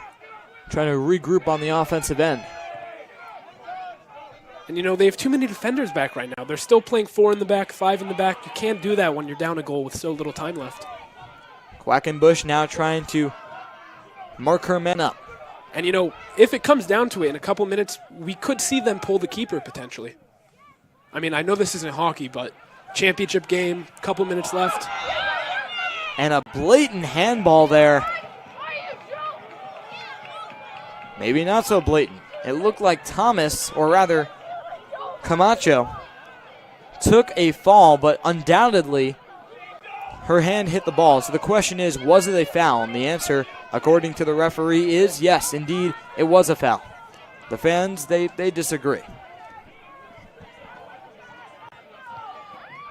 trying to regroup on the offensive end. And, you know, they have too many defenders back right now. They're still playing 4 in the back, 5 in the back. You can't do that when you're down a goal with so little time left. Quackenbush now trying to mark her men up. And, you know, if it comes down to it in a couple minutes, we could see them pull the keeper potentially. I mean, I know this isn't hockey, but championship game, couple minutes left. And a blatant handball there. Maybe not so blatant. It looked like Thomas, or rather Camacho, took a fall, but undoubtedly her hand hit the ball. So the question is, was it a foul? And the answer, according to the referee, is yes, indeed, it was a foul. The fans, they disagree.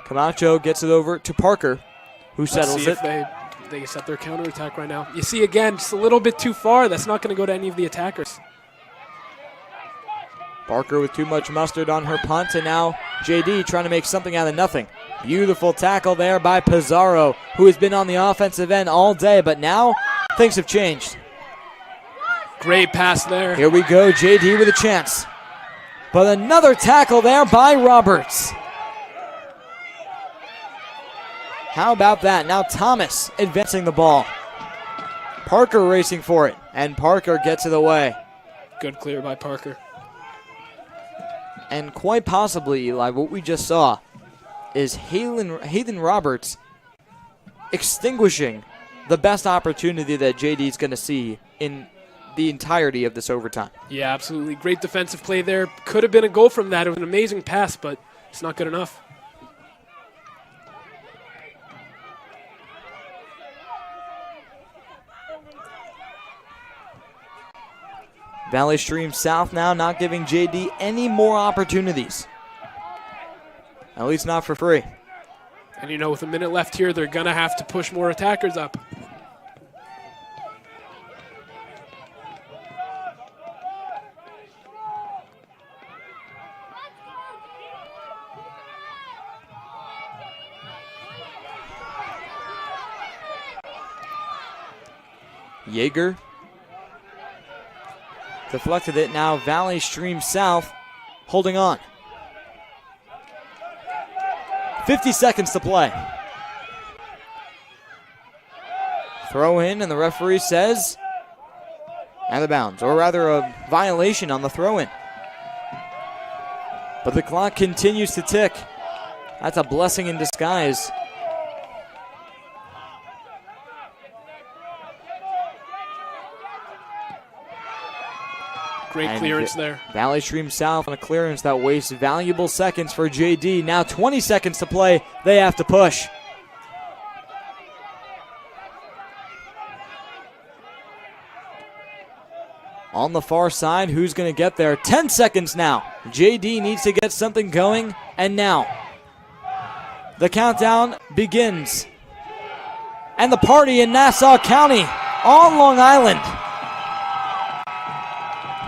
Camacho gets it over to Parker, who settles it. They set their counterattack right now. You see, again, just a little bit too far. That's not going to go to any of the attackers. Parker with too much mustard on her punt, and now JD trying to make something out of nothing. Beautiful tackle there by Pizarro, who has been on the offensive end all day, but now things have changed. Great pass there. Here we go, JD with a chance. But another tackle there by Roberts. How about that? Now Thomas advancing the ball. Parker racing for it, and Parker gets it away. Good clear by Parker. And quite possibly, Eli, what we just saw is Hayden Roberts extinguishing the best opportunity that JD's going to see in the entirety of this overtime. Yeah, absolutely. Great defensive play there. Could have been a goal from that. It was an amazing pass, but it's not good enough. Valley Stream South now not giving JD any more opportunities. At least not for free. And you know, with a minute left here, they're going to have to push more attackers up. Yeager deflected it. Now Valley Stream South holding on. 50 seconds to play. Throw in, and the referee says out of bounds, or rather a violation on the throw in. But the clock continues to tick. That's a blessing in disguise. Great clearance there. Valley Stream South on a clearance that wastes valuable seconds for JD. Now 20 seconds to play. They have to push. On the far side, who's going to get there? 10 seconds now. JD needs to get something going, and now the countdown begins. And the party in Nassau County on Long Island.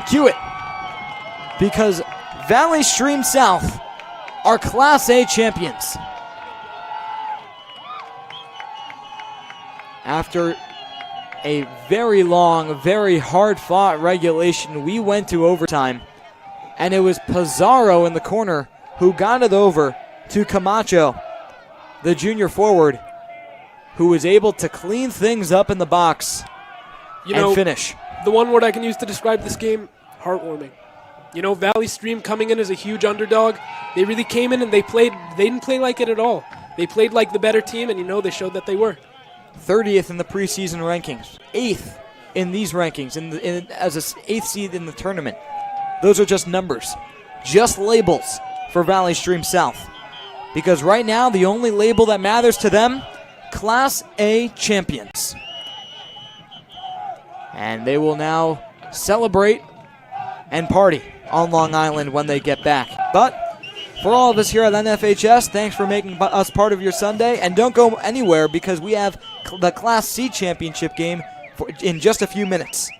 Dewitt, because Valley Stream South are Class A champions. After a very long, very hard-fought regulation, we went to overtime, and it was Pizarro in the corner who got it over to Camacho, the junior forward, who was able to clean things up in the box and finish. The one word I can use to describe this game, heartwarming. Valley Stream coming in as a huge underdog. They really came in and they didn't play like it at all. They played like the better team, and they showed that they were. 30th in the preseason rankings, 8th in these rankings, as an 8th seed in the tournament. Those are just numbers, just labels for Valley Stream South. Because right now, the only label that matters to them, Class A champions. And they will now celebrate and party on Long Island when they get back. But for all of us here at NFHS, thanks for making us part of your Sunday. And don't go anywhere because we have the Class C championship game in just a few minutes.